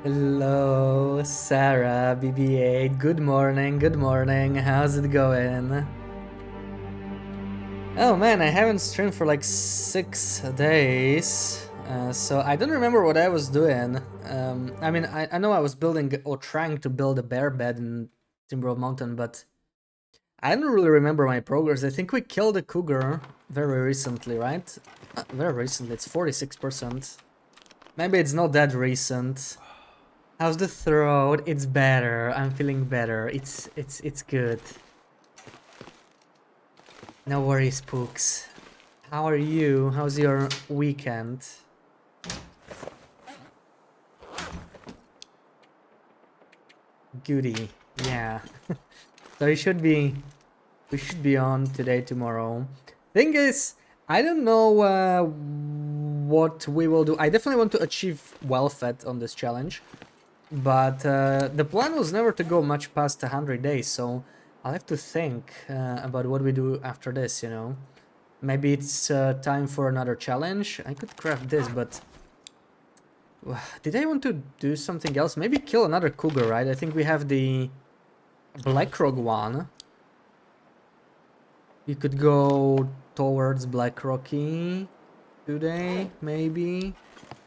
Hello, Sarah, BB8. Good morning, good morning. How's it going? Oh man, I haven't streamed for like 6 days. So I don't remember what I was doing. I mean, I know I was building or trying to build a bear bed in Timber Mountain, but I don't really remember my progress. I think we killed a cougar very recently, right? Very recently, it's 46%. Maybe it's not that recent. How's the throat? It's better. I'm feeling better. It's good. No worries, Pooks. How are you? How's your weekend? Goody. Yeah. So we should be on today, tomorrow. Thing is, I don't know what we will do. I definitely want to achieve well-fed on this challenge. But the plan was never to go much past 100 days, so I'll have to think about what we do after this, you know. Maybe it's time for another challenge. I could craft this, but... Did I want to do something else? Maybe kill another cougar, right? I think we have the Blackrock one. You could go towards Blackrocky today, maybe.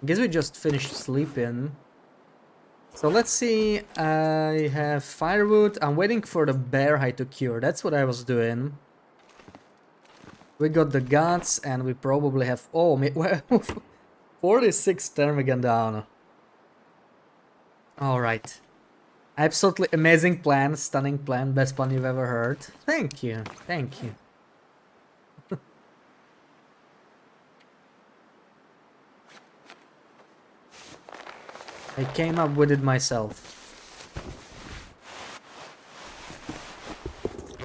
I guess we just finished sleeping. So let's see, I have firewood. I'm waiting for the bear hide to cure. That's what I was doing. We got the guts and we probably have... Oh, 46 Termigan down. Alright. Absolutely amazing plan, stunning plan, best plan you've ever heard. Thank you, thank you. I came up with it myself.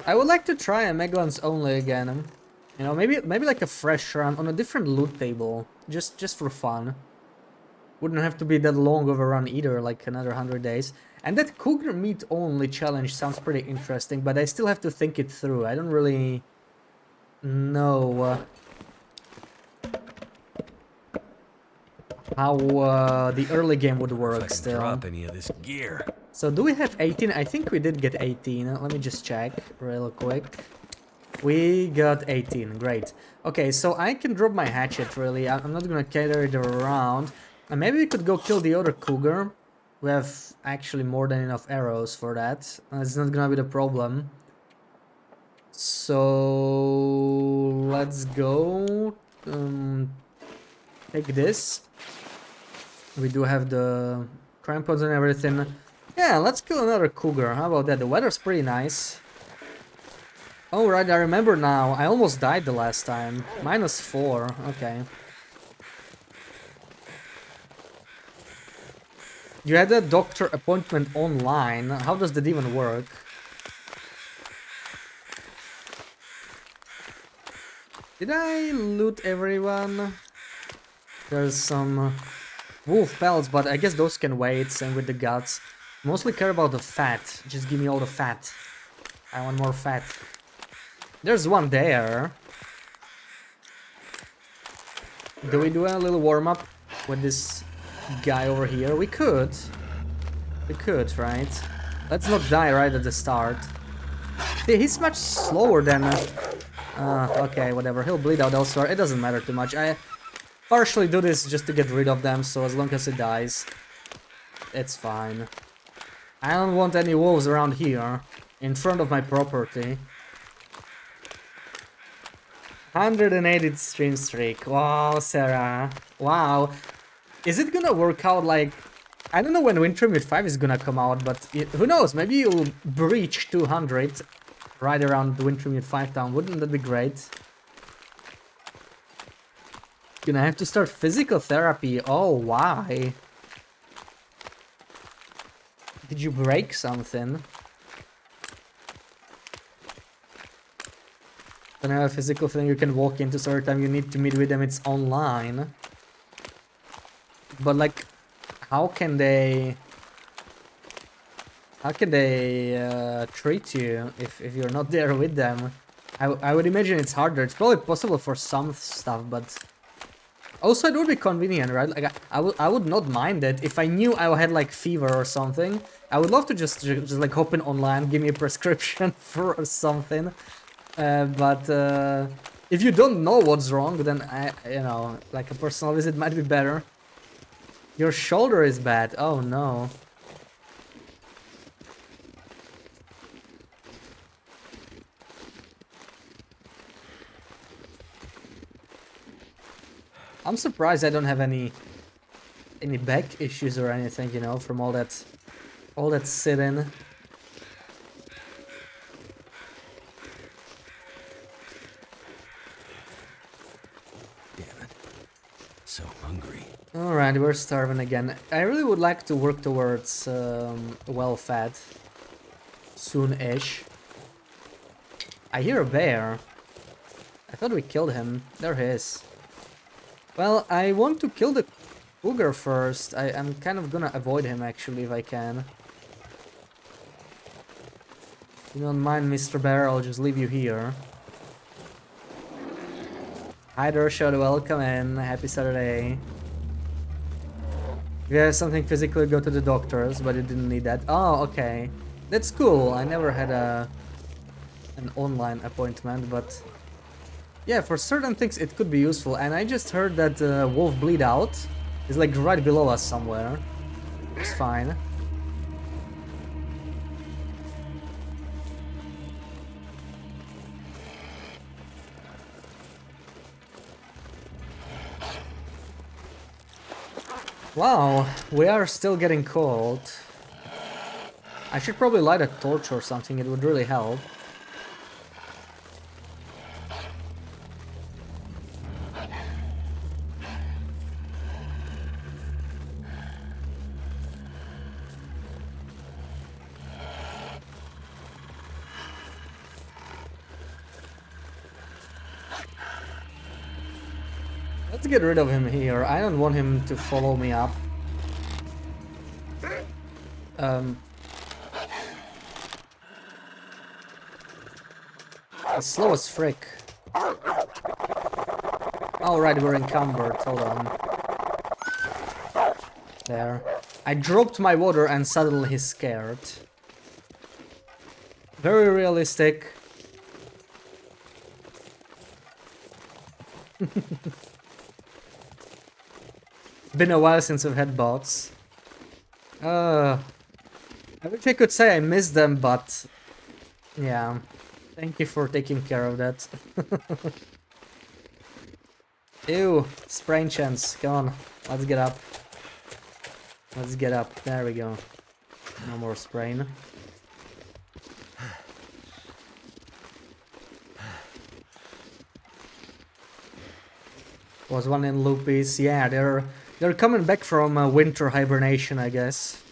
I would like to try a Megalons only again. You know, maybe like a fresh run on a different loot table, just for fun. Wouldn't have to be that long of a run either, like another 100 days. And that cougar meat only challenge sounds pretty interesting, but I still have to think it through. I don't really know how the early game would work still. Drop any of this gear. So do we have 18? I think we did get 18. Let me just check real quick. We got 18, great. Okay, so I can drop my hatchet, really. I'm not gonna carry it around. And maybe we could go kill the other cougar. We have actually more than enough arrows for that. It's not gonna be the problem. So let's go. Take this. We do have the crampons and everything. Yeah, let's kill another cougar. How about that? The weather's pretty nice. Oh, right, I remember now. I almost died the last time. -4, okay. You had a doctor appointment online. How does that even work? Did I loot everyone? There's some wolf pelts, but I guess those can wait, same with the guts. Mostly care about the fat. Just give me all the fat. I want more fat. There's one there. Do we do a little warm-up with this guy over here? We could. We could, right? Let's not die right at the start. See, he's much slower than... okay, whatever. He'll bleed out elsewhere. It doesn't matter too much. I partially do this just to get rid of them, so as long as he dies, it's fine. I don't want any wolves around here, in front of my property. 180 stream streak. Wow, Sarah. Wow. Is it gonna work out like... I don't know when Wintermute 5 is gonna come out, but who knows? Maybe you'll breach 200 right around Wintermute 5 town. Wouldn't that be great? Gonna have to start physical therapy. Oh, why? Did you break something? Don't have a physical thing you can walk into, so every time you need to meet with them, it's online. But like, how can they treat you if you're not there with them? I would imagine it's harder. It's probably possible for some stuff, but Also, it would be convenient, right? Like, I would not mind it if I knew I had like fever or something. I would love to just like hop in online, give me a prescription for something. But if you don't know what's wrong, then like a personal visit might be better. Your shoulder is bad. Oh no. I'm surprised I don't have any back issues or anything, you know, from all that sitting. Damn it. So hungry. Alright, we're starving again. I really would like to work towards well-fed soon-ish. I hear a bear. I thought we killed him. There he is. Well, I want to kill the cougar first. I'm kind of gonna avoid him actually if I can. You don't mind, Mr. Bear, I'll just leave you here. Hi Dershot, welcome in. Happy Saturday. If you have something physical, go to the doctors, but you didn't need that. Oh, okay. That's cool. I never had an online appointment, but yeah, for certain things it could be useful. And I just heard that wolf bleed out is like right below us somewhere. It's fine. Wow, we are still getting cold. I should probably light a torch or something, it would really help. Let's get rid of him here. I don't want him to follow me up. It's slow as frick. Alright, we're encumbered. Hold on. There. I dropped my water and suddenly he's scared. Very realistic. Been a while since we've had bots. I wish I could say I miss them, but yeah. Thank you for taking care of that. Ew, sprain chance. Come on, let's get up. Let's get up. There we go. No more sprain. Was one in Lupis. Yeah, they're coming back from winter hibernation, I guess.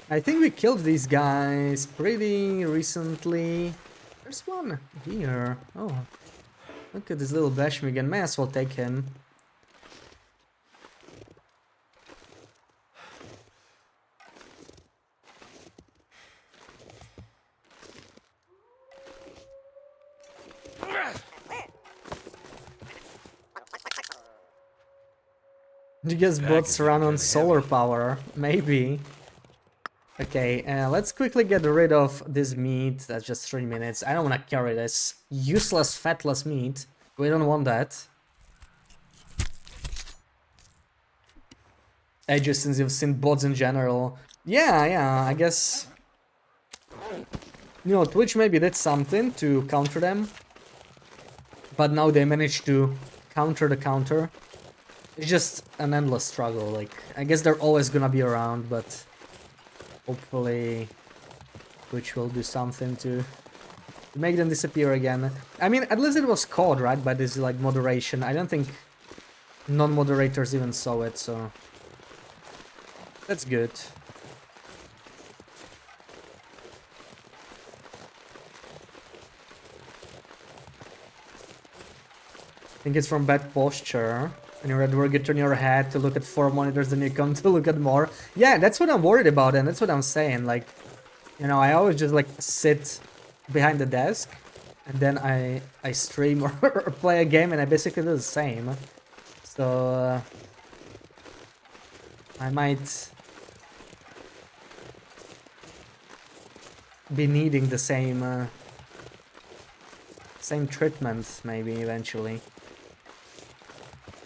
I think we killed these guys pretty recently. There's one here. Oh, look at this little Bashmigan. May as well take him. I guess bots run on solar power. Maybe. Okay, let's quickly get rid of this meat. That's just 3 minutes. I don't want to carry this useless, fatless meat. We don't want that. Just since you've seen bots in general. Yeah, I guess... You know, Twitch maybe did something to counter them. But now they managed to counter the counter. It's just an endless struggle. Like, I guess they're always gonna be around, but... Hopefully, Twitch will do something to make them disappear again. I mean, at least it was caught, right, by this, like, moderation. I don't think non-moderators even saw it, so... That's good. I think it's from bad posture. When you're at work, you turn your head to look at 4 monitors, then you come to look at more. Yeah, that's what I'm worried about, and that's what I'm saying. Like, you know, I always just like sit behind the desk, and then I stream or play a game and I basically do the same. So I might be needing the same treatment maybe eventually.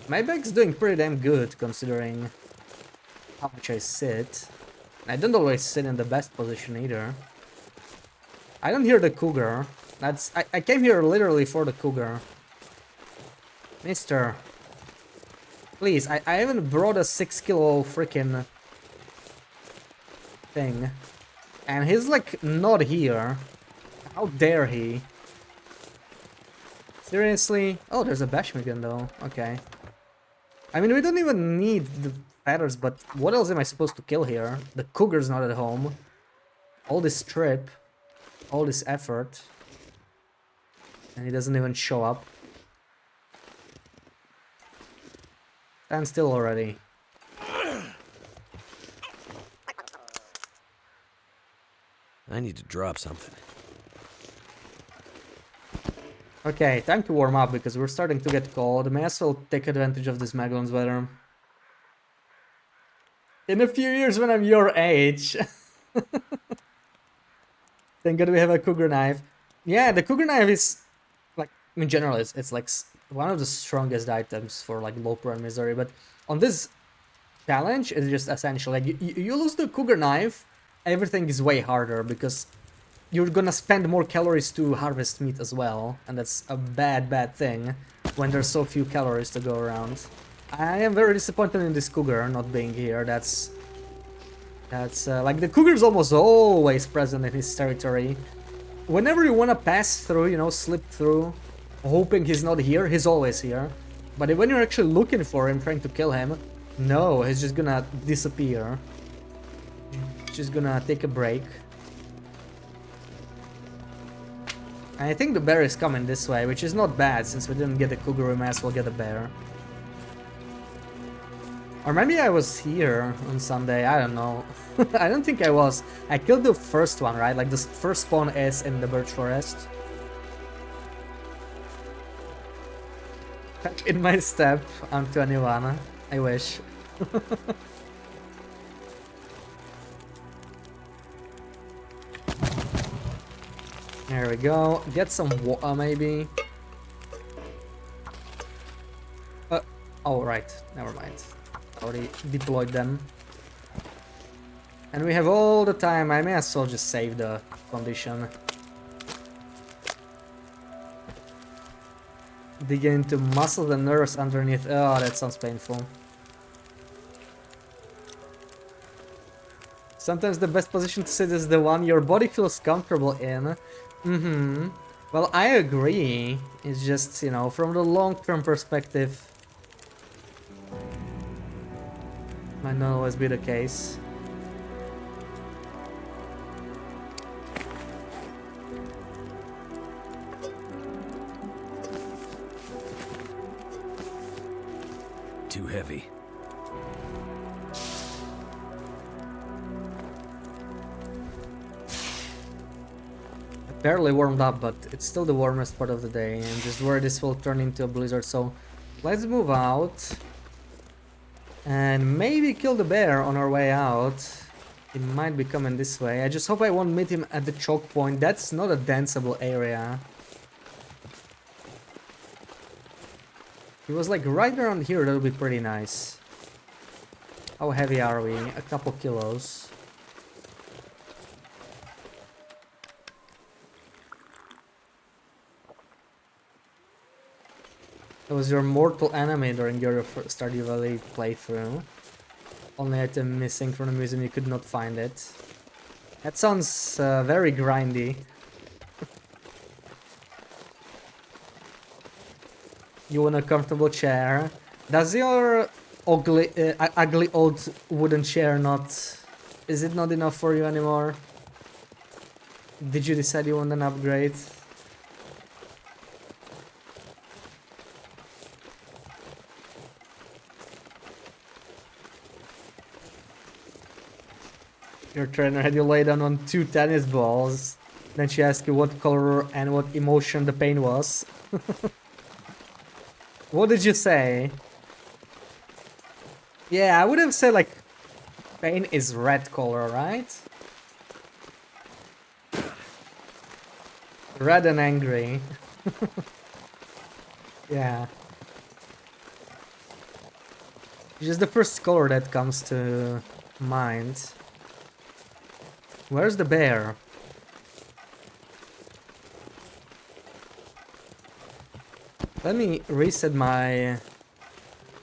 My back's doing pretty damn good considering how much I sit. I don't always sit in the best position either. I don't hear the cougar. I came here literally for the cougar. Mister, please, I even brought a 6 kilo freaking thing. And he's like not here. How dare he? Seriously? Oh, there's a Bashmigan though. Okay. I mean, we don't even need the feathers, but what else am I supposed to kill here? The cougar's not at home. All this trip. All this effort. And he doesn't even show up. Stand still already. I need to drop something. Okay, time to warm up because we're starting to get cold. May as well take advantage of this Maglon's weather. In a few years when I'm your age. Thank God we have a cougar knife. Yeah, the cougar knife is like, in general, it's like one of the strongest items for like Loper and Missouri. But on this challenge, it's just essential. Like you lose the cougar knife, everything is way harder because you're gonna spend more calories to harvest meat as well, and that's a bad thing when there's so few calories to go around. I am very disappointed in this cougar not being here. That's like the cougar's almost always present in his territory. Whenever you wanna pass through, you know, slip through, hoping he's not here, he's always here. But when you're actually looking for him, trying to kill him, no, he's just gonna disappear. Just gonna take a break. I think the bear is coming this way, which is not bad, since we didn't get the cougar, we might as well get a bear. Or maybe I was here on Sunday, I don't know. I don't think I was. I killed the first one, right? Like the first spawn is in the birch forest. In my step, I'm 21. I wish. There we go. Get some water, maybe. Oh, right. Never mind. Already deployed them. And we have all the time. I may as well just save the condition. Dig into muscles and nerves underneath. Oh, that sounds painful. Sometimes the best position to sit is the one your body feels comfortable in. Well, I agree. It's just, you know, from the long-term perspective, might not always be the case. Too heavy. Barely warmed up, but it's still the warmest part of the day, and just where this will turn into a blizzard. So let's move out and maybe kill the bear on our way out. He might be coming this way. I just hope I won't meet him at the choke point. That's not a danceable area. He was like right around here. That would be pretty nice. How heavy are we? A couple kilos. It was your mortal enemy during your Stardew Valley playthrough. Only item missing from the museum, you could not find it. That sounds very grindy. You want a comfortable chair? Does your ugly old wooden chair not... Is it not enough for you anymore? Did you decide you want an upgrade? Your trainer had you lay down on 2 tennis balls. Then she asked you what color and what emotion the pain was. What did you say? Yeah, I would have said like pain is red color, right? Red and angry. Yeah. It's just the first color that comes to mind. Where's the bear? Let me reset my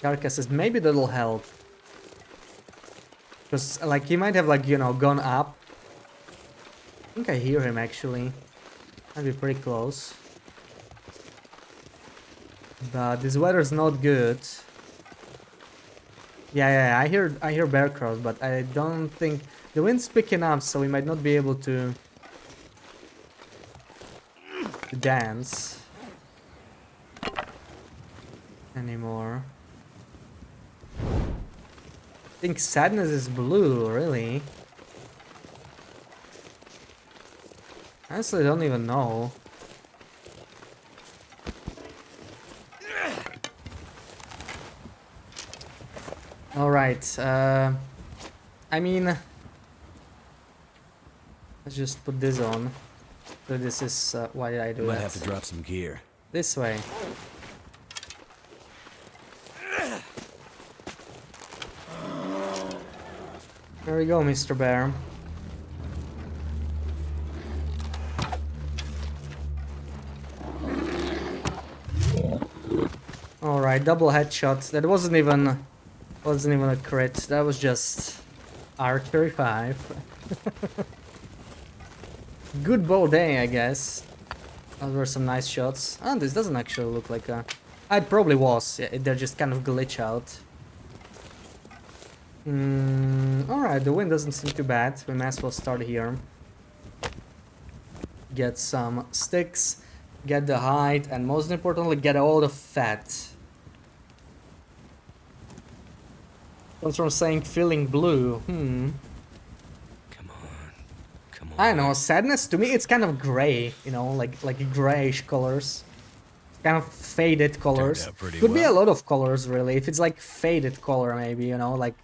carcasses. Maybe that'll help. Because, like, he might have, like, you know, gone up. I think I hear him, actually. Might be pretty close. But this weather's not good. Yeah, I hear bear crows, but I don't think... The wind's picking up, so we might not be able to dance anymore. I think sadness is blue, really. Honestly, I don't even know. Alright, I mean... Let's just put this on. So this is, why did I do Might that? have to drop some gear. This way. There we go, Mr. Bear. Alright, double headshot. That wasn't even a crit. That was just archery 5. Good bow day, I guess. Those were some nice shots. And this doesn't actually look like a... It probably was. Yeah, they're just kind of glitch out. Alright, the wind doesn't seem too bad. We might as well start here. Get some sticks, get the hide, and most importantly, get all the fat. Comes from saying feeling blue. Come on. I don't know, sadness to me it's kind of gray, you know, like grayish colors. Kind of faded colors. Turned out pretty Could be a well. lot of colors really. If it's like faded color maybe, you know, like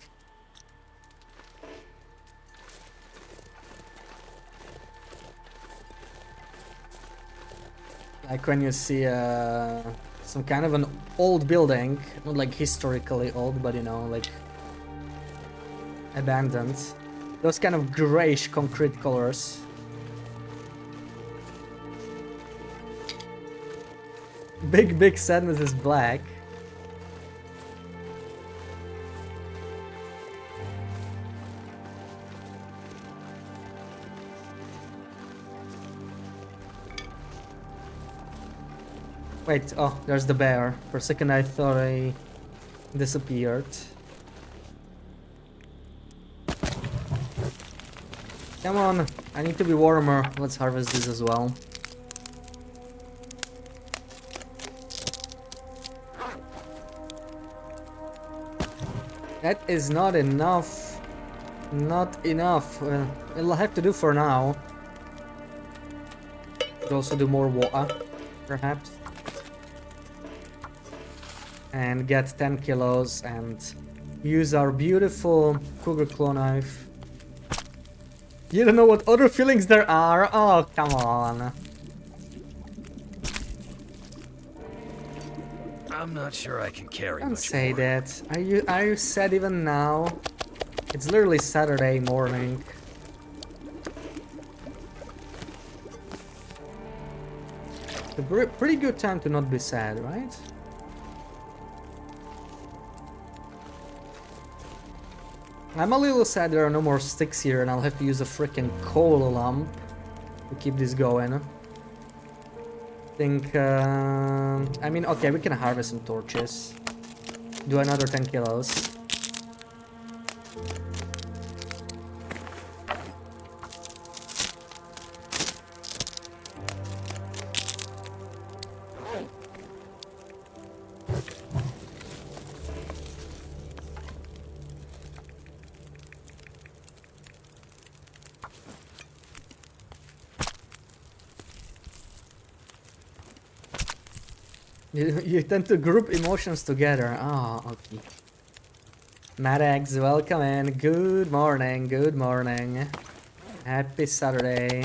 when you see some kind of an old building, not like historically old, but you know, like abandoned. Those kind of grayish concrete colors. Big sadness is black. Wait, oh, there's the bear. For a second I thought I disappeared. Come on, I need to be warmer. Let's harvest this as well. That is not enough. Not enough. It'll have to do for now. Could also do more water, perhaps. And get 10 kilos and use our beautiful cougar claw knife. You don't know what other feelings there are? Oh, come on. I'm not sure I can carry Don't much say more. that. Are you sad even now? It's literally Saturday morning. It's a pretty good time to not be sad, right? I'm a little sad there are no more sticks here and I'll have to use a freaking coal lump to keep this going. I mean, okay, we can harvest some torches. Do another 10 kilos. You tend to group emotions together. Ah, okay. Madax, welcome in. Good morning, good morning. Happy Saturday.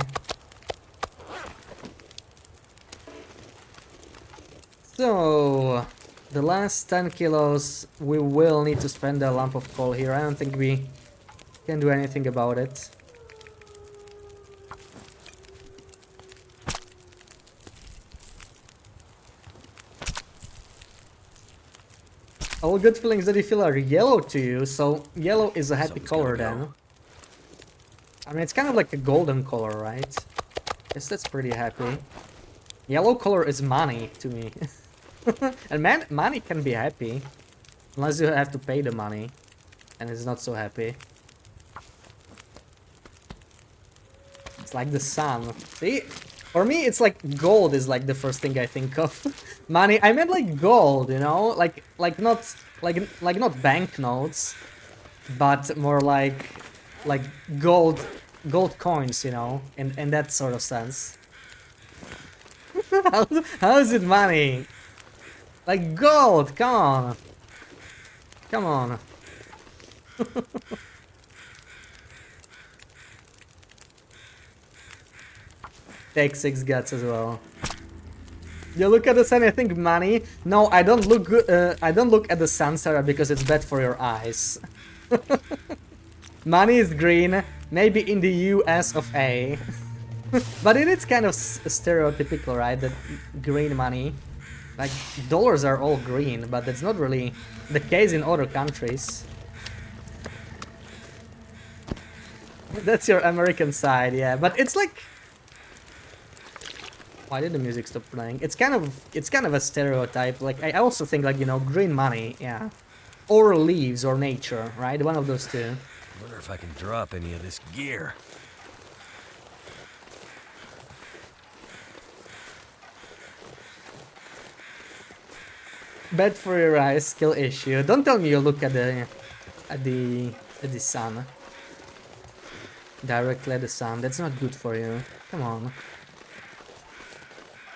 So, the last 10 kilos, we will need to spend a lump of coal here. I don't think we can do anything about it. All good feelings that you feel are yellow to you, so yellow is a happy Someone's color gotta go. then. I mean, it's kind of like a golden color, right? Guess that's pretty happy. Yellow color is money to me. And man, money can be happy. Unless you have to pay the money. And it's not so happy. It's like the sun. See? For me, it's like gold is like the first thing I think of. Money, I meant like gold, you know? Like not not banknotes, but more like gold coins, you know, in that sort of sense. How is it money? Like gold, come on. Come on. Take 6 guts as well. You look at the sun, I think money. No, I don't look good. I don't look at the sun, Sarah, because it's bad for your eyes. Money is green, maybe in the US of A. But it is kind of stereotypical, right? That green money. Like, dollars are all green, but that's not really the case in other countries. That's your American side, yeah. But it's like... Why did the music stop playing? It's kind of a stereotype. Like, I also think, like, you know, green money, yeah. Or leaves, or nature, right? One of those two. Wonder if I can drop any of this gear. Bad for your eyes, skill issue. Don't tell me you look at the sun. Directly at the sun. That's not good for you. Come on.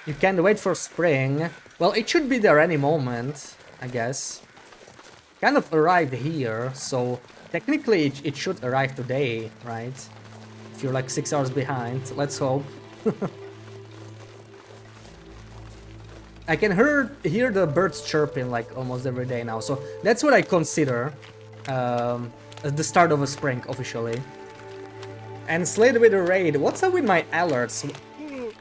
You can't wait for spring. Well, it should be there any moment, I guess. Kind of arrived here, so technically it should arrive today, right? If you're like 6 hours behind, let's hope. I can hear the birds chirping like almost every day now, so that's what I consider as the start of a spring officially. And Slade with a raid. What's up with my alerts?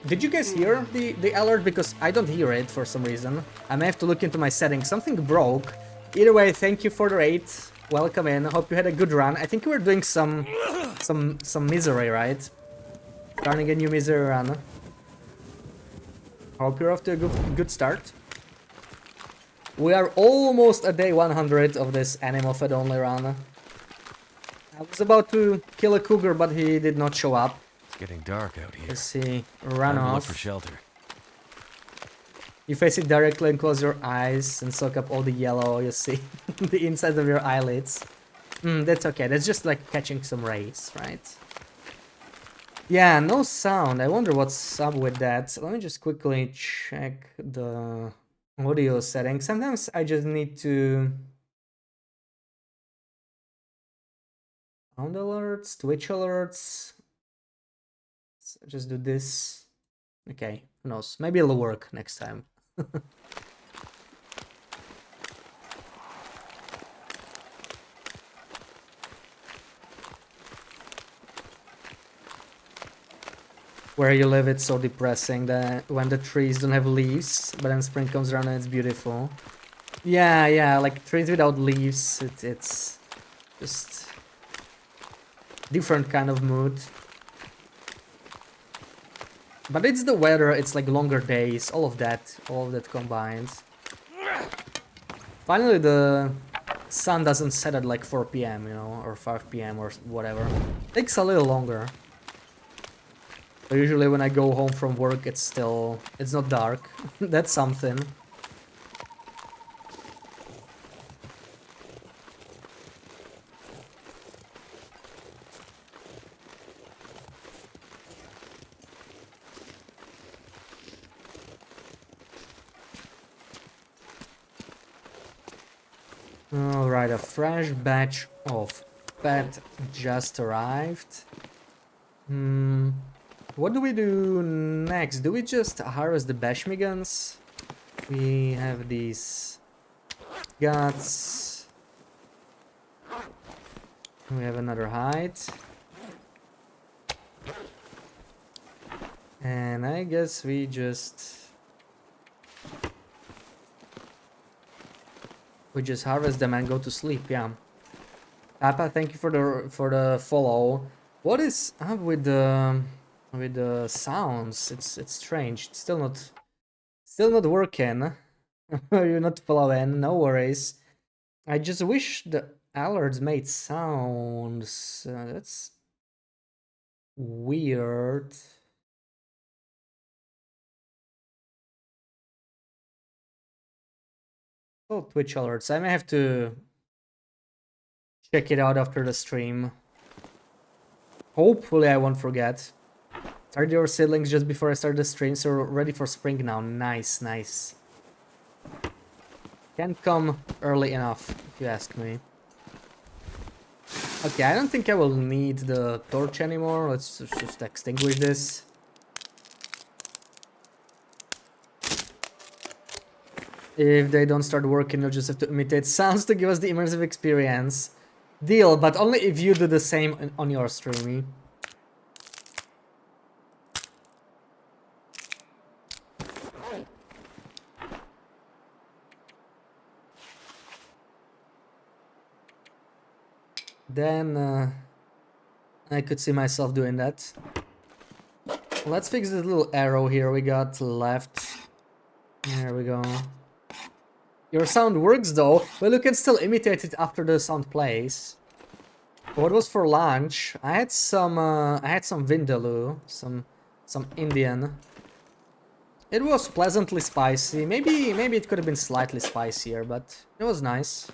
Did you guys hear the alert? Because I don't hear it for some reason. I may have to look into my settings. Something broke. Either way, thank you for the raid. Welcome in. Hope you had a good run. I think we're doing some misery, right? Starting a new misery run. Hope you're off to a good start. We are almost at day 100 of this animal fed only run. I was about to kill a cougar, but he did not show up. It's getting dark out here. Let's see. Run Time to look off. for shelter. You face it directly and close your eyes and soak up all the yellow you see. The inside of your eyelids. That's okay. That's just like catching some rays, right? Yeah, no sound. I wonder what's up with that. Let me just quickly check the audio settings. Sometimes I just need to... Sound alerts, Twitch alerts. Let's just do this. Okay, who knows? Maybe it'll work next time. Where you live, it's so depressing that when the trees don't have leaves, but then spring comes around and it's beautiful. Yeah, like trees without leaves, it's just different kind of mood. But it's the weather, it's like longer days, all of that combined. Finally the sun doesn't set at like 4 PM, you know, or 5 PM or whatever. Takes a little longer. But usually when I go home from work, it's not dark. That's something. Alright, a fresh batch of fat just arrived. What do we do next? Do we just harvest the Bashmigans? We have these guts. We have another hide. And I guess we just harvest them and go to sleep, yeah. Papa, thank you for the follow. What is up with the sounds? It's strange. It's still not working. You're not following, no worries. I just wish the alerts made sounds. That's weird. Oh, Twitch alerts. I may have to check it out after the stream. Hopefully I won't forget. Started your seedlings just before I start the stream, so we're ready for spring now. Nice, nice. Can't come early enough, if you ask me. Okay, I don't think I will need the torch anymore. Let's just extinguish this. If they don't start working, you'll just have to imitate sounds to give us the immersive experience. Deal, but only if you do the same on your stream. Then I could see myself doing that. Let's fix this little arrow here we got left. There we go. Your sound works though, but you can still imitate it after the sound plays. What was for lunch? I had some vindaloo, some Indian. It was pleasantly spicy. Maybe it could have been slightly spicier, but it was nice.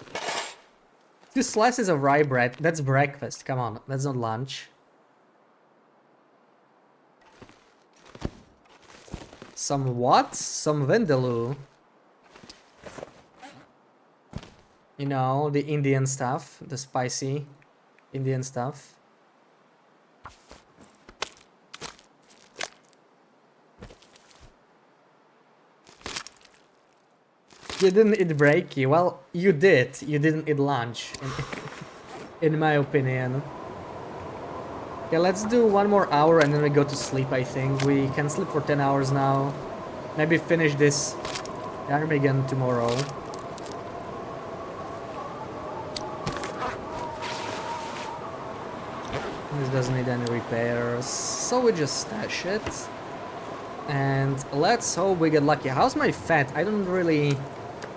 2 slices of rye bread. That's breakfast. Come on, that's not lunch. Some what? Some vindaloo. You know, the Indian stuff, the spicy Indian stuff. You didn't eat breaky. Well, you did. You didn't eat lunch, in my opinion. Okay, let's do 1 more hour and then we go to sleep, I think. We can sleep for 10 hours now. Maybe finish this army again tomorrow. This doesn't need any repairs, so we just stash it. And let's hope we get lucky. How's my fat? I don't really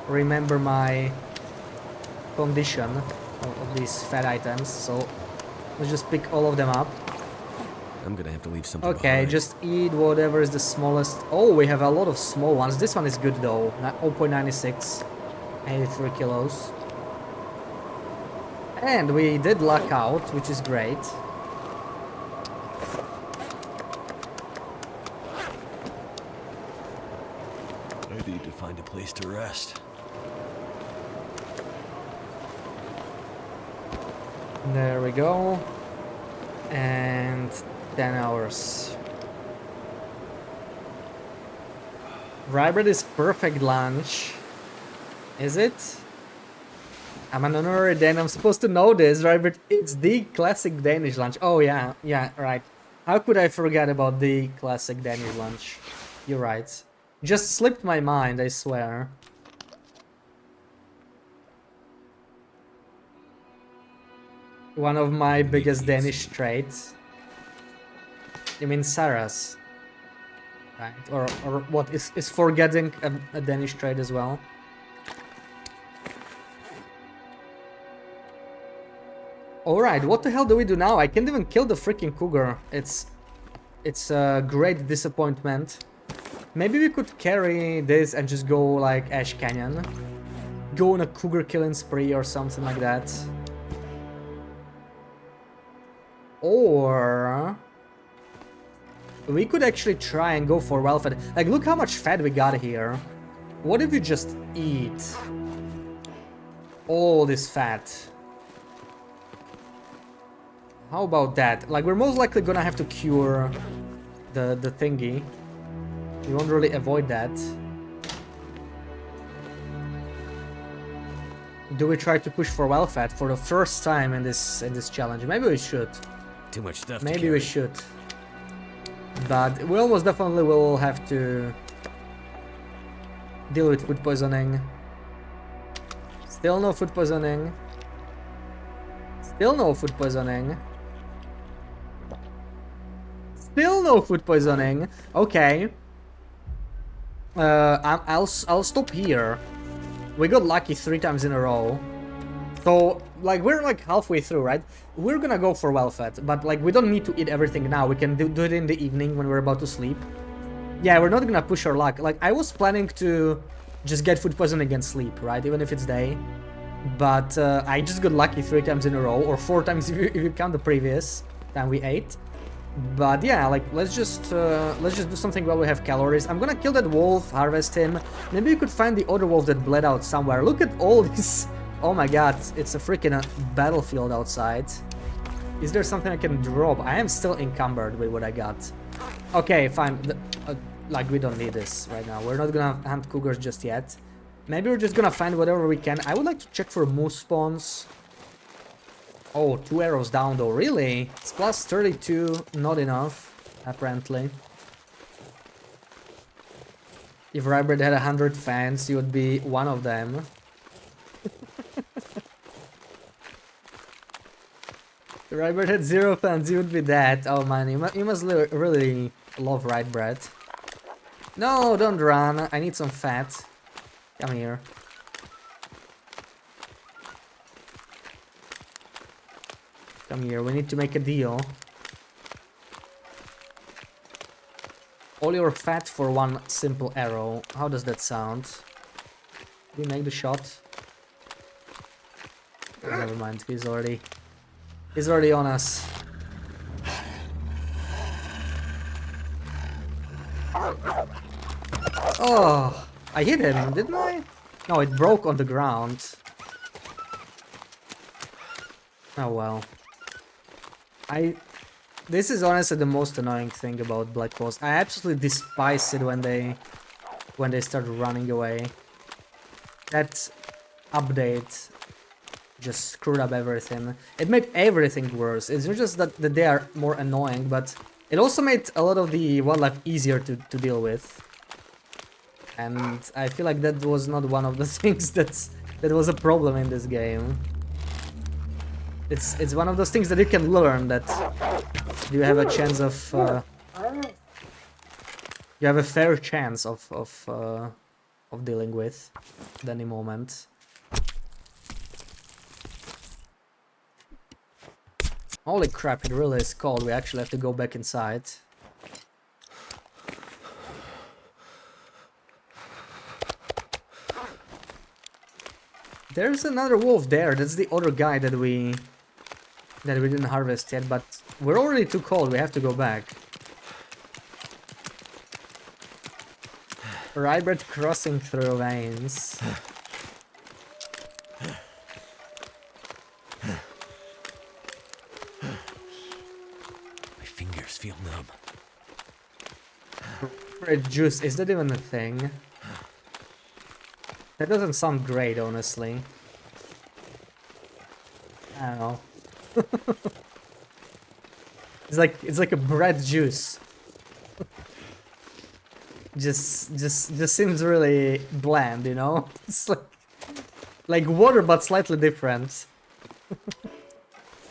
remember my condition of these fat items, so let's just pick all of them up. I'm gonna have to leave something Okay, behind. just eat whatever is the smallest. Oh, we have a lot of small ones. This one is good though. 0.96, 83 kilos. And we did luck out, which is great. I need to find a place to rest. There we go. And 10 hours. Rye bread is perfect lunch. Is it? I'm an honorary Dane. I'm supposed to know this. Rye bread, it's the classic Danish lunch. Oh yeah, yeah, right. How could I forget about the classic Danish lunch? You're right. Just slipped my mind, I swear. One of my biggest Danish traits. You mean Sarah's? Right, or what, is forgetting a Danish trait as well? Alright, what the hell do we do now? I can't even kill the freaking cougar. It's a great disappointment. Maybe we could carry this and just go like Ash Canyon. Go on a cougar killing spree or something like that. Or we could actually try and go for well-fed. Like, look how much fat we got here. What if we just eat? all this fat. How about that? Like, we're most likely gonna have to cure the thingy. We won't really avoid that. Do we try to push for well fat for the first time in this challenge? Maybe we should. Too much stuff to Maybe carry. we should. But we almost definitely will have to deal with food poisoning. Still no food poisoning. Still no food poisoning. Still no food poisoning. Okay. I'll stop here. We got lucky 3 times in a row. So, like, we're like halfway through, right? We're gonna go for well fed, but like, we don't need to eat everything now. We can do it in the evening when we're about to sleep. Yeah, we're not gonna push our luck. Like, I was planning to just get food poisoning and sleep, right? Even if it's day. But I just got lucky 3 times in a row, or 4 times if you count the previous time we ate. But yeah, like, let's just do something while we have calories. I'm gonna kill that wolf, harvest him. Maybe you could find the other wolf that bled out somewhere. Look at all this. Oh my god, it's a freaking battlefield outside. Is there something I can drop? I am still encumbered with what I got. Okay, fine. Like, we don't need this right now. We're not gonna hunt cougars just yet. Maybe we're just gonna find whatever we can. I would like to check for moose spawns. Oh, 2 arrows down though, really? It's plus 32, not enough, apparently. If Rybird had 100 fans, he would be one of them. If Rybird had 0 fans, he would be that. Oh man, you must really love Rybird. No, don't run, I need some fat. Come here. Come here, we need to make a deal. All your fat for 1 simple arrow. How does that sound? Did we make the shot? Oh, never mind, he's already on us. Oh, I hit him, didn't I? No, it broke on the ground. Oh well. This is honestly the most annoying thing about Black Holes. I absolutely despise it when they start running away. That update just screwed up everything. It made everything worse. It's not just that they are more annoying, but it also made a lot of the wildlife easier to deal with. And I feel like that was not one of the things that was a problem in this game. It's one of those things that you can learn, that you have a chance of you have a fair chance of dealing with at any moment. Holy crap, it really is cold. We actually have to go back inside. There's another wolf there. That's the other guy that we didn't harvest yet, but we're already too cold. We have to go back. Rybird crossing through veins. My fingers feel numb. Red juice, is that even a thing? That doesn't sound great, honestly. I don't know. It's like a bread juice. just seems really bland, you know? It's like water but slightly different.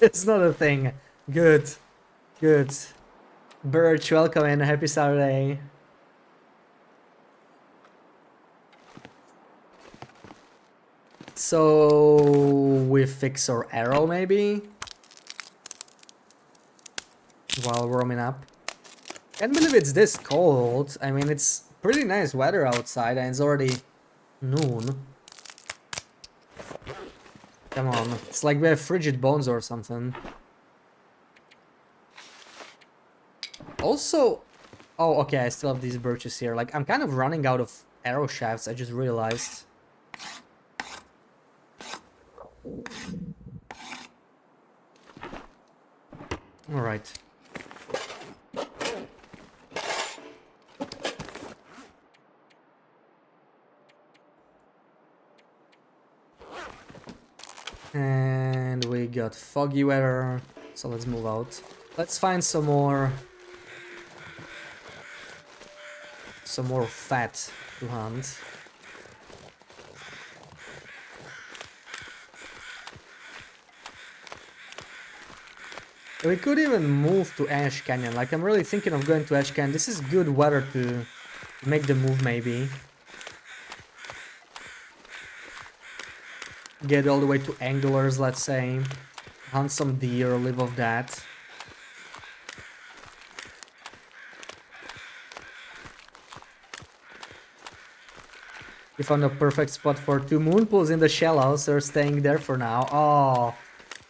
It's not a thing. Good. Good. Birch, welcome in. Happy Saturday. So we fix our arrow maybe while warming up. Can't believe it's this cold. I mean, it's pretty nice weather outside and it's already noon. Come on, it's like we have frigid bones or something. Also, oh okay, I still have these birches here. Like, I'm kind of running out of arrow shafts, I just realized. All right. And we got foggy weather, so let's move out. Let's find some more fat to hunt. We could even move to Ash Canyon. Like, I'm really thinking of going to Ash Canyon. This is good weather to make the move, maybe. Get all the way to Anglers, let's say. Hunt some deer, live off that. We found a perfect spot for 2 moon pools in the shallows, so we're staying there for now. Oh,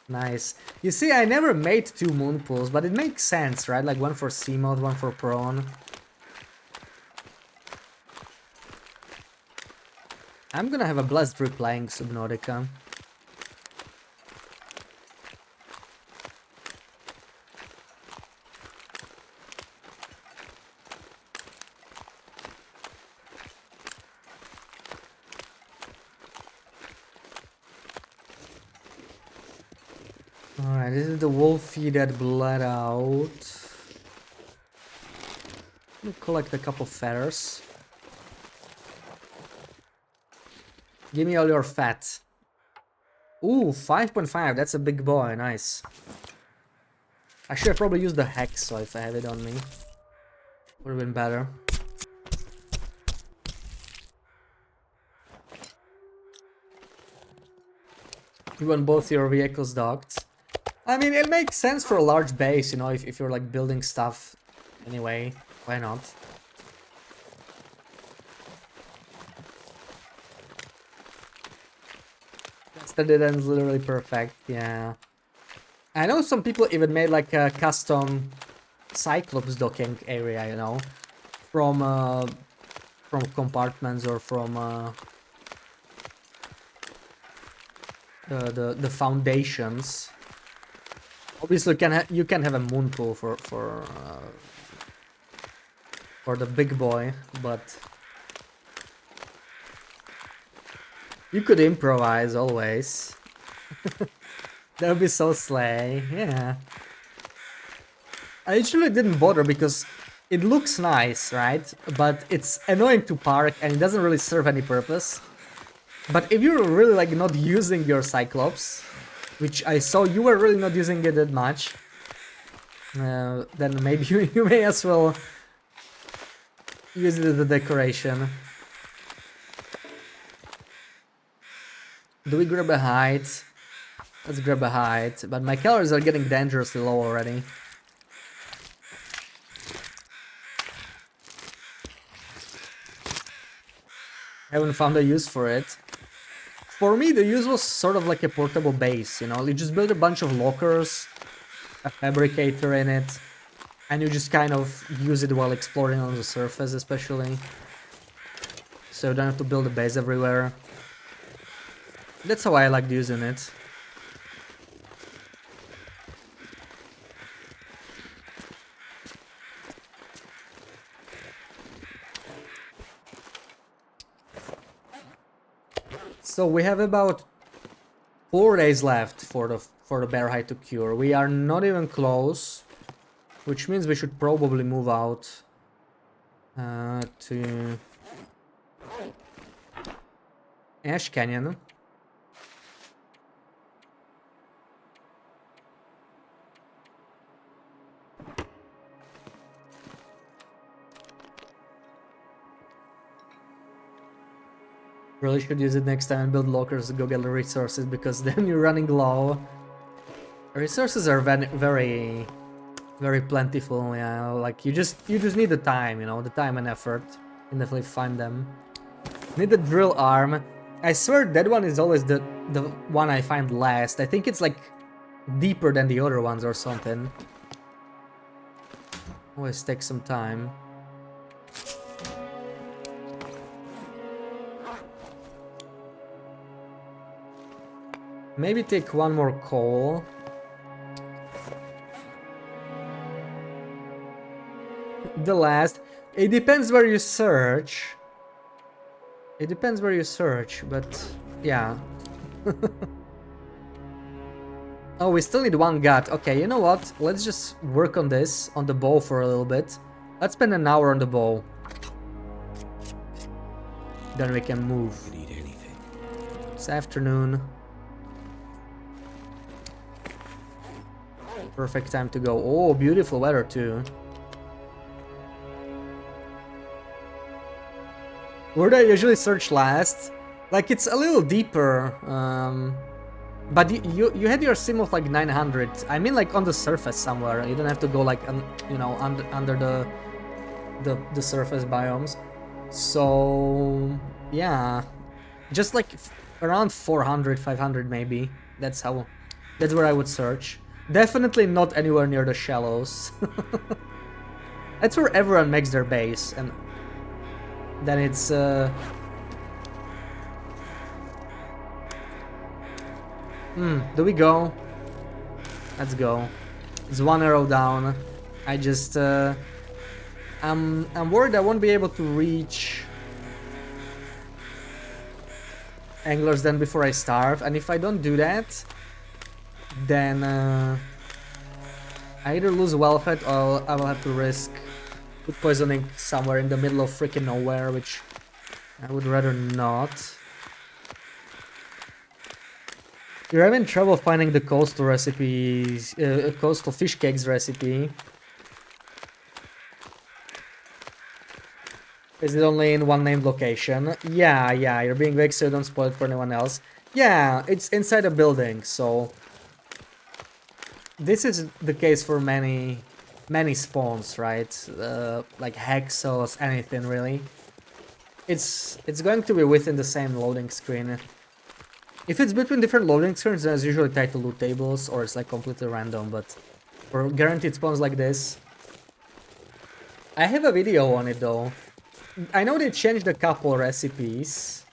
nice. You see, I never made 2 moon pools, but it makes sense, right? Like one for Seamoth, one for prawn. I'm gonna have a blast replaying Subnautica. Alright, this is the wolfie that bled out. Let me collect a couple feathers. Give me all your fat. Ooh, 5.5, that's a big boy, nice. I should have probably used the hacksaw if I have it on me. Would have been better. You want both your vehicles docked? I mean, it makes sense for a large base, you know, if you're like building stuff anyway. Why not? That it ends literally perfect, yeah. I know some people even made like a custom Cyclops docking area, you know, from compartments or from the foundations. Obviously, you can have a moon pool for the big boy, but you could improvise always. That would be so slay, yeah. I usually didn't bother because it looks nice, right? But it's annoying to park and it doesn't really serve any purpose. But if you're really like not using your Cyclops, which I saw you were really not using it that much, then maybe you may as well use it as a decoration. Do we grab a height? Let's grab a height, but my calories are getting dangerously low already. Haven't found a use for it. For me, the use was sort of like a portable base, you know? You just build a bunch of lockers, a fabricator in it, and you just kind of use it while exploring on the surface, especially. So you don't have to build a base everywhere. That's how I liked using it. So we have about 4 days left for the bear hide to cure. We are not even close, which means we should probably move out to Ash Canyon. Really should use it next time and build lockers to go get the resources, because then you're running low. Resources are very, very plentiful, yeah. Like you just need the time, you know, the time and effort. You can definitely find them. Need the drill arm. I swear that one is always the one I find last. I think it's like deeper than the other ones or something. Always takes some time. Maybe take one more coal. the last. It depends where you search. It depends where you search, but yeah. Oh, we still need one gut. Okay, you know what? Let's just work on this, on the bow for a little bit. Let's spend an hour on the bow. Then we can move. Could eat anything. It's afternoon. Perfect time to go. Oh, beautiful weather too. Where do I usually search last? Like, it's a little deeper. But you had your sim of like 900. I mean, like on the surface somewhere. You don't have to go like you know, under the surface biomes. So yeah, just like around 400, 500 maybe. That's where I would search. Definitely not anywhere near the shallows. That's where everyone makes their base, and then it's do we go? Let's go. It's one arrow down. I just I'm worried I won't be able to reach anglers then before I starve, and if I don't do that, then I either lose well fed or I will have to risk food poisoning somewhere in the middle of freaking nowhere, which I would rather not. You're having trouble finding the coastal recipes, coastal fish cakes recipe. Is it only in one named location? Yeah, you're being vague so you don't spoil it for anyone else. Yeah, it's inside a building, so... This is the case for many spawns, right? Like hexos, anything really. It's going to be within the same loading screen. If it's between different loading screens, then it's usually tied to loot tables, or it's like completely random, but for guaranteed spawns like this... I have a video on it though. I know they changed a couple recipes,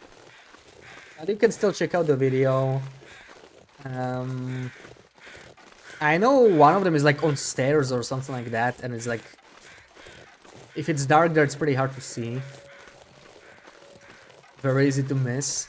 but you can still check out the video. I know one of them is like on stairs or something like that, and it's like... If it's dark there, it's pretty hard to see. Very easy to miss.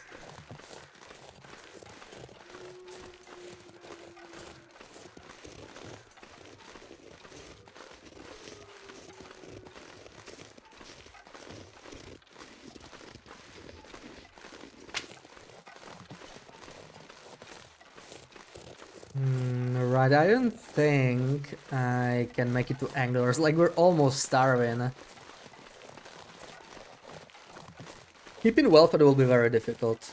Right, I don't think I can make it to anglers. Like, we're almost starving. Keeping welfare will be very difficult.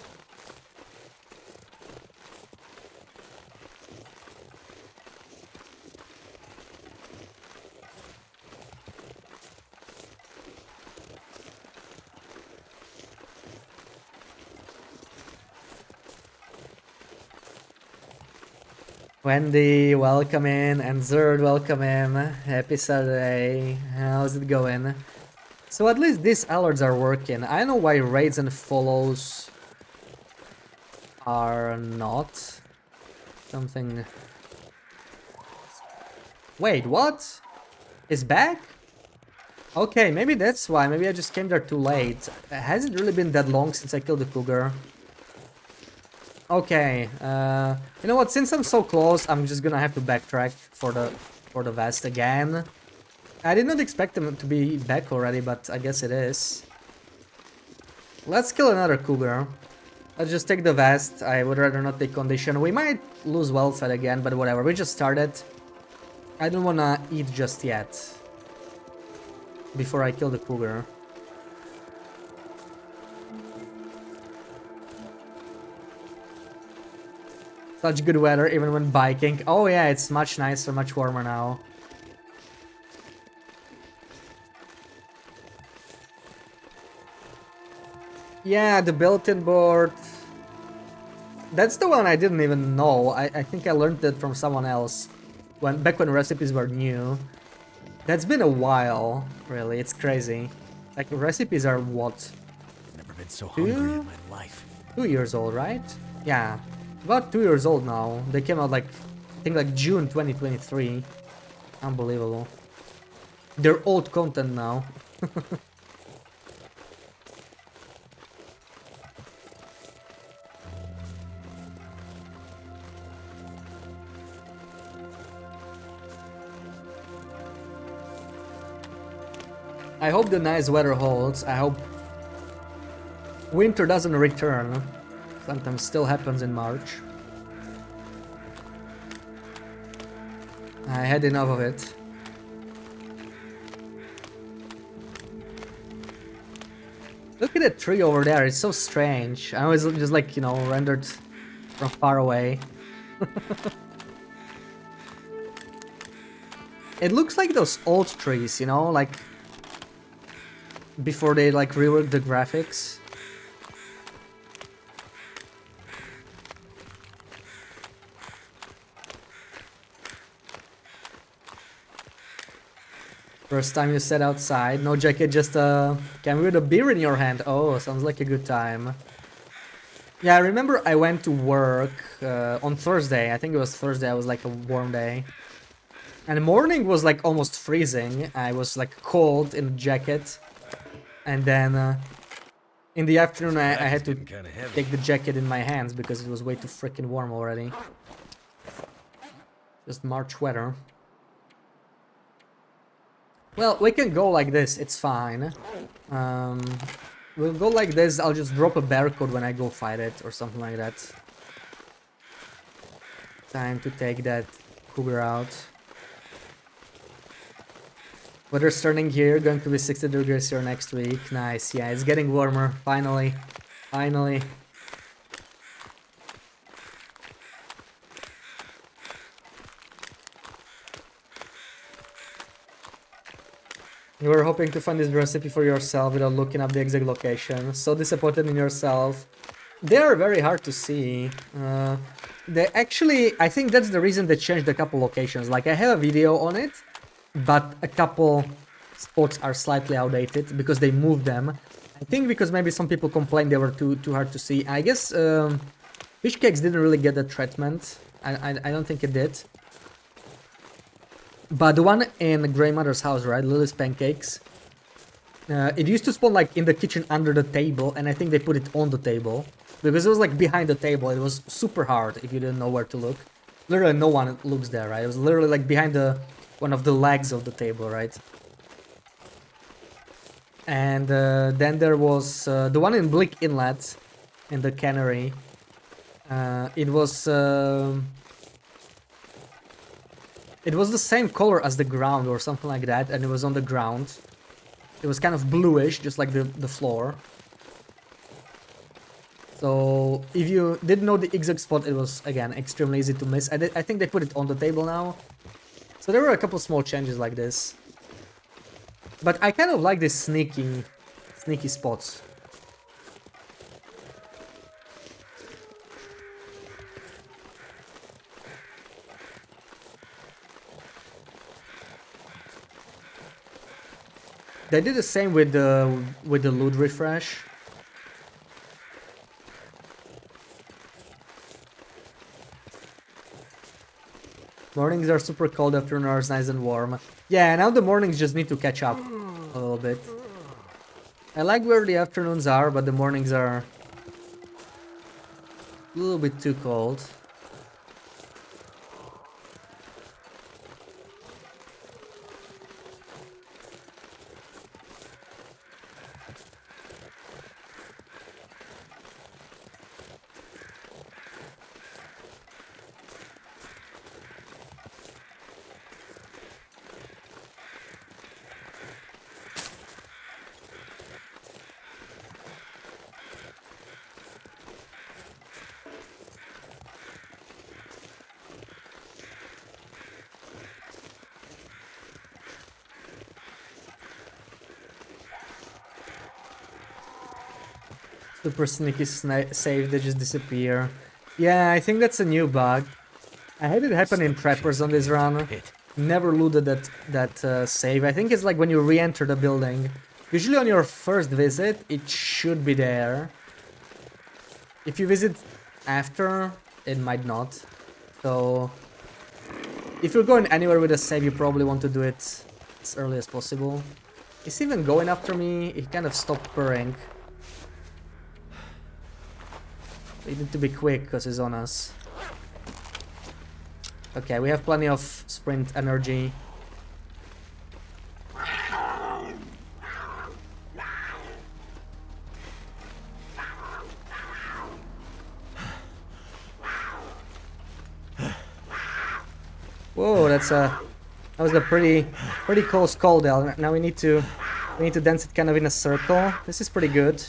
Wendy, welcome in, and Zerd, welcome in. Happy Saturday. How's it going? So at least these alerts are working. I don't know why raids and follows are not. Something... Wait, what? Is back? Okay, maybe that's why. Maybe I just came there too late. It hasn't really been that long since I killed the cougar. Okay, you know what, since I'm so close, I'm just gonna have to backtrack for the vest again. I did not expect them to be back already, but I guess it is. Let's kill another cougar. Let's just take the vest. I would rather not take condition. We might lose welfare again, but whatever, we just started. I don't wanna eat just yet. Before I kill the cougar. Such good weather even when biking. Oh yeah, it's much nicer, much warmer now. Yeah, the built-in board. That's the one I didn't even know. I think I learned that from someone else. Back when recipes were new. That's been a while, really. It's crazy. Like, recipes are what? Never been so hungry in my life. 2 years old, right? Yeah. About 2 years old now. They came out like, I think like June 2023. Unbelievable. They're old content now. I hope the nice weather holds. I hope winter doesn't return. Sometimes still happens in March. I had enough of it. Look at that tree over there, it's so strange. I was just like, you know, rendered from far away. It looks like those old trees, you know, like before they like reworked the graphics. First time you sat outside, no jacket, just a can with a beer in your hand. Oh, sounds like a good time. Yeah, I remember I went to work on Thursday. I think it was Thursday. It was like a warm day. And the morning was like almost freezing. I was like cold in a jacket. And then in the afternoon I had to take the jacket in my hands because it was way too freaking warm already. Just March weather. Well, we can go like this, it's fine. We'll go like this, I'll just drop a barcode when I go fight it or something like that. Time to take that cougar out. Weather's turning here, going to be 60 degrees here next week. Nice, yeah, it's getting warmer, finally. Finally. You were hoping to find this recipe for yourself without looking up the exact location. So disappointed in yourself. They are very hard to see. They actually, I think that's the reason they changed a couple locations. Like I have a video on it, but a couple spots are slightly outdated because they moved them. I think because maybe some people complained they were too hard to see. I guess fish cakes didn't really get the treatment. I don't think it did. But the one in Grey Mother's house, right, Lily's Pancakes, it used to spawn like in the kitchen under the table, and I think they put it on the table. Because it was like behind the table, it was super hard if you didn't know where to look. Literally no one looks there, right? It was literally like behind one of the legs of the table, right? And then there was the one in Blick Inlet, in the cannery. It was the same color as the ground or something like that, and it was on the ground. It was kind of bluish, just like the floor. So if you didn't know the exact spot, it was, again, extremely easy to miss. I think they put it on the table now. So there were a couple small changes like this. But I kind of like these sneaky spots. They did the same with the loot refresh. Mornings are super cold, afternoons are nice and warm. Yeah, now the mornings just need to catch up a little bit. I like where the afternoons are, but the mornings are a little bit too cold. Super sneaky save, they just disappear. Yeah, I think that's a new bug. I had it happen in Trappers on this run. Never looted that save. I think it's like when you re-enter the building. Usually on your first visit, it should be there. If you visit after, it might not. So if you're going anywhere with a save, you probably want to do it as early as possible. He's even going after me. He kind of stopped purring. We need to be quick because he's on us. Okay, we have plenty of sprint energy. Whoa, that was a pretty close call there. Now we need to dance it kind of in a circle. This is pretty good.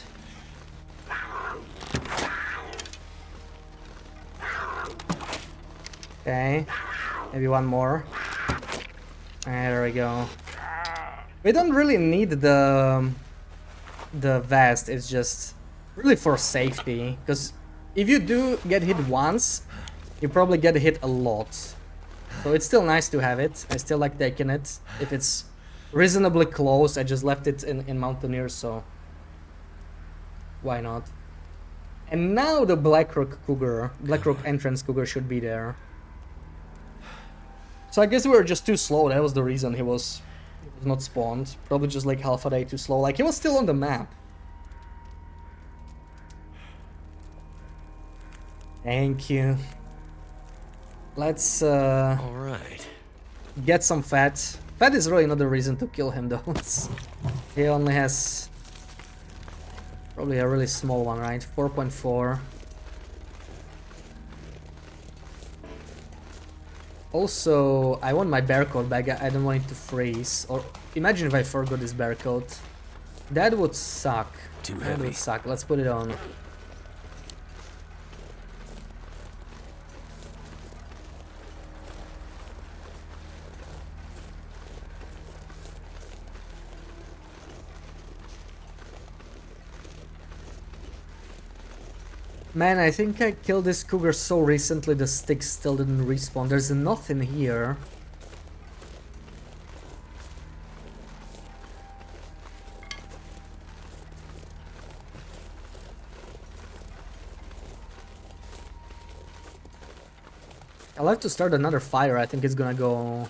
Okay, maybe one more. There we go. We don't really need the vest. It's just really for safety. Because if you do get hit once, you probably get hit a lot. So it's still nice to have it. I still like taking it. If it's reasonably close, I just left it in Mountaineer, so why not? And now the Blackrock entrance Cougar should be there. So I guess we were just too slow. That was the reason he was not spawned. Probably just like half a day too slow. Like he was still on the map. Thank you. Let's All right. get some fat. Fat is really not the reason to kill him though. He only has probably a really small one, right? 4.4. Also, I want my bear coat back. I don't want it to freeze. Or imagine if I forgot this bear coat. That would suck. Too That heavy. would suck. Let's put it on. Man, I think I killed this cougar so recently the stick still didn't respawn. There's nothing here. I'll have to start another fire. I think it's gonna go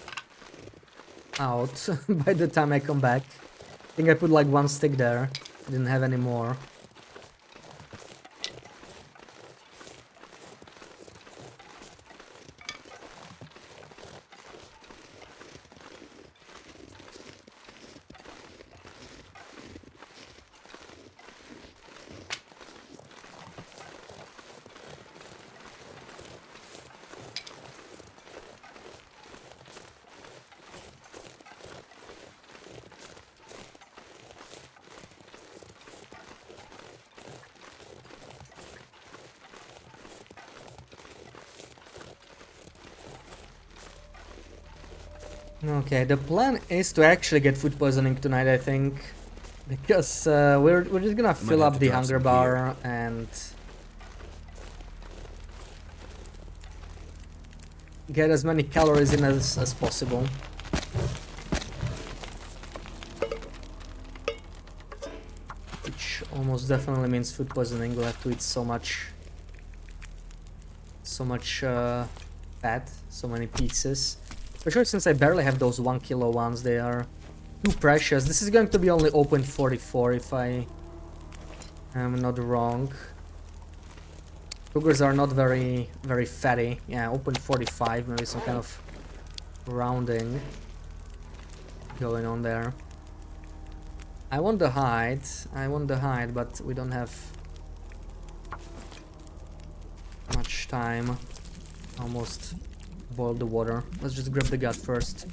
out by the time I come back. I think I put like one stick there. I didn't have any more. Okay, the plan is to actually get food poisoning tonight, I think, because we're just gonna fill have up to the drop hunger some bar and get as many calories in as possible. Which almost definitely means food poisoning. We'll have to eat so much fat, so many pieces. Especially since I barely have those 1 kilo ones, they are too precious. This is going to be only 0.44 if I am not wrong. Cougars are not very fatty. Yeah, 0.45, maybe some kind of rounding going on there. I want the hide, but we don't have much time. Almost boiled the water. Let's just grab the gut first.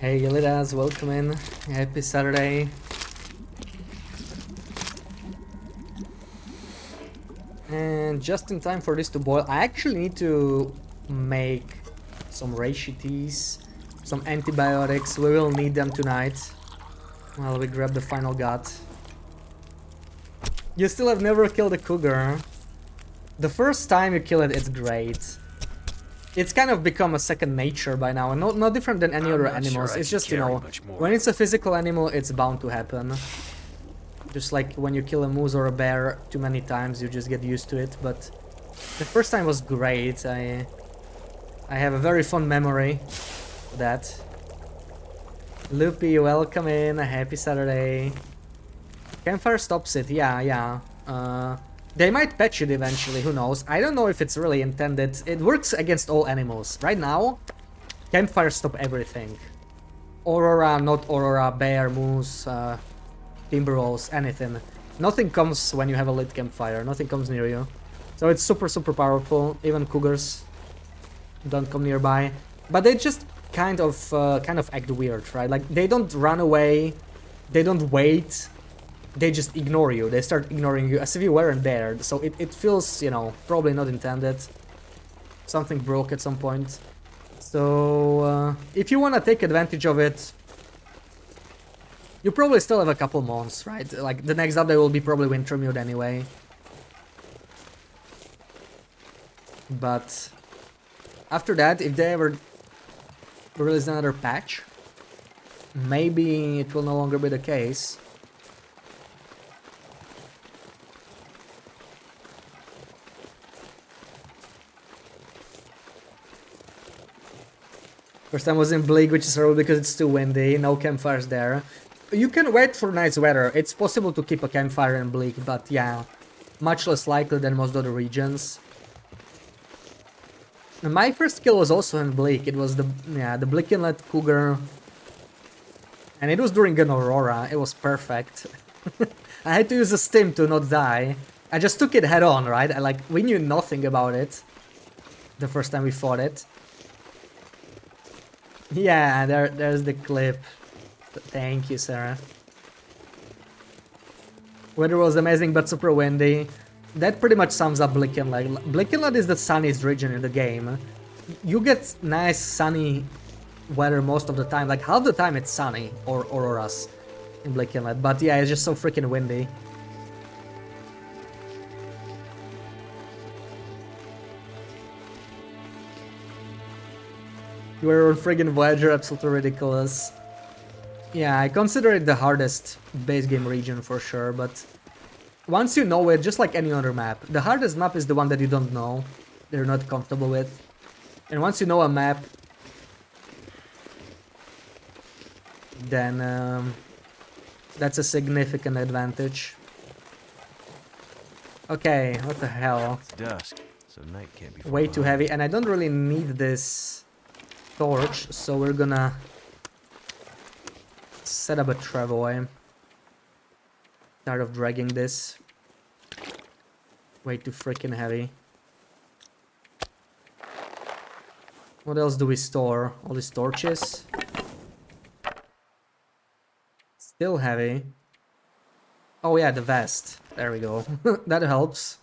Hey Yelidas, welcome in. Happy Saturday. And just in time for this to boil, I actually need to make some reishi teas, some antibiotics. We will need them tonight while we grab the final gut. You still have never killed a cougar. The first time you kill it, it's great. it's kind of become a second nature by now, and not different than any I'm other not sure animals. I It's can just, you carry know, much more. when it's a physical animal, it's bound to happen. Just like when you kill a moose or a bear too many times, you just get used to it. But the first time was great. I have a very fond memory of that. Loopy, welcome in. A happy Saturday. Campfire stops it. Yeah. They might patch it eventually. Who knows? I don't know if it's really intended. It works against all animals. Right now, campfire stop everything. Aurora, not Aurora, bear, moose, timber wolves, anything. Nothing comes when you have a lit campfire. Nothing comes near you. So it's super, super powerful. Even cougars don't come nearby. But they just kind of act weird, right? Like, they don't run away. They don't wait. They just ignore you. They start ignoring you as if you weren't there. So it feels, you know, probably not intended. Something broke at some point. So, if you want to take advantage of it, you probably still have a couple months, right? Like, the next update will be probably Wintermute anyway. But after that, if they ever release another patch, maybe it will no longer be the case. First time was in Bleak, which is horrible because it's too windy, no campfires there. You can wait for nice weather. It's possible to keep a campfire in Bleak, but yeah, much less likely than most other regions. My first kill was also in Bleak. It was the Bleak Inlet Cougar. And it was during an Aurora. It was perfect. I had to use a stim to not die. I just took it head on, right? We knew nothing about it the first time we fought it. Yeah, there's the clip. Thank you, Sarah. Weather was amazing but super windy. That pretty much sums up Bleak Inlet. Bleak Inlet is the sunniest region in the game. You get nice sunny weather most of the time. Like, half the time it's sunny or auroras in Bleak Inlet. But yeah, it's just so freaking windy. You were on friggin' Voyager, absolutely ridiculous. Yeah, I consider it the hardest base game region for sure, but once you know it, just like any other map, the hardest map is the one that you don't know, that you're not comfortable with. And once you know a map, then that's a significant advantage. Okay, what the hell? It's dusk, so night can't be far Way too behind. heavy, and I don't really need this torch, so we're gonna set up a travoy. Tired of dragging this. Way too freaking heavy. What else do we store? All these torches. Still heavy. Oh yeah, the vest. There we go. That helps.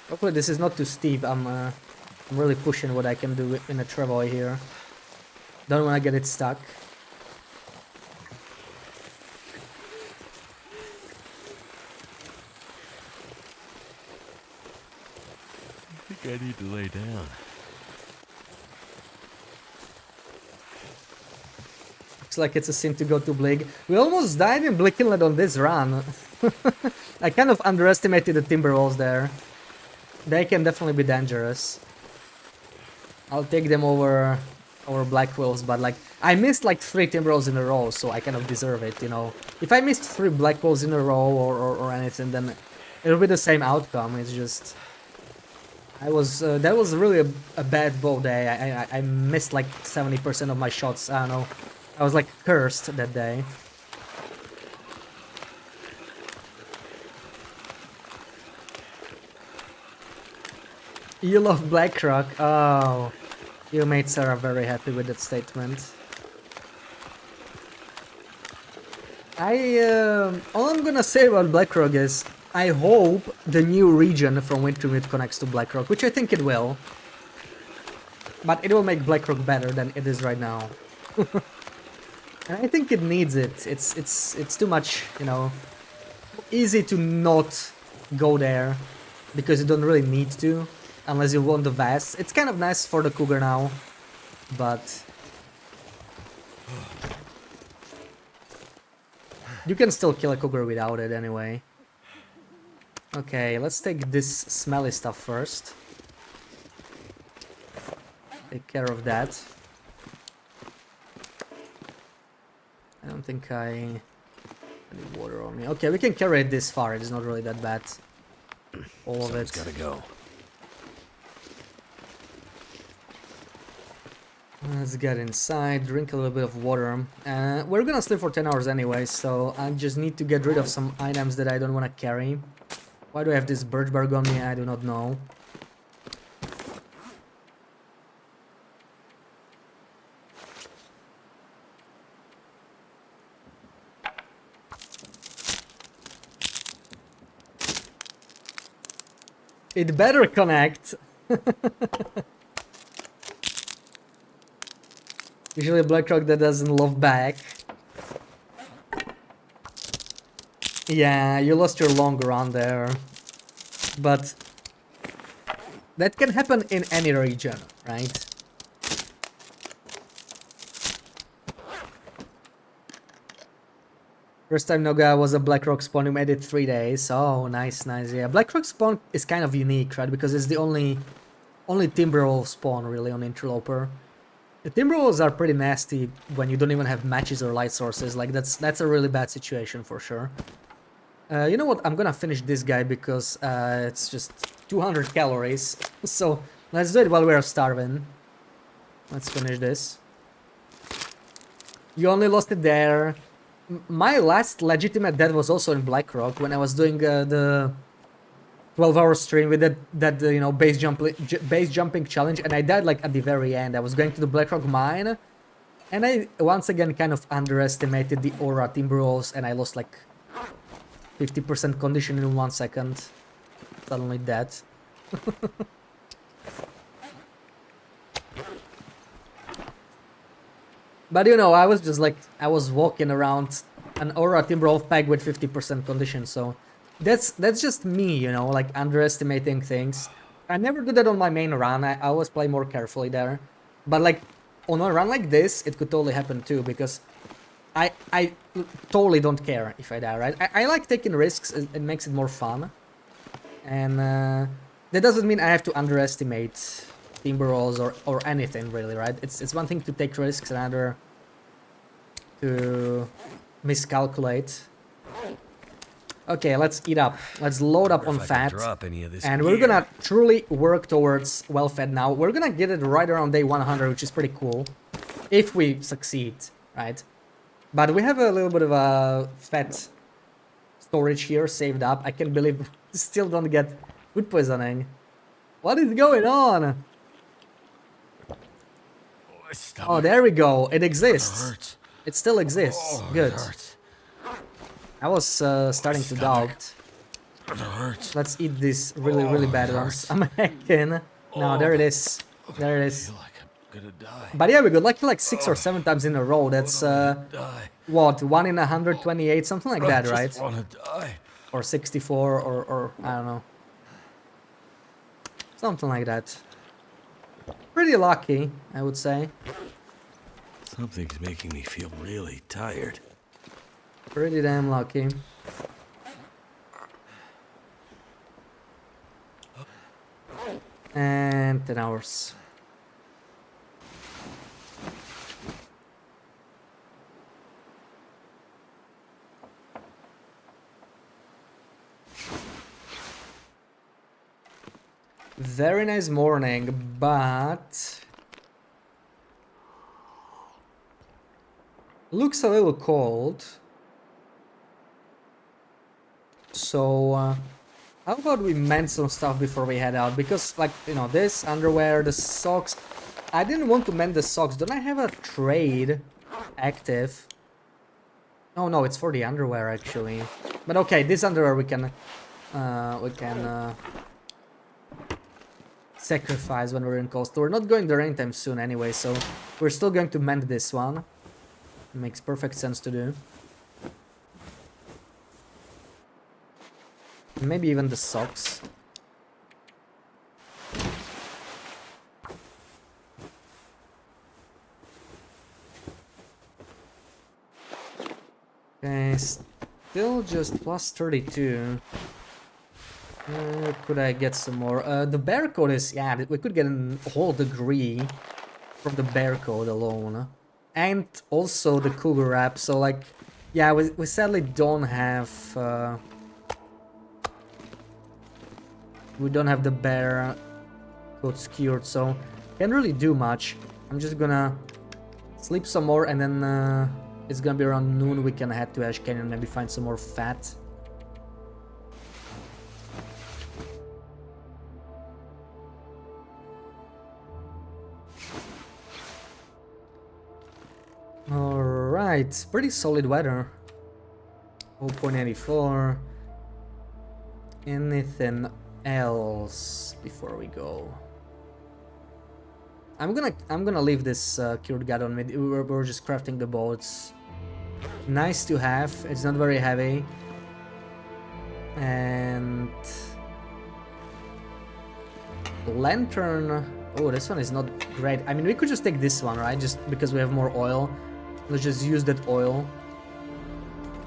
Hopefully this is not too steep. I'm really pushing what I can do in a travoy here. Don't want to get it stuck. I think I need to lay down. Looks like it's a sin to go to Bleak. We almost died in Bleak Inlet on this run. I kind of underestimated the timber walls there. They can definitely be dangerous. I'll take them over black wolves, but like I missed like 3 timber walls in a row, so I kind of deserve it, you know. If I missed 3 black wolves in a row or anything, then it'll be the same outcome. It's just that was really a bad bow day. I missed like 70% of my shots. I don't know. I was like cursed that day. You love BlackRock? Oh, you made Sarah very happy with that statement. All I'm gonna say about BlackRock is I hope the new region from Wintermute connects to BlackRock, which I think it will. But it will make BlackRock better than it is right now. And I think it needs it. It's too much, you know, easy to not go there because you don't really need to unless you want the vest. It's kind of nice for the cougar now, but you can still kill a cougar without it anyway. Okay, let's take this smelly stuff first. Take care of that. I don't think I need water on me. Okay, we can carry it this far. It's not really that bad. All of it. Gotta go. Let's get inside, drink a little bit of water. We're gonna sleep for 10 hours anyway, so I just need to get rid of some items that I don't want to carry. Why do I have this birch bark on me? I do not know. It better connect. Usually Blackrock that doesn't love back. Yeah, you lost your long run there. But that can happen in any region, right? First time Noga was a Blackrock spawn, you made it 3 days. Oh, nice, nice. Yeah, Blackrock spawn is kind of unique, right? Because it's the only Timberwolf spawn really on Interloper. The Timberwolves are pretty nasty when you don't even have matches or light sources. Like that's a really bad situation for sure. You know what? I'm gonna finish this guy because it's just 200 calories. So let's do it while we're starving. Let's finish this. You only lost it there. My last legitimate death was also in Blackrock when I was doing the 12-hour stream with that you know base jumping challenge, and I died like at the very end. I was going to the Blackrock mine, and I once again kind of underestimated the aura Timberwolves, and I lost like 50% condition in 1 second. Suddenly dead. But you know, I was just like, I was walking around an aura Timberwolf pack with 50% condition, so that's just me, you know, like underestimating things. I never do that on my main run. I always play more carefully there. But like on a run like this, it could totally happen too, because I totally don't care if I die, right? I like taking risks. It makes it more fun. And that doesn't mean I have to underestimate Timberwolves or anything really, right? It's one thing to take risks, another to miscalculate. Okay, let's eat up. Let's load up on fat. And we're gonna truly work towards well-fed now. We're gonna get it right around day 100, which is pretty cool. If we succeed, right? But we have a little bit of a fat storage here saved up. I can't believe we still don't get food poisoning. What is going on? Oh, there we go. It exists. It still exists. Good. I was starting to doubt. Let's eat these really, really bad ones. I'm hacking. No, there it is. There it is. But yeah, we got lucky like 6 or 7 times in a row. That's what, 1 in 128, something like that, right? Or 64, or I don't know. Something like that. Pretty lucky, I would say. Something's making me feel really tired. Pretty damn lucky. And 10 hours. Very nice morning, but looks a little cold. So how about we mend some stuff before we head out? Because like, you know, this underwear, the socks, I didn't want to mend the socks. Don't I have a trade active? Oh no, it's for the underwear actually. But okay, this underwear we can sacrifice when we're in coast. We're not going there anytime soon anyway, so we're still going to mend this one. Makes perfect sense to do. Maybe even the socks. Okay, still just plus 32. Could I get some more? The bear code is, yeah, we could get a whole degree from the bear code alone. And also the cougar wrap, so like, yeah, we sadly don't have, we don't have the bear code skewered, so can't really do much. I'm just gonna sleep some more, and then it's gonna be around noon. We can head to Ash Canyon, maybe find some more fat. Alright, pretty solid weather. 0.84. Anything else before we go? I'm gonna leave this cured guide on me. We're just crafting the boats. Nice to have. It's not very heavy. And lantern. Oh, this one is not great. I mean, we could just take this one, right? Just because we have more oil. Let's just use that oil.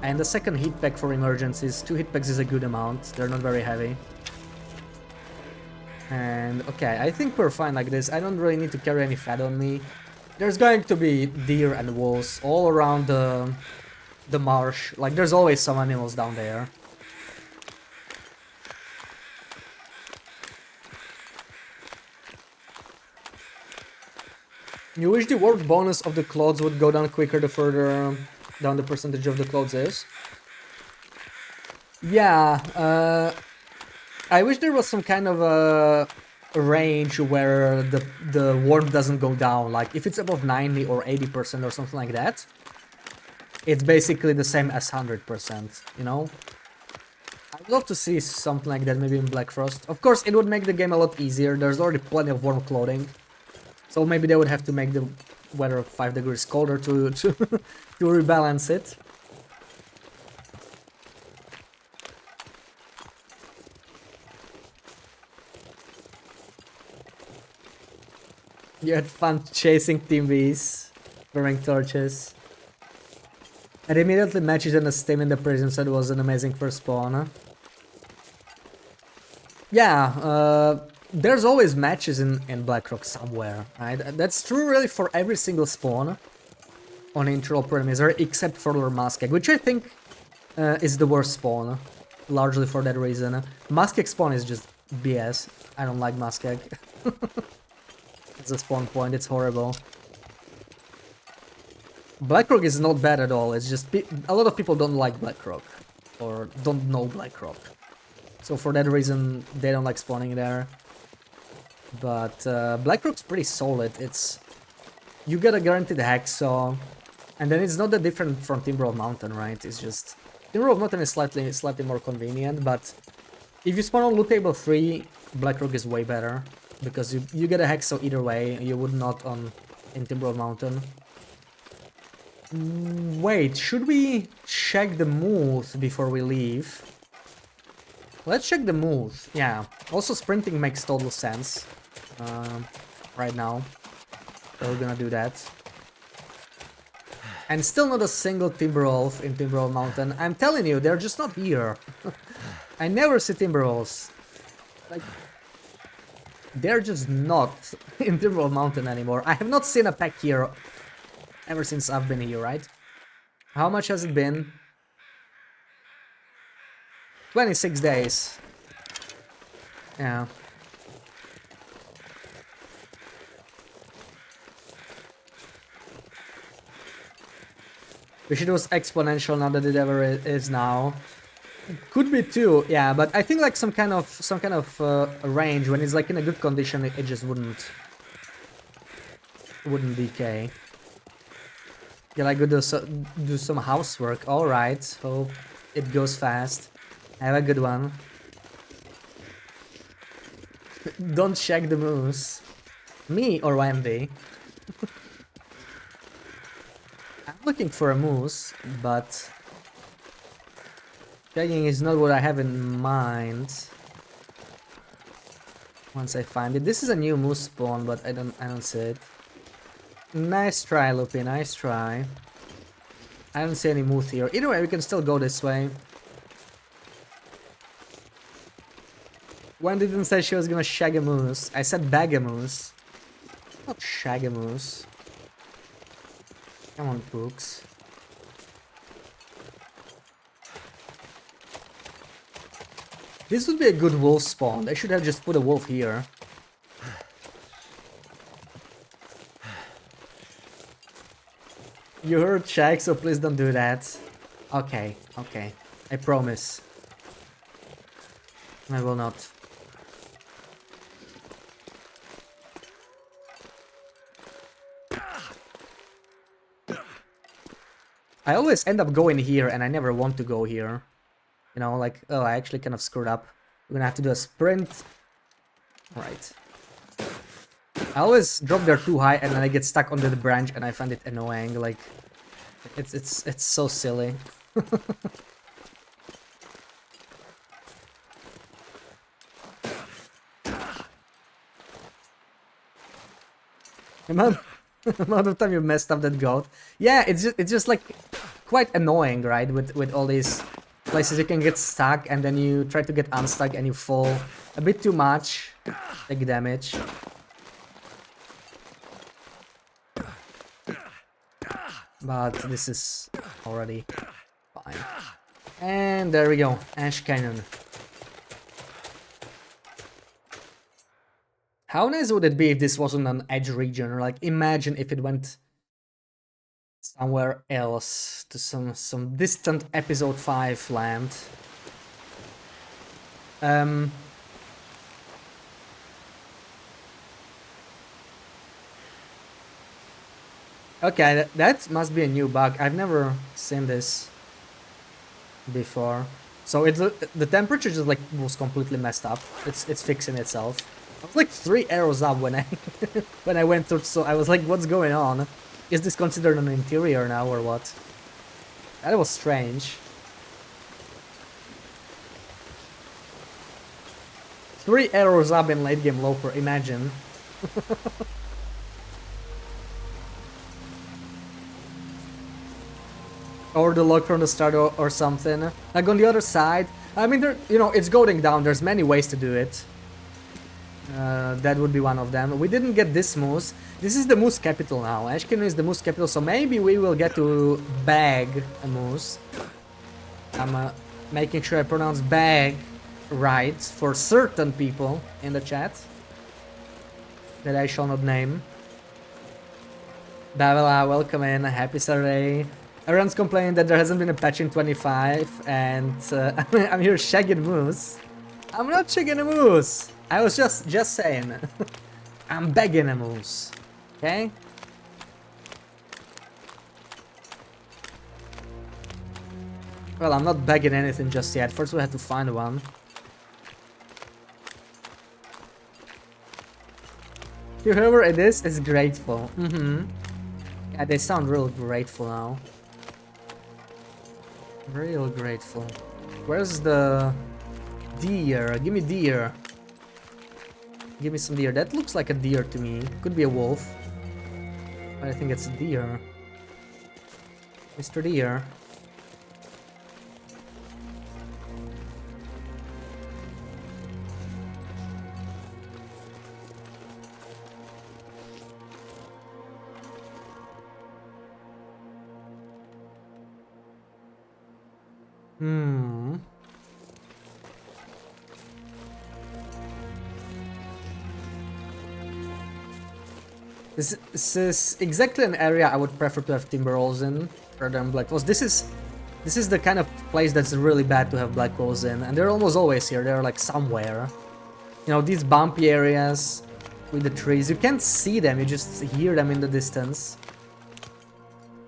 And the second heat pack for emergencies. 2 heat packs is a good amount. They're not very heavy. And okay, I think we're fine like this. I don't really need to carry any fat on me. There's going to be deer and wolves all around the marsh. Like, there's always some animals down there. You wish the warp bonus of the clothes would go down quicker the further down the percentage of the clothes is? Yeah, I wish there was some kind of a range where the warp doesn't go down. Like, if it's above 90 or 80% or something like that, it's basically the same as 100%, you know? I'd love to see something like that maybe in Black Frost. Of course, it would make the game a lot easier. There's already plenty of warm clothing. So maybe they would have to make the weather 5 degrees colder to to rebalance it. You had fun chasing Team V's, throwing torches. It immediately matches in the Steam in the prison, so it was an amazing first spawn. Huh? Yeah, there's always matches in Blackrock somewhere, right? That's true really for every single spawn on interloper misery, except for Lord Muskeg, which I think is the worst spawn, largely for that reason. Muskeg spawn is just BS. I don't like Muskeg. It's a spawn point, it's horrible. Blackrock is not bad at all, it's just a lot of people don't like Blackrock, or don't know Blackrock. So for that reason, they don't like spawning there. But Blackrock's pretty solid. It's, you get a guaranteed hacksaw, and then it's not that different from Timberwolf Mountain, right? It's just Timberwolf Mountain is slightly more convenient, but if you spawn on loot table 3, Blackrock is way better because you get a hacksaw either way. You would not in Timberwolf Mountain. Wait, should we check the mood before we leave? Let's check the mood. Yeah. Also, sprinting makes total sense right now. So we're gonna do that. And still not a single Timberwolf in Timberwolf Mountain. I'm telling you, they're just not here. I never see Timberwolves. Like, they're just not in Timberwolf Mountain anymore. I have not seen a pack here ever since I've been here, right? How much has it been? 26 days. Yeah. Wish it was exponential now that it ever is now. Could be too, yeah, but I think like some kind of range when it's like in a good condition, it just wouldn't decay. Yeah, like do some housework. All right, hope it goes fast. Have a good one. Don't check the moose. Me or Wendy? looking for a moose, but shagging is not what I have in mind. Once I find it, this is a new moose spawn, but I don't see it. Nice try, Lupi, nice try. I don't see any moose here. Either way, we can still go this way. One didn't say she was gonna shag a moose. I said bag a moose. Not shag a moose. Come on, Pooks. This would be a good wolf spawn. They should have just put a wolf here. You heard shag, so please don't do that. Okay, okay. I promise. I will not. I always end up going here and I never want to go here. You know, like, oh, I actually kind of screwed up. We're gonna have to do a sprint. Right. I always drop there too high and then I get stuck under the branch and I find it annoying. Like, it's so silly. Amount of time you messed up that goat. Yeah, it's just like quite annoying, right? With all these places you can get stuck and then you try to get unstuck and you fall a bit too much, take damage. But this is already fine. And there we go, Ash Canyon. How nice would it be if this wasn't an edge region? Like, imagine if it went somewhere else to some distant episode 5 land. Okay, that must be a new bug. I've never seen this before. So it's the temperature just like was completely messed up. It's fixing itself. I was like 3 arrows up when I when I went through, so I was like, what's going on? Is this considered an interior now or what? That was strange. 3 arrows up in late game loper, imagine. Or the lock from the start or something. Like on the other side, I mean, there, you know, it's going down. There's many ways to do it. That would be one of them. We didn't get this moose. This is the moose capital now. Ashken is the moose capital, so maybe we will get to bag a moose. I'm making sure I pronounce bag right for certain people in the chat that I shall not name. Davila, welcome in. Happy Saturday. Everyone's complaining that there hasn't been a patch in 25, and I'm here shagging moose. I'm not shagging a moose. I was just saying. I'm begging a moose. Okay? Well, I'm not begging anything just yet. First we have to find one. Whoever it is grateful. Yeah, they sound real grateful now. Real grateful. Where's the deer? Give me deer. Give me some deer. That looks like a deer to me. Could be a wolf. But I think it's a deer. Mr. Deer. This is exactly an area I would prefer to have timber rolls in rather than black holes. This is the kind of place that's really bad to have black holes in, and they're almost always here. They're like somewhere. You know, these bumpy areas with the trees. You can't see them, you just hear them in the distance.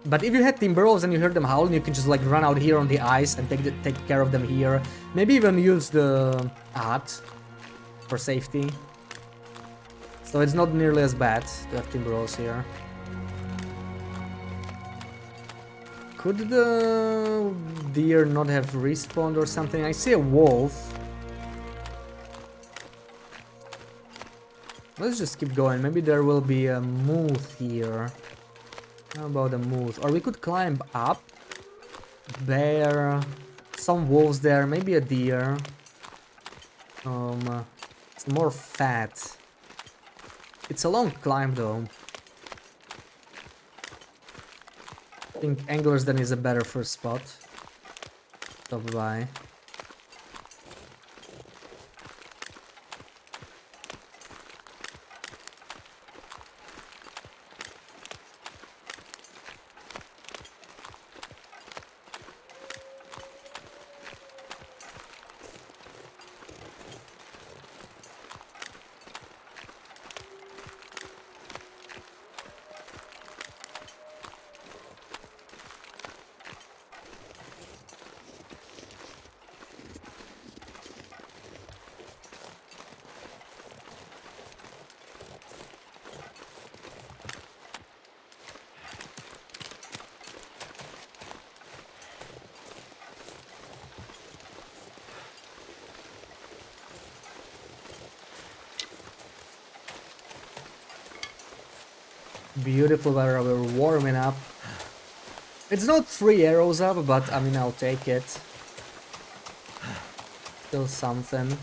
But if you had timber rolls and you heard them howling, you can just like run out here on the ice and take care of them here. Maybe even use the hut for safety. So it's not nearly as bad to have timber rolls here. Could the deer not have respawned or something? I see a wolf. Let's just keep going. Maybe there will be a moose here. How about a moose? Or we could climb up. Bear. Some wolves there. Maybe a deer. It's more fat. It's a long climb though. I think Anglers Den is a better first spot. Stop by. Beautiful weather, we're warming up. It's not 3 arrows up, but I mean, I'll take it. Still something.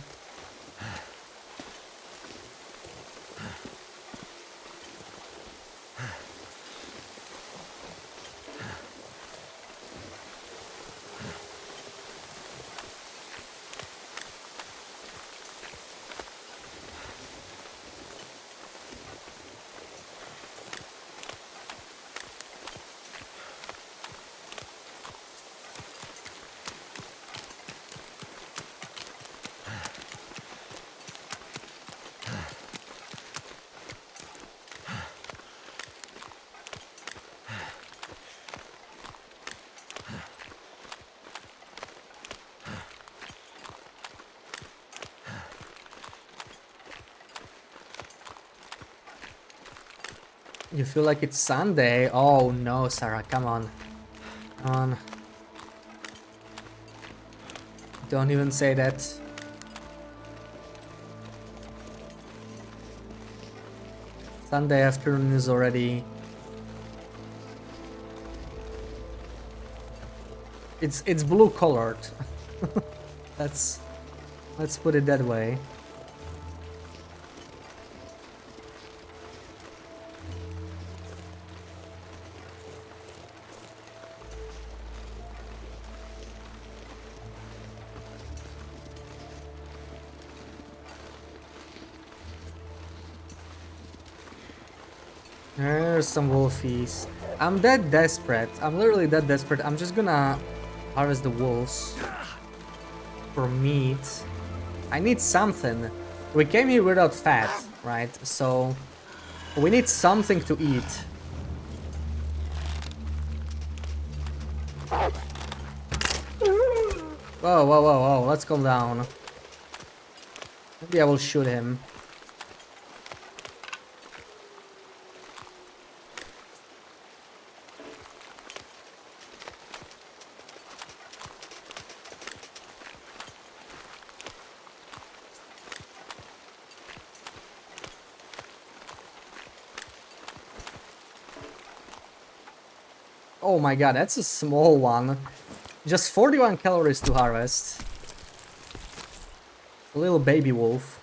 You feel like it's Sunday? Oh no, Sarah, come on. Come on. Don't even say that. Sunday afternoon is already... It's blue colored. Let's put it that way. There's some wolfies. I'm that desperate. I'm literally that desperate. I'm just gonna harvest the wolves for meat. I need something. We came here without fat, right? So we need something to eat. Whoa, whoa, whoa, whoa. Let's calm down. Maybe I will shoot him. Oh my god, that's a small one. Just 41 calories to harvest. A little baby wolf.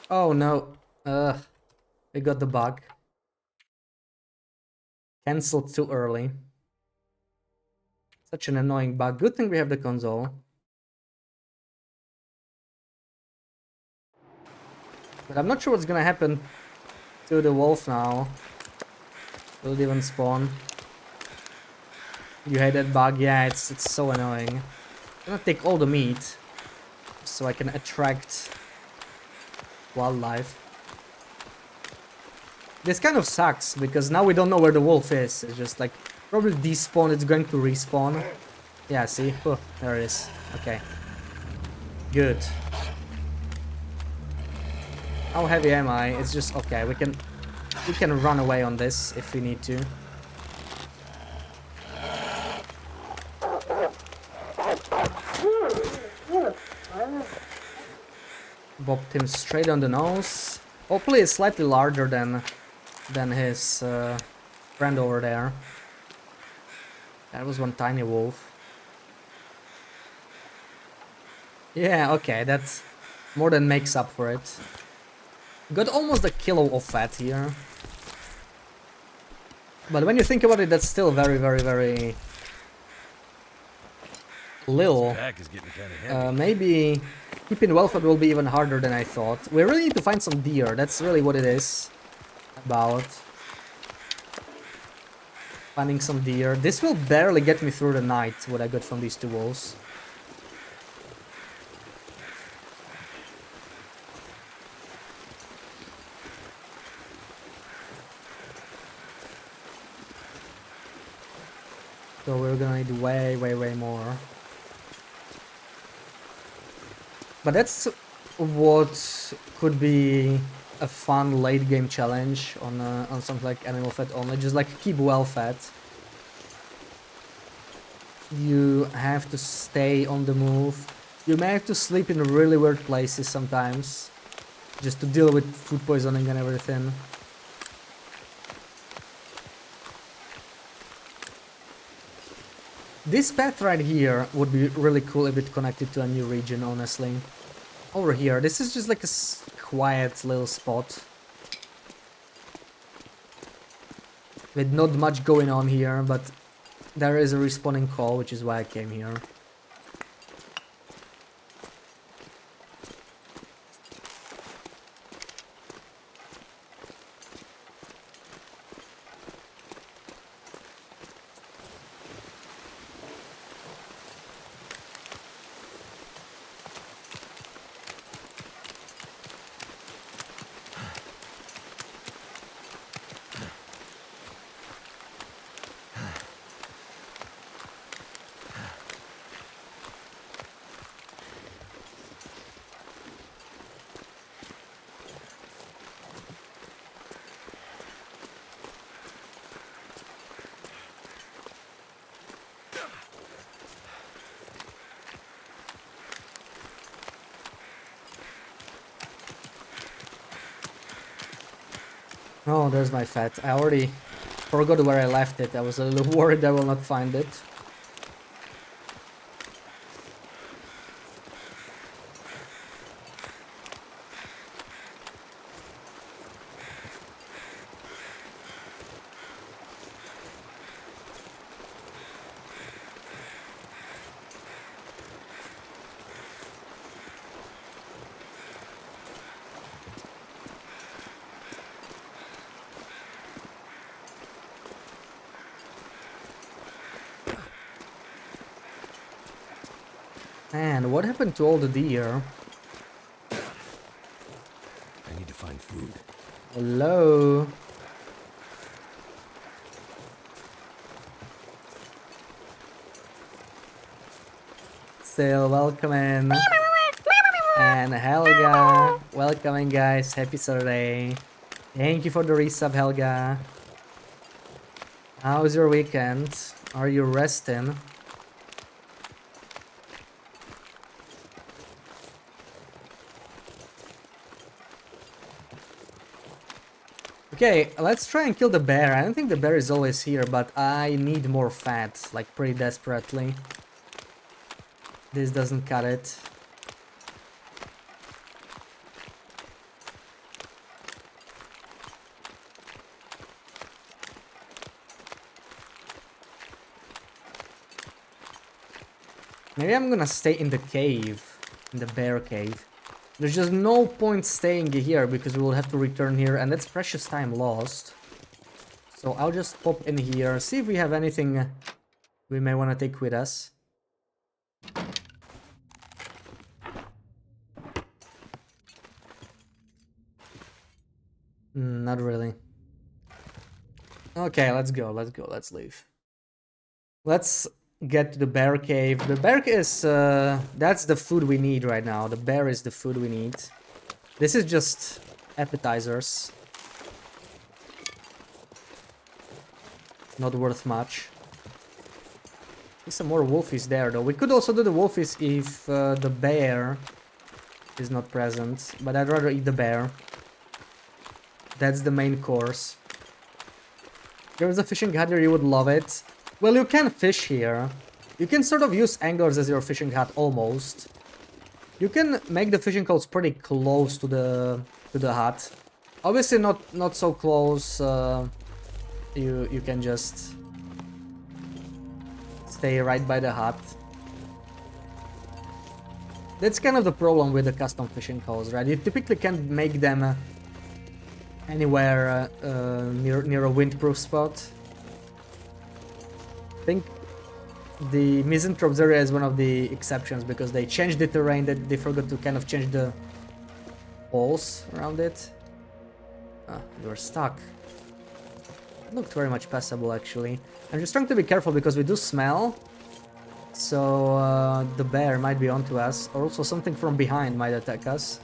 Oh no. We got the bug. Cancelled too early. Such an annoying bug. Good thing we have the console. But I'm not sure what's gonna happen to the wolf now. Will it even spawn? You hate that bug? Yeah, it's so annoying. I'm gonna take all the meat so I can attract wildlife. This kind of sucks because now we don't know where the wolf is. It's just like probably despawn, it's going to respawn. Yeah, see? Oh, there it is. Okay. Good. How heavy am I? It's just okay, we can We can run away on this if we need to. Bopped him straight on the nose. Hopefully it's slightly larger than his friend over there. That was one tiny wolf. Yeah, okay, that more than makes up for it. Got almost a kilo of fat here. But when you think about it, that's still very, very, very little. Pack is getting kind of heavy. Maybe keeping well fed will be even harder than I thought. We really need to find some deer. That's really what it is about. Finding some deer. This will barely get me through the night, what I got from these two wolves. So we're gonna need way, way, way more. But that's what could be a fun late game challenge on something like animal fat only. Just like keep well fed. You have to stay on the move. You may have to sleep in really weird places sometimes, just to deal with food poisoning and everything. This path right here would be really cool if it connected to a new region, honestly. Over here, this is just like a quiet little spot. With not much going on here, but there is a respawning call, which is why I came here. Oh, there's my fat. I already forgot where I left it. I was a little worried I will not find it. Man, what happened to all the deer? I need to find food. Hello? Still welcome in. And Helga, welcoming guys, happy Saturday. Thank you for the resub, Helga. How's your weekend? Are you resting? Okay, let's try and kill the bear. I don't think the bear is always here, but I need more fat, like pretty desperately. This doesn't cut it. Maybe I'm gonna stay in the cave, in the bear cave. There's just no point staying here because we will have to return here and that's precious time lost. So I'll just pop in here, see if we have anything we may want to take with us. Not really. Okay, let's go, let's leave. Let's get to the bear cave. The bear is, that's the food we need right now. The bear is the food we need. This is just appetizers. not worth much. There's some more wolfies there though. We could also do the wolfies if the bear is not present, but I'd rather eat the bear. That's the main course. There's a fishing hut here, you would love it. Well, you can fish here. You can sort of use anglers as your fishing hut almost. You can make the fishing holes pretty close to the hut. Obviously not so close. You can just stay right by the hut. That's kind of the problem with the custom fishing holes, right? You typically can't make them anywhere near a windproof spot. I think the Misanthropes area is one of the exceptions because they changed the terrain, that they forgot to kind of change the walls around it. Ah, you're stuck. It looked very much passable actually. I'm just trying to be careful because we do smell. So the bear might be onto us, or also something from behind might attack us.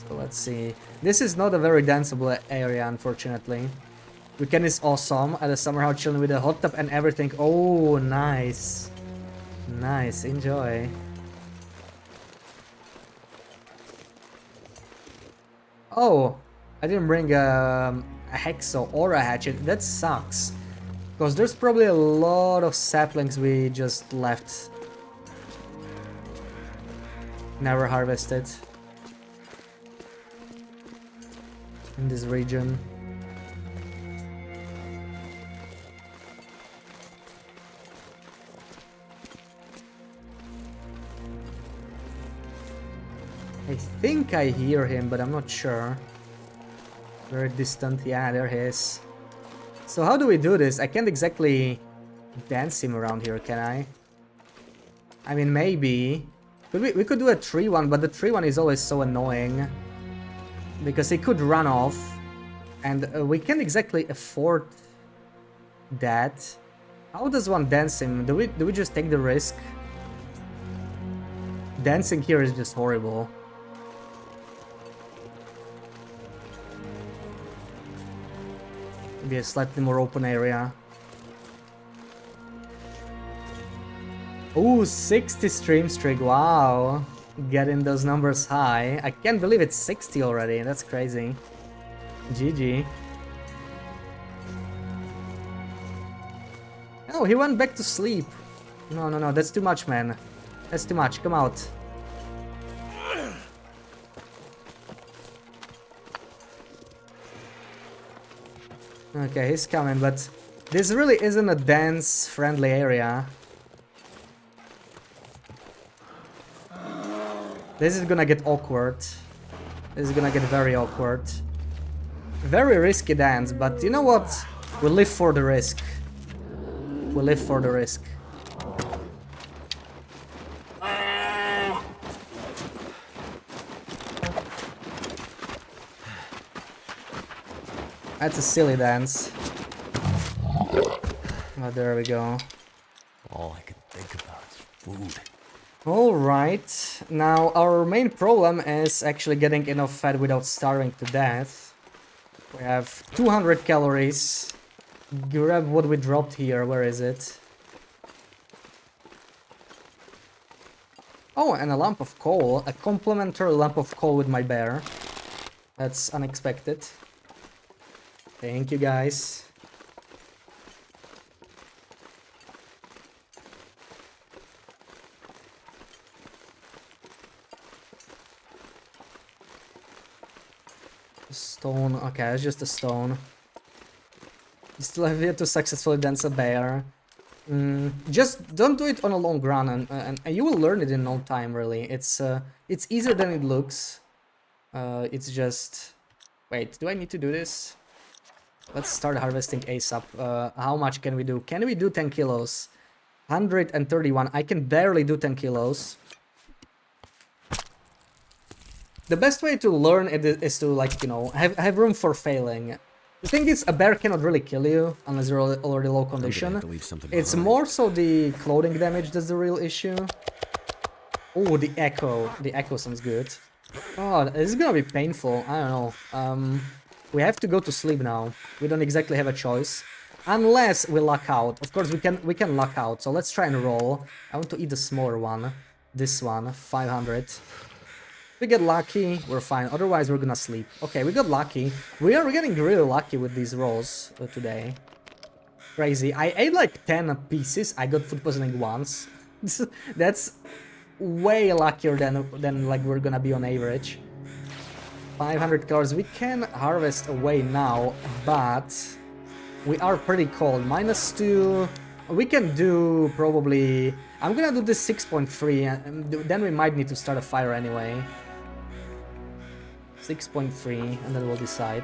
So let's see. This is not a very danceable area, unfortunately. Weekend is awesome at a summer house, chilling with a hot tub and everything. Oh, nice. Nice, enjoy. Oh, I didn't bring a hacksaw or a hatchet. That sucks. Because there's probably a lot of saplings we just left. Never harvested. In this region. I think I hear him, but I'm not sure. Very distant. Yeah, there he is. So how do we do this? I can't exactly dance him around here, can I? I mean, maybe. We could do a tree one, but the tree one is always so annoying. Because he could run off. And we can't exactly afford that. How does one dance him? Do we just take the risk? Dancing here is just horrible. Maybe a slightly more open area. Ooh, 60 stream streak, wow. Getting those numbers high. I can't believe it's 60 already, that's crazy. GG. Oh, he went back to sleep. No, that's too much, man. That's too much, come out. Okay, he's coming, but this really isn't a dance-friendly area. This is gonna get awkward. This is gonna get very awkward. Very risky dance, but you know what? We live for the risk. We live for the risk. That's a silly dance. Oh, there we go. All I can think about is food. Alright, now our main problem is actually getting enough fat without starving to death. We have 200 calories. Grab what we dropped here, where is it? Oh, and a lump of coal, a complimentary lump of coal with my bear. That's unexpected. Thank you guys. Stone, okay, it's just a stone. You still have yet to successfully dance a bear. Just don't do it on a long run, and you will learn it in no time, really. It's easier than it looks. It's just... Wait, do I need to do this? Let's start harvesting ASAP. How much can we do? Can we do 10 kilos? 131. I can barely do 10 kilos. The best way to learn it is to, like, you know, have room for failing. The thing is, a bear cannot really kill you unless you're already low condition. It's more so the clothing damage that's the real issue. Oh, the echo. The echo sounds good. Oh, this is gonna be painful. I don't know. We have to go to sleep now. We don't exactly have a choice. Unless we luck out. Of course, we can luck out. So let's try and roll. I want to eat the smaller one. This one, 500. If we get lucky, we're fine. Otherwise, we're gonna sleep. Okay, we got lucky. We are getting really lucky with these rolls today. Crazy. I ate like 10 pieces. I got food poisoning once. That's way luckier than like we're gonna be on average. 500 calories. We can harvest away now, but we are pretty cold. -2. We can do probably... I'm gonna do this 6.3 and then we might need to start a fire anyway. 6.3 and then we'll decide.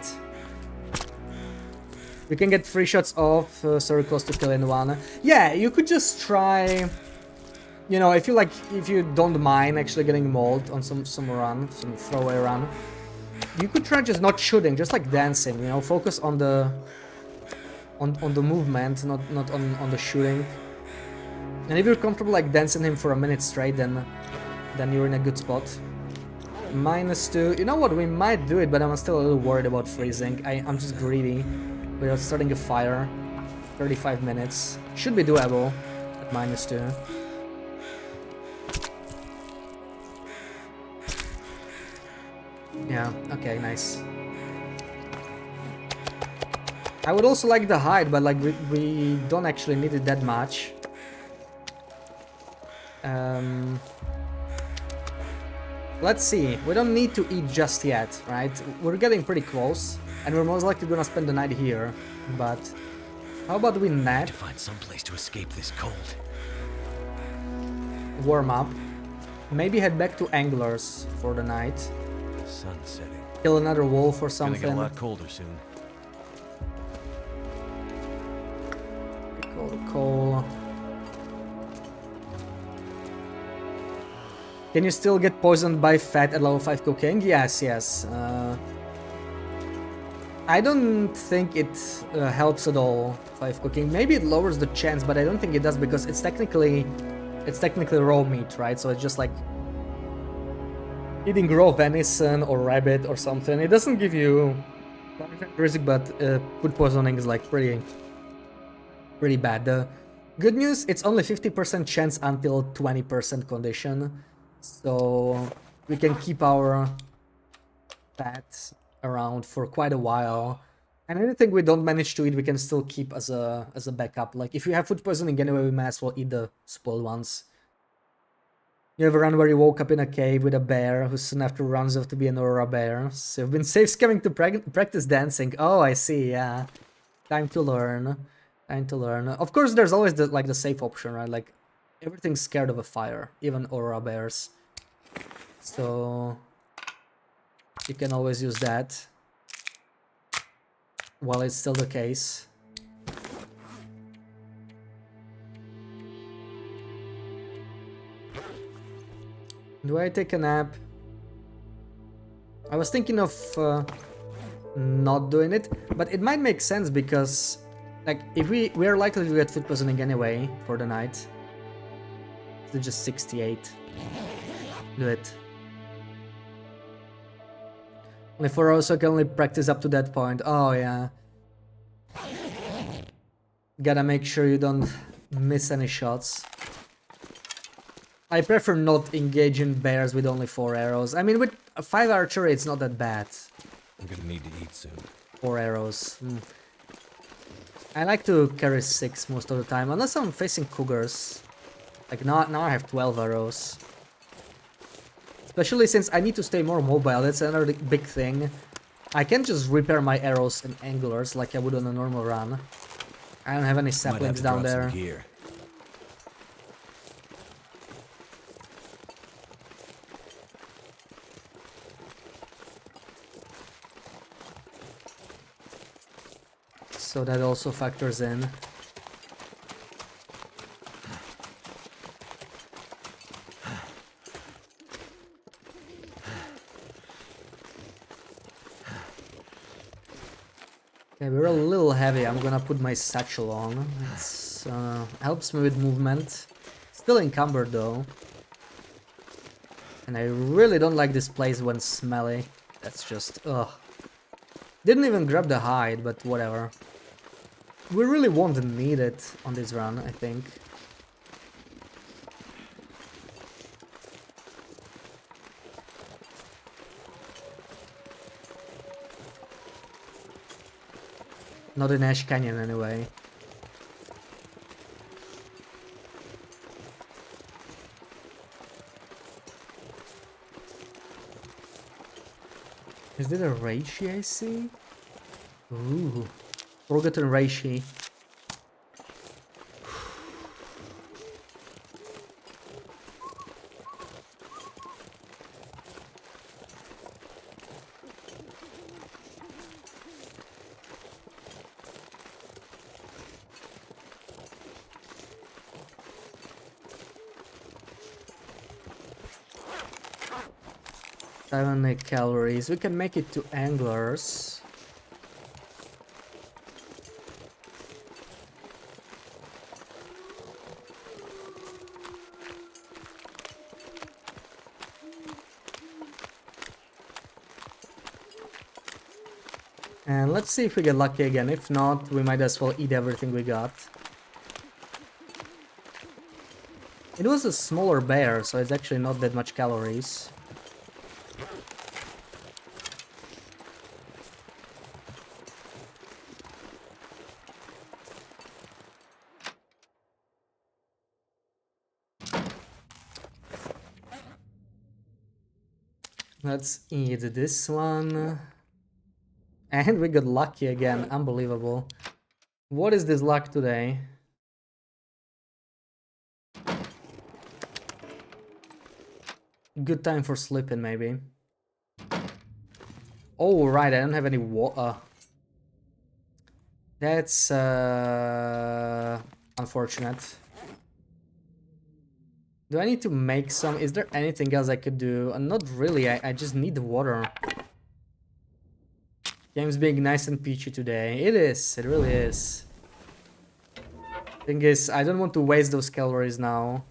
We can get 3 shots off, so we're close to killing one. Yeah, you could just try... You know, if you don't mind actually getting mauled on some run, some throwaway run, you could try just not shooting, just like dancing, you know, focus on the movement, not on the shooting. And if you're comfortable like dancing him for a minute straight, then you're in a good spot. -2. You know what? We might do it, but I'm still a little worried about freezing. I'm just greedy without starting a fire. 35 minutes should be doable at -2. Yeah. Okay. Nice. I would also like the hide, but like we don't actually need it that much. Let's see. We don't need to eat just yet, right? We're getting pretty close, and we're most likely gonna spend the night here. But how about we nap? To find some place to escape this cold. Warm up. Maybe head back to Anglers for the night. The sun's setting. Kill another wolf or something. Gonna get a lot colder soon. Coal. Can you still get poisoned by fat at level 5 cocaine? Yes. I don't think it helps at all, 5 cooking. Maybe it lowers the chance, but I don't think it does because it's technically raw meat, right? So it's just like eating raw venison or rabbit or something. It doesn't give you risk, but food poisoning is like pretty bad. The good news, it's only 50% chance until 20% condition, so we can keep our fat around for quite a while. And anything we don't manage to eat, we can still keep as a backup. Like if you have food poisoning anyway, we might as well eat the spoiled ones. You ever run where you woke up in a cave with a bear who soon after runs off to be an aurora bear? So you've been safe scamming to practice dancing. Oh, I see. Yeah, time to learn. Of course, there's always the safe option, right? Like everything's scared of a fire, even aurora bears. So you can always use that while it's still the case. Do I take a nap? I was thinking of not doing it, but it might make sense because like if we are likely to get food poisoning anyway for the night. It's just 68. Do it. Only 4 hours, so I can only practice up to that point. Oh yeah. Gotta make sure you don't miss any shots. I prefer not engaging bears with only 4 arrows. I mean, with 5 archery, it's not that bad. I'm gonna need to eat soon. 4 arrows. I like to carry 6 most of the time, unless I'm facing cougars. Like now I have 12 arrows. Especially since I need to stay more mobile, that's another big thing. I can't just repair my arrows and anglers like I would on a normal run. I don't have any saplings down there. So that also factors in. Okay, we're a little heavy. I'm gonna put my satchel on. It helps me with movement. Still encumbered though. And I really don't like this place when smelly. That's just, ugh. Didn't even grab the hide, but whatever. We really won't need it on this run, I think. Not in Ash Canyon, anyway. Is that a Reishi I see? Ooh. Forgotten Reishi. Seven calories. We can make it to anglers. And let's see if we get lucky again. If not, we might as well eat everything we got. It was a smaller bear, so it's actually not that much calories. Let's eat this one. And we got lucky again. Unbelievable. What is this luck today? Good time for sleeping, maybe. Oh, right, I don't have any water. That's unfortunate. Do I need to make some? Is there anything else I could do? Not really, I just need the water. Game's being nice and peachy today. It is, it really is. Thing is, I don't want to waste those calories now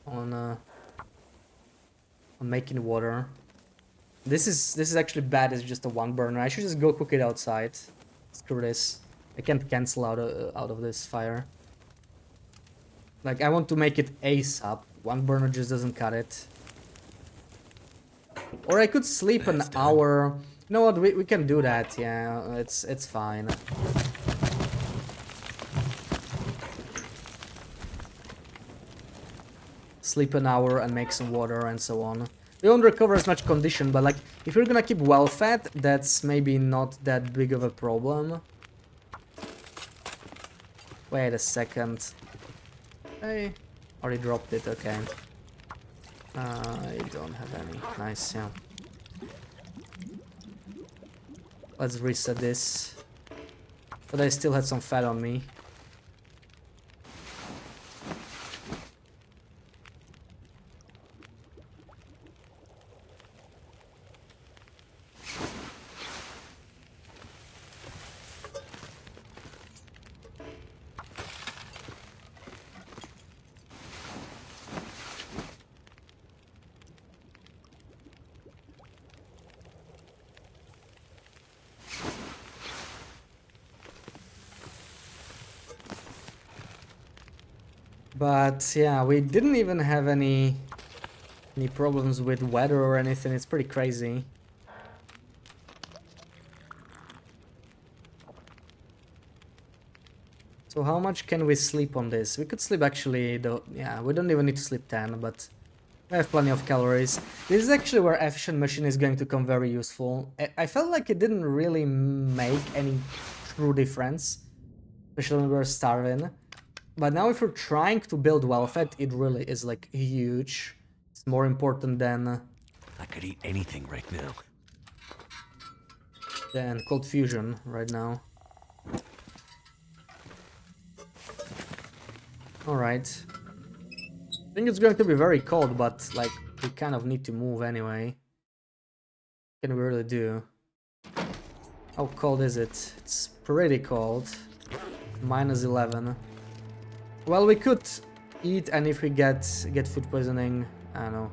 on making water. This is actually bad. It's just a one burner. I should just go cook it outside. Screw this. I can't cancel out of this fire. Like, I want to make it ASAP. One burner just doesn't cut it. Or I could sleep an hour. You know what? We can do that. Yeah, it's fine. Sleep an hour and make some water and so on. We won't recover as much condition, but like, if you're gonna keep well fed, that's maybe not that big of a problem. Wait a second. Hey, already dropped it, okay. I don't have any. Nice, yeah. Let's reset this. But I still had some fat on me. But yeah, we didn't even have any problems with weather or anything. It's pretty crazy. So how much can we sleep on this? We could sleep actually, though. Yeah, we don't even need to sleep 10, but we have plenty of calories. This is actually where efficient machine is going to come very useful. I felt like it didn't really make any true difference, especially when we were starving. But now if we're trying to build well-fed, it really is like huge. It's more important than I could eat anything right now. cold fusion right now. Alright. I think it's going to be very cold, but like we kind of need to move anyway. What can we really do? How cold is it? It's pretty cold. -11. Well, we could eat, and if we get food poisoning, I don't know.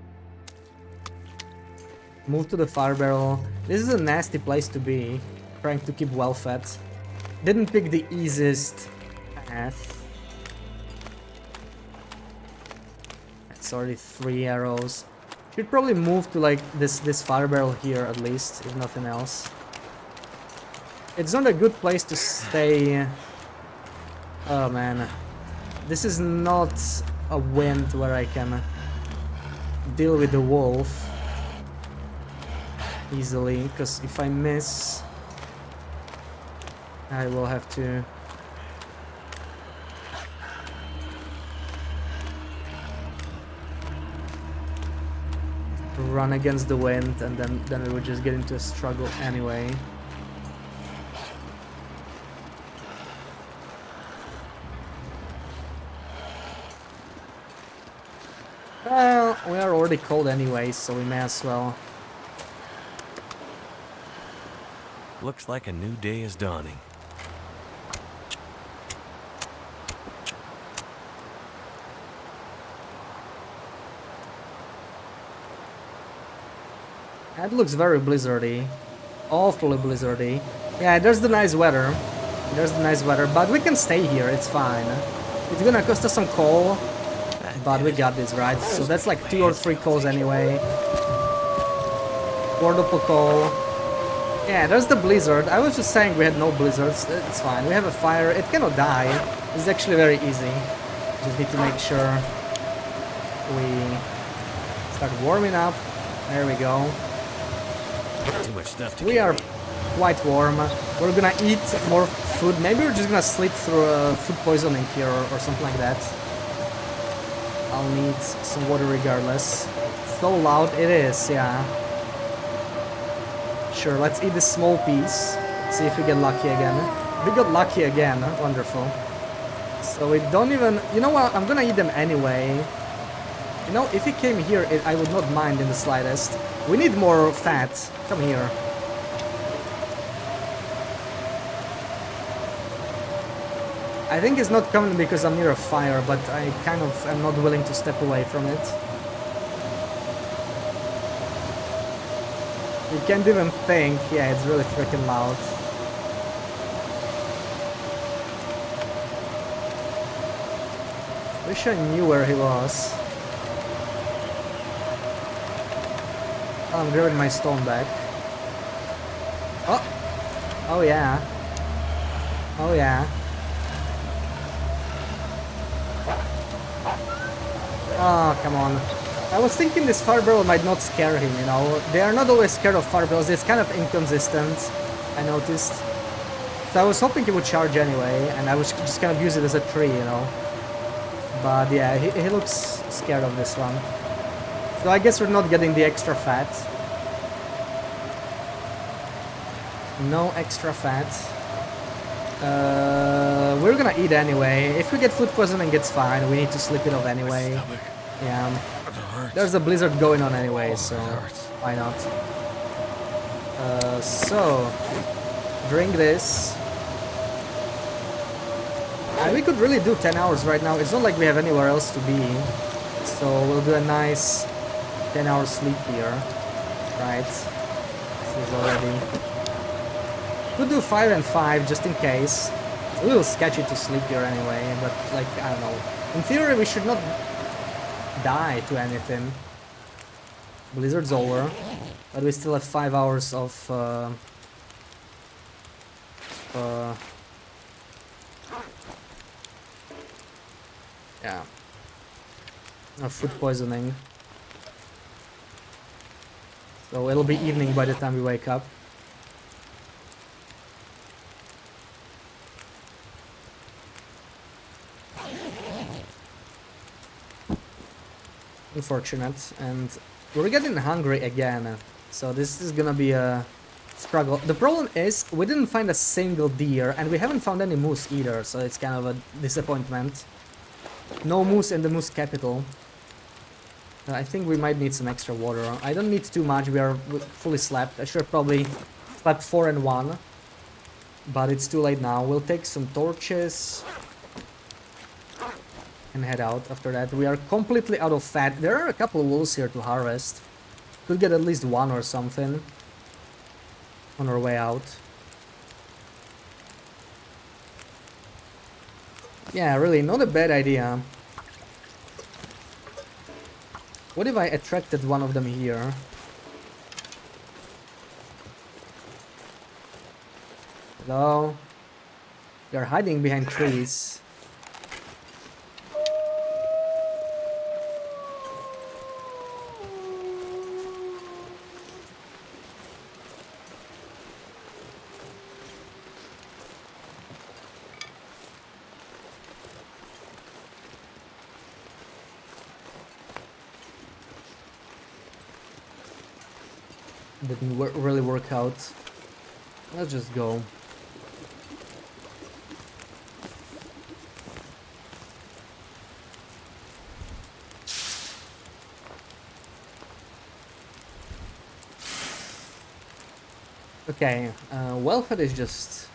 Move to the fire barrel. This is a nasty place to be, trying to keep well fed. Didn't pick the easiest path. It's already 3 arrows. Should probably move to like this fire barrel here at least, if nothing else. It's not a good place to stay. Oh man. This is not a wind where I can deal with the wolf easily, because if I miss, I will have to run against the wind, and then we would just get into a struggle anyway. Well, we are already cold anyway, so we may as well. Looks like a new day is dawning. That looks very blizzardy. Awfully blizzardy. Yeah, there's the nice weather. There's the nice weather, but we can stay here, it's fine. It's gonna cost us some coal, but we got this, right? So that's like 2 or 3 coals anyway. Quadruple coal. Yeah, there's the blizzard. I was just saying we had no blizzards. It's fine. We have a fire. It cannot die. It's actually very easy. Just need to make sure we start warming up. There we go. Too much stuff to We are quite warm. We're gonna eat more food. Maybe we're just gonna sleep through food poisoning here or something like that. I'll need some water regardless. So loud it is, yeah. Sure, let's eat this small piece. See if we get lucky again. We got lucky again. Wonderful. So we don't even... You know what? I'm gonna eat them anyway. You know, if he came here, I would not mind in the slightest. We need more fat. Come here. I think it's not coming because I'm near a fire, but I kind of am not willing to step away from it. You can't even think. Yeah, it's really freaking loud. Wish I knew where he was. I'm grabbing my stone back. Oh! Oh yeah. Oh yeah. Oh, come on. I was thinking this fire barrel might not scare him, you know. They are not always scared of fire barrels. It's kind of inconsistent, I noticed. So I was hoping he would charge anyway, and I was just kind of use it as a tree, you know. But yeah, he looks scared of this one. So I guess we're not getting the extra fat. No extra fat. We're gonna eat anyway. If we get food poisoning, it's fine. We need to sleep it off anyway. Yeah. There's a blizzard going on anyway, so why not? So drink this. We could really do 10 hours right now. It's not like we have anywhere else to be. So we'll do a nice 10-hour sleep here. Right. This is already... Could do 5 and 5 just in case. It's a little sketchy to sleep here anyway, but like, I don't know. In theory we should not die to anything. Blizzard's over, but we still have 5 hours of yeah, of food poisoning. So it'll be evening by the time we wake up. Unfortunate, and we're getting hungry again, so this is gonna be a struggle. The problem is we didn't find a single deer, and we haven't found any moose either, so it's kind of a disappointment. No moose in the moose capital. I think we might need some extra water. I don't need too much. We are fully slept. I should have probably slept 4 and 1, but it's too late now. We'll take some torches and head out after that. We are completely out of fat. There are a couple of wolves here to harvest. Could get at least 1 or something on our way out. Yeah, really, not a bad idea. What if I attracted one of them here? Hello? They're hiding behind trees. Didn't really work out. Let's just go. Okay, welfare is just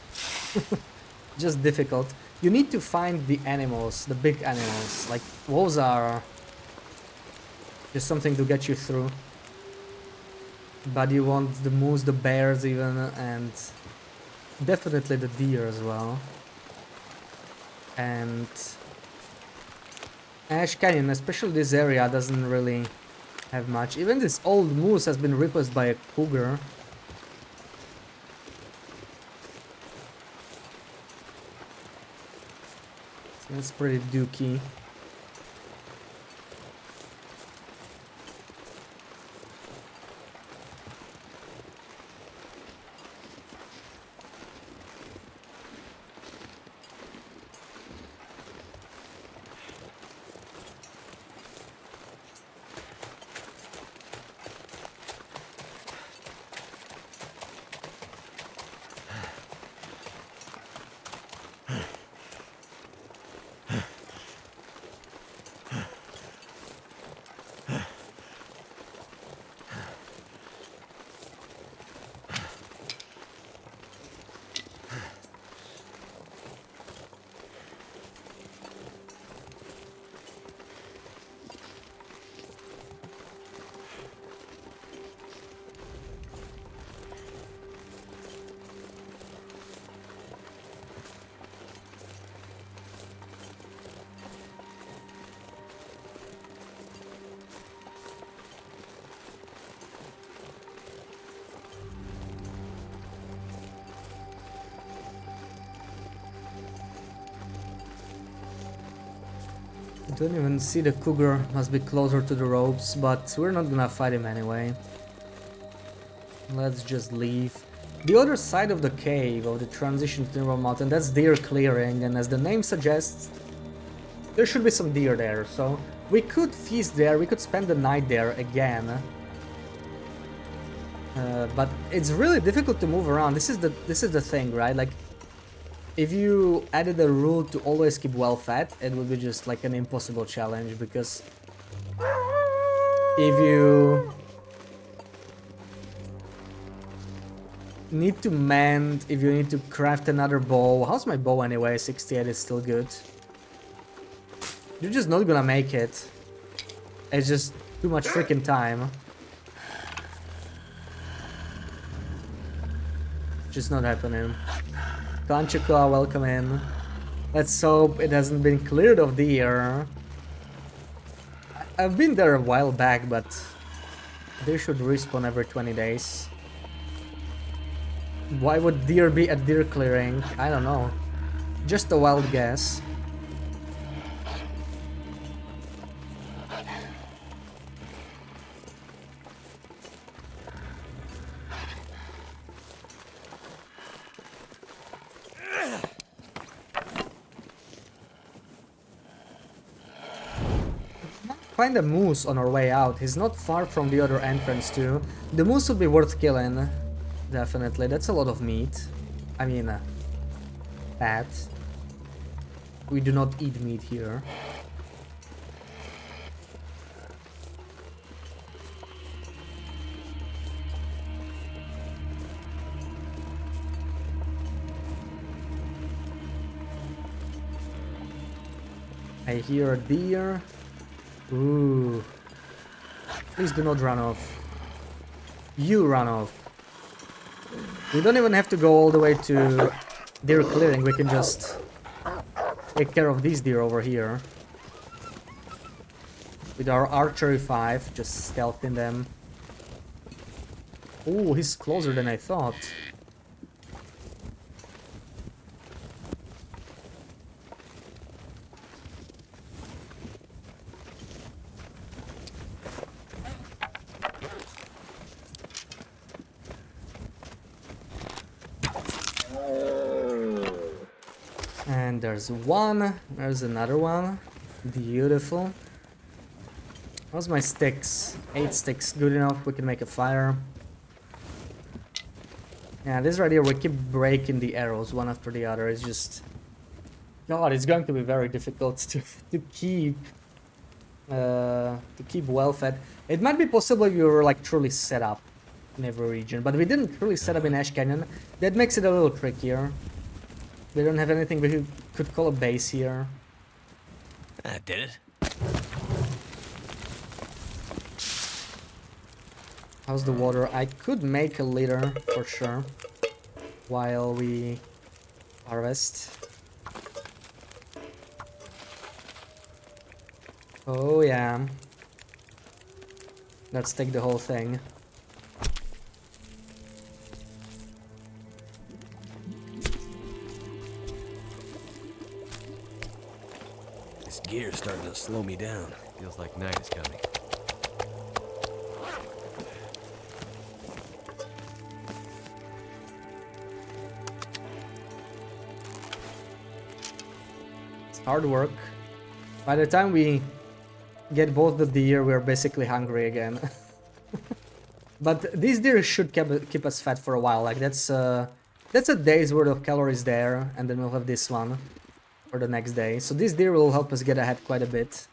just difficult. You need to find the animals, the big animals. Like wolves are just something to get you through. But you want the moose, the bears even, and definitely the deer as well. And Ash Canyon, especially this area, doesn't really have much. Even this old moose has been replaced by a cougar. So that's pretty dookie. I don't even see the cougar, must be closer to the ropes, but we're not gonna fight him anyway. Let's just leave. The other side of the cave, of the transition to Timber Mountain, that's deer clearing, and as the name suggests, there should be some deer there, so we could feast there, we could spend the night there again. But it's really difficult to move around. This is the thing, right? Like, if you added a rule to always keep well fed, it would be just like an impossible challenge, because if you need to mend, if you need to craft another bow, how's my bow anyway? 68 is still good. You're just not gonna make it. It's just too much freaking time. Just not happening. Kanchikoa, welcome in. Let's hope it hasn't been cleared of deer. I've been there a while back, but they should respawn every 20 days. Why would deer be at deer clearing? I don't know. Just a wild guess. Find a moose on our way out. He's not far from the other entrance too. The moose would be worth killing. Definitely. That's a lot of meat. I mean, fat. We do not eat meat here. I hear a deer. Ooh. Please do not run off. You run off. We don't even have to go all the way to deer clearing. We can just take care of these deer over here. With our archery 5, just stealthing them. Ooh, he's closer than I thought. And there's one, there's another one. Beautiful. How's my sticks? 8 sticks, good enough, we can make a fire. Yeah, this right here, we keep breaking the arrows one after the other. It's just... God, it's going to be very difficult to keep well fed. It might be possible if you were like truly set up in every region, but we didn't truly set up in Ash Canyon. That makes it a little trickier. We don't have anything we could call a base here. That did it. How's the water? I could make a liter for sure while we harvest. Oh yeah. Let's take the whole thing. This gear's starting to slow me down. Feels like night is coming. It's hard work. By the time we get both the deer, we're basically hungry again. But these deer should keep us fat for a while. Like that's a day's worth of calories there, and then we'll have this one for the next day. So this deer will help us get ahead quite a bit.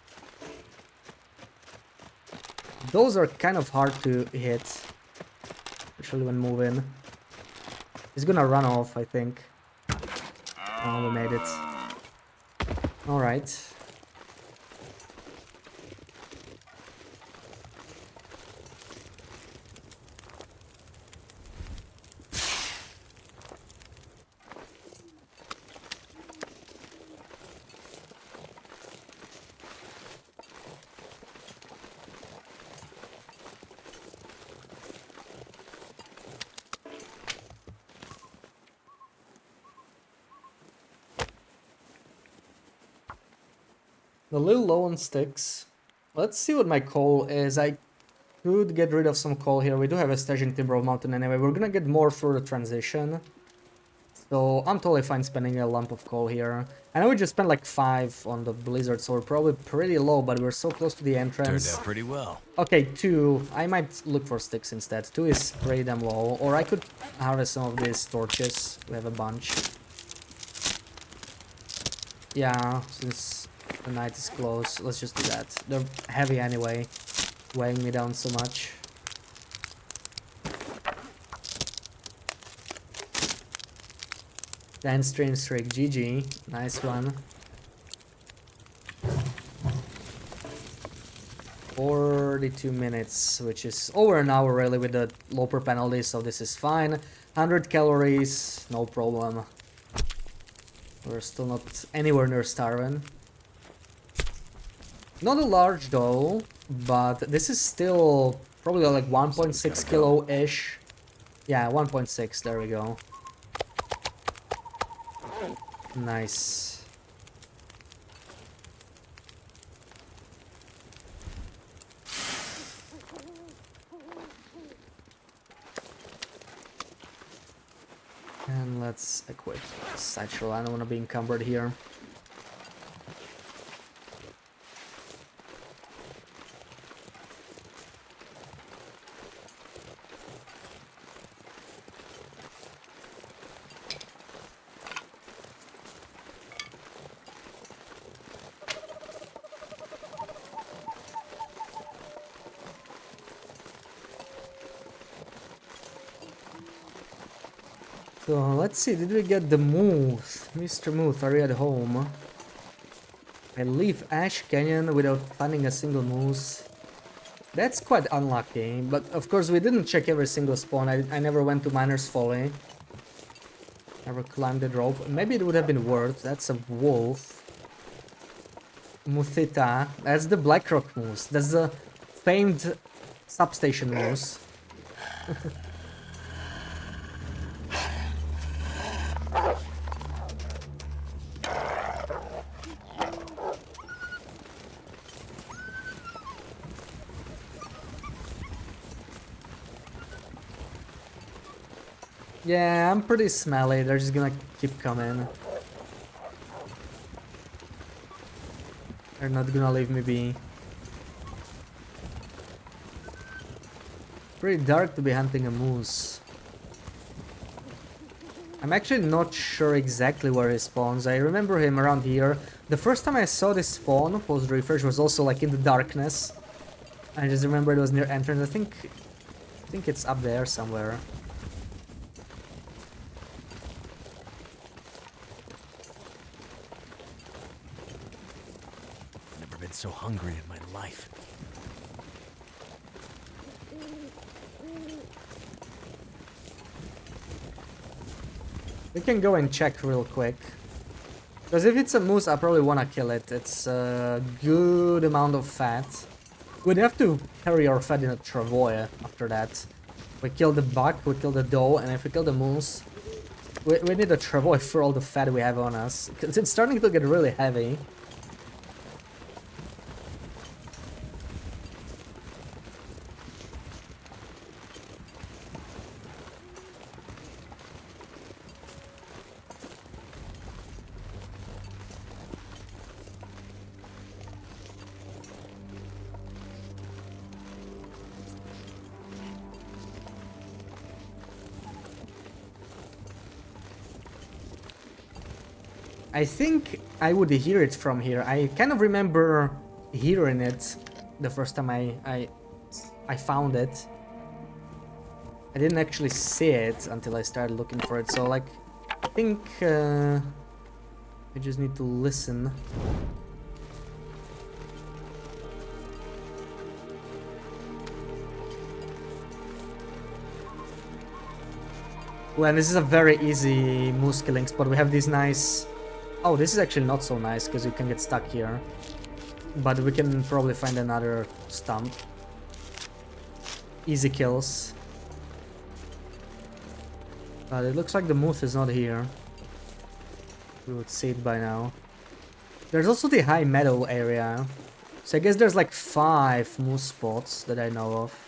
Those are kind of hard to hit, especially when moving. He's gonna run off, I think. Oh, we made it. All right. A little low on sticks. Let's see what my coal is. I could get rid of some coal here. We do have a stash in Timber Mountain anyway. We're gonna get more through the transition. So I'm totally fine spending a lump of coal here. I know we just spent like 5 on the blizzard, so we're probably pretty low, but we're so close to the entrance. Turned out pretty well. Okay, 2. I might look for sticks instead. 2 is pretty damn low. Or I could harvest some of these torches. We have a bunch. Yeah, since the night is close, let's just do that. They're heavy anyway, weighing me down so much. Then stream streak, GG, nice one. 42 minutes, which is over an hour really with the loper penalty, so this is fine. 100 calories, no problem. We're still not anywhere near starving. Not a large though, but this is still probably like 1.6 kilo-ish. Yeah, 1.6, there we go. Nice. And let's equip satchel. I don't want to be encumbered here. So let's see, did we get the Moose? Mr. Moose, are you at home? I leave Ash Canyon without finding a single moose. That's quite unlucky, but of course we didn't check every single spawn. I never went to Miner's Folly. Never climbed the rope. Maybe it would have been worth. That's a wolf. Muthita. That's the Blackrock moose. That's the famed substation moose. Yeah, I'm pretty smelly. They're just gonna keep coming. They're not gonna leave me be. Pretty dark to be hunting a moose. I'm actually not sure exactly where he spawns. I remember him around here. The first time I saw this spawn, post-refresh, was also like in the darkness. I just remember it was near entrance. I think it's up there somewhere. Never been so hungry in my life. We can go and check real quick. Because if it's a moose, I probably want to kill it. It's a good amount of fat. We'd have to carry our fat in a travois after that. We kill the buck, we kill the doe, and if we kill the moose, we need a travois for all the fat we have on us. Because it's starting to get really heavy. I think I would hear it from here. I kind of remember hearing it the first time I found it. I didn't actually see it until I started looking for it. So like, I think I just need to listen. Well, and this is a very easy moose killing spot. We have these nice... Oh, this is actually not so nice because you can get stuck here. But we can probably find another stump. Easy kills. But it looks like the moose is not here. We would see it by now. There's also the high meadow area. So I guess there's like 5 moose spots that I know of.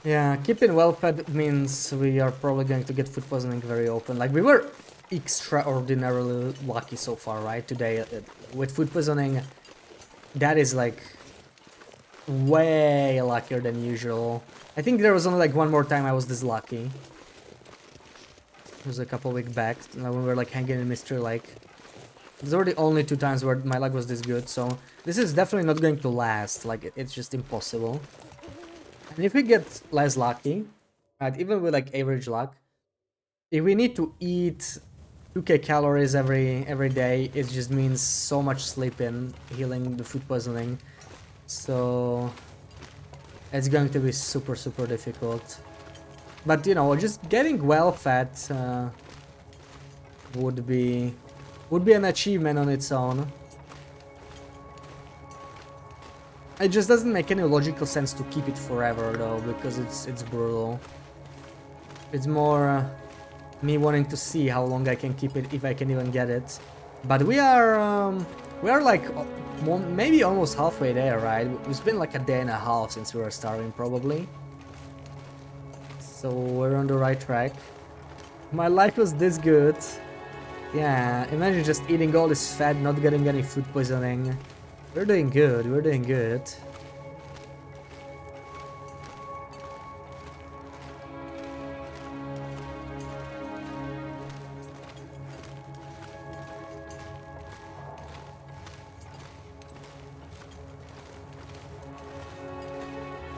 Yeah, keeping well fed means we are probably going to get food poisoning very often. Like, we were extraordinarily lucky so far, right? Today, with food poisoning, that is like way luckier than usual. I think there was only like one more time I was this lucky. It was a couple weeks back, when we were like hanging in Mystery Lake. These were the only 2 times where my luck was this good, so this is definitely not going to last. Like, it's just impossible. And if we get less lucky, right, even with like average luck, if we need to eat 2k calories every day, it just means so much sleeping, healing the food poisoning. So it's going to be super difficult. But you know, just getting well fed would be an achievement on its own. It just doesn't make any logical sense to keep it forever though, because it's brutal. It's more me wanting to see how long I can keep it, if I can even get it. But we are like maybe almost halfway there, right? It's been like a day and a half since we were starving, probably. So we're on the right track. My life was this good. Yeah, imagine just eating all this fat, not getting any food poisoning. We're doing good, we're doing good.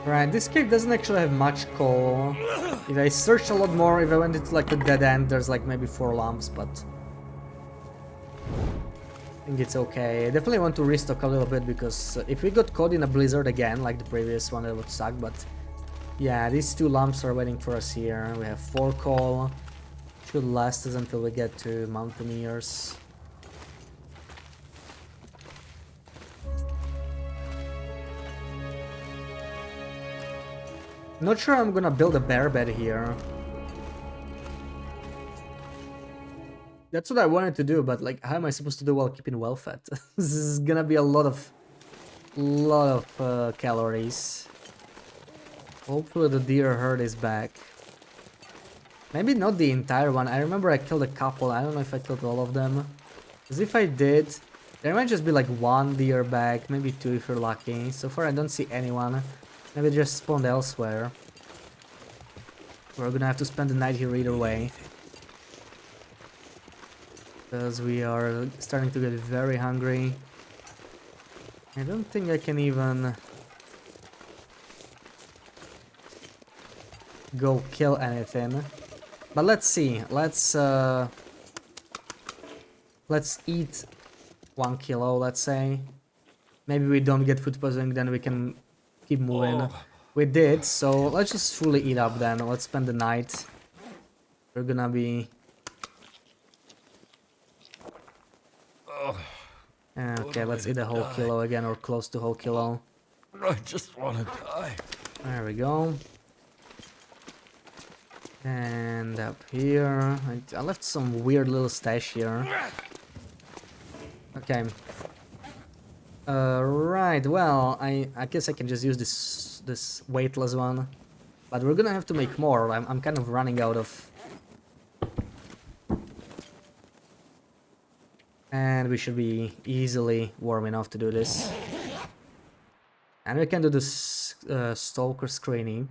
Right, this cave doesn't actually have much coal. If I searched a lot more, if I went into like a dead end, there's like maybe 4 lamps, but I think it's okay. I definitely want to restock a little bit because if we got caught in a blizzard again, like the previous one, that would suck, but yeah, these 2 lamps are waiting for us here. We have 4 coal. Should last us until we get to Mountaineers. Not sure I'm gonna build a bear bed here. That's what I wanted to do, but like, how am I supposed to do while keeping well fed? This is gonna be a lot of calories. Hopefully the deer herd is back. Maybe not the entire one. I remember I killed a couple. I don't know if I killed all of them. Because if I did, there might just be like 1 deer back, maybe 2 if you're lucky. So far I don't see anyone. Maybe they just spawned elsewhere. We're gonna have to spend the night here either way. Because we are starting to get very hungry. I don't think I can even go kill anything. But let's see. Let's eat 1 kilo, let's say. Maybe we don't get food poisoning, then we can keep moving. We did, so let's just fully eat up then. Let's spend the night. We're gonna be... Okay, let's eat a whole kilo again, or close to whole kilo. I just want to die. There we go. And up here, I left some weird little stash here. Okay. Right, well, I guess I can just use this weightless one. But we're gonna have to make more. I'm kind of running out of... And we should be easily warm enough to do this. And we can do this stalker screening.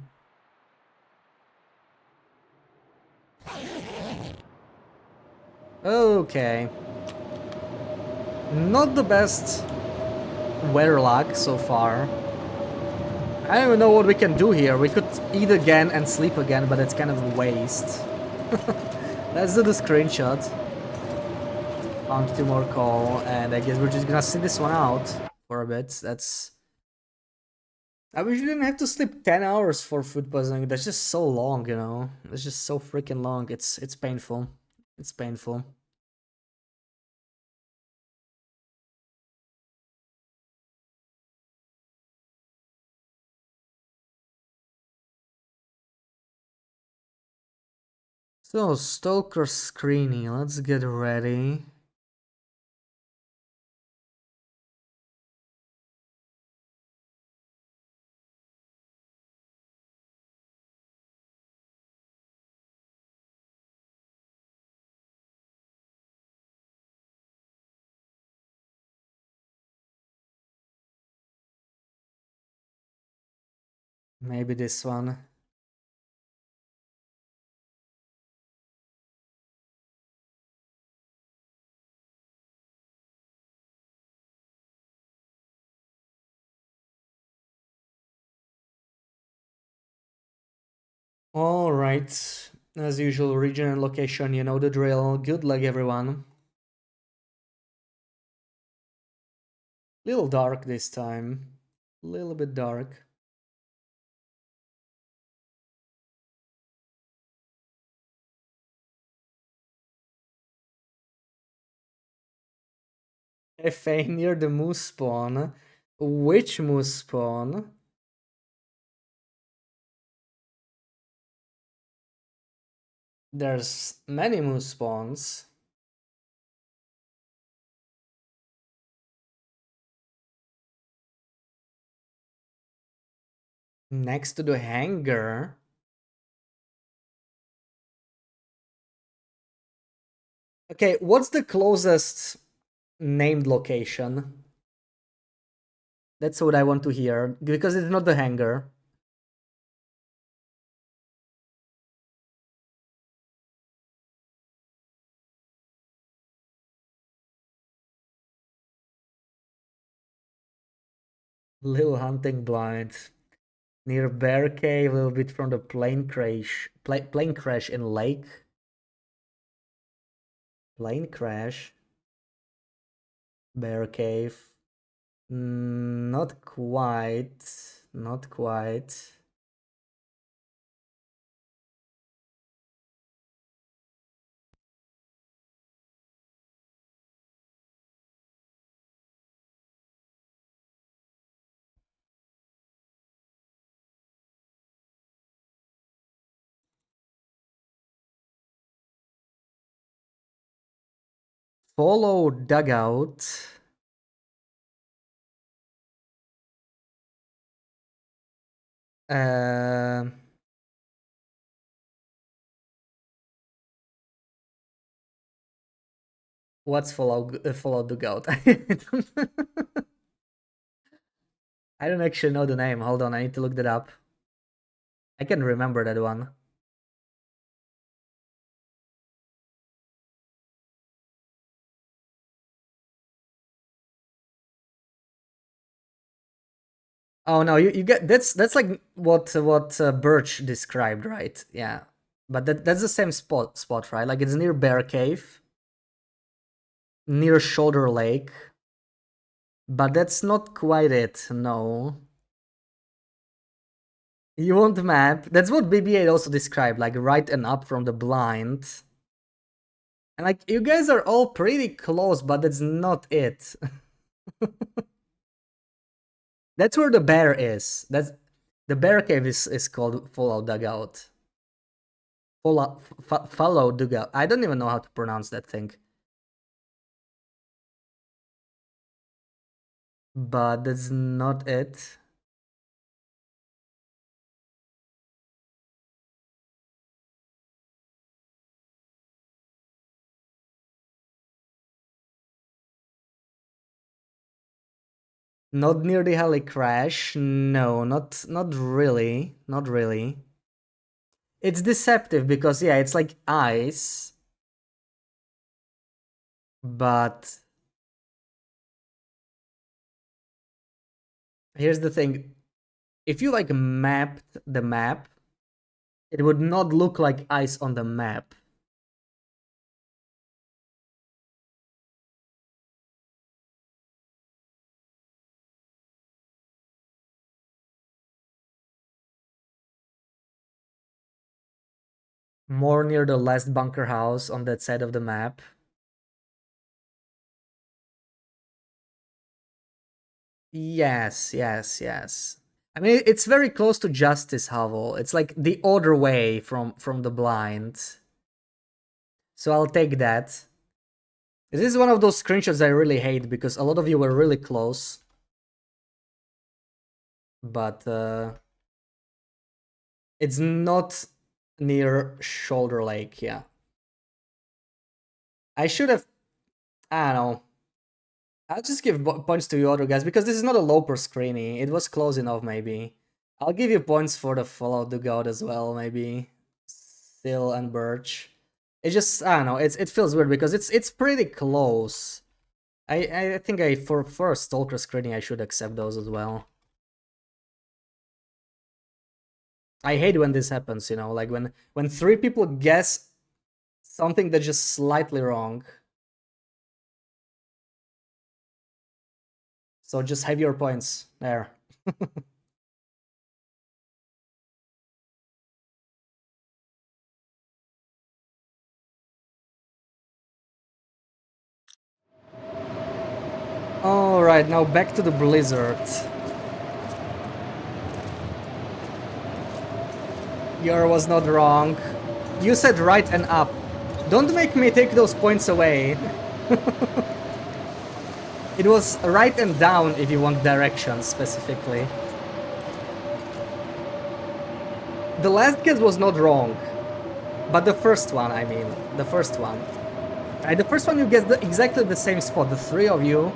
Okay. Not the best weather luck so far. I don't even know what we can do here. We could eat again and sleep again, but it's kind of a waste. Let's do the screenshot. Found 2 more coal, and I guess we're just gonna sit this one out for a bit. That's... I wish you didn't have to sleep 10 hours for food poisoning. That's just so long, you know? It's just so freaking long. It's painful. It's painful. So, stalker screening. Let's get ready. Maybe this one. Alright. As usual, region and location, you know the drill. Good luck, everyone. Little dark this time. Little bit dark. FA near the moose spawn. Which moose spawn? There's many moose spawns. Next to the hangar. Okay, what's the closest named location? That's what I want to hear, because it's not the hangar. Little hunting blind. Near bear cave, a little bit from the plane crash. Plane crash in lake. Plane crash. Bear cave. Not quite. Not quite. Follow dugout. Uh, what's follow dugout? I don't actually know the name. Hold on, I need to look that up. I can remember that one. Oh no, you get that's like what Birch described, right? Yeah, but that's the same spot, right? Like it's near Bear Cave, near Shoulder Lake, but that's not quite it. No, you want the map? That's what BB-8 also described, like right and up from the blind. And like you guys are all pretty close, but that's not it. That's where the bear is. That's the Bear Cave is called Fallout Dugout. Follow dugout. I don't even know how to pronounce that thing. But that's not it. Not near the heli crash. No, not really. Not really. It's deceptive because yeah, it's like ice. But here's the thing. If you like mapped the map, it would not look like ice on the map. More near the last bunker house on that side of the map. Yes, yes, yes. I mean, it's very close to Justice Hovel. It's like the other way from the blind. So I'll take that. This is one of those screenshots I really hate because a lot of you were really close. But it's not near Shoulder Lake, yeah. I should have, I don't know. I'll just give points to you other guys because this is not a Loper screeny. It was close enough, maybe. I'll give you points for the Fallout Dugout as well, maybe. Still and Birch. It just, I don't know, it feels weird because it's pretty close. I think for a Stalker screening I should accept those as well. I hate when this happens, you know, like when three people guess something that's just slightly wrong. So just have your points there. Alright, now back to the blizzard. Your was not wrong. You said right and up. Don't make me take those points away. It was right and down if you want directions specifically. The last guess was not wrong. But the first one, I mean. The first one. The first one you guessed exactly the same spot. The three of you.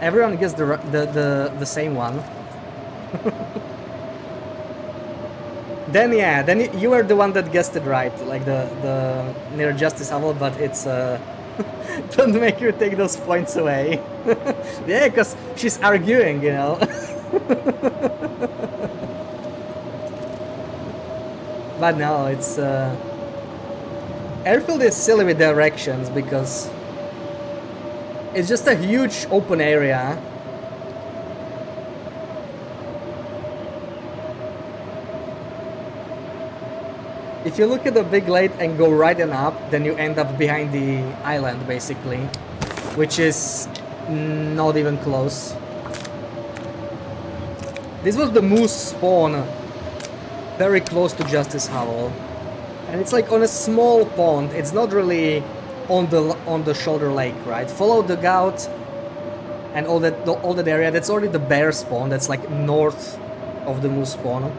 Everyone guessed the same one. Then yeah, then you were the one that guessed it right. Like the near Justice Hovel, but it's don't make her take those points away. Yeah, because she's arguing, you know. But no, it's airfield is silly with directions because it's just a huge open area. If you look at the big lake and go right and up, then you end up behind the island basically, which is not even close. This was the moose spawn, very close to Justice Howl, and it's like on a small pond. It's not really on the shoulder lake, right? Follow the Gout and all that area. That's already the bear spawn. That's like north of the moose spawn.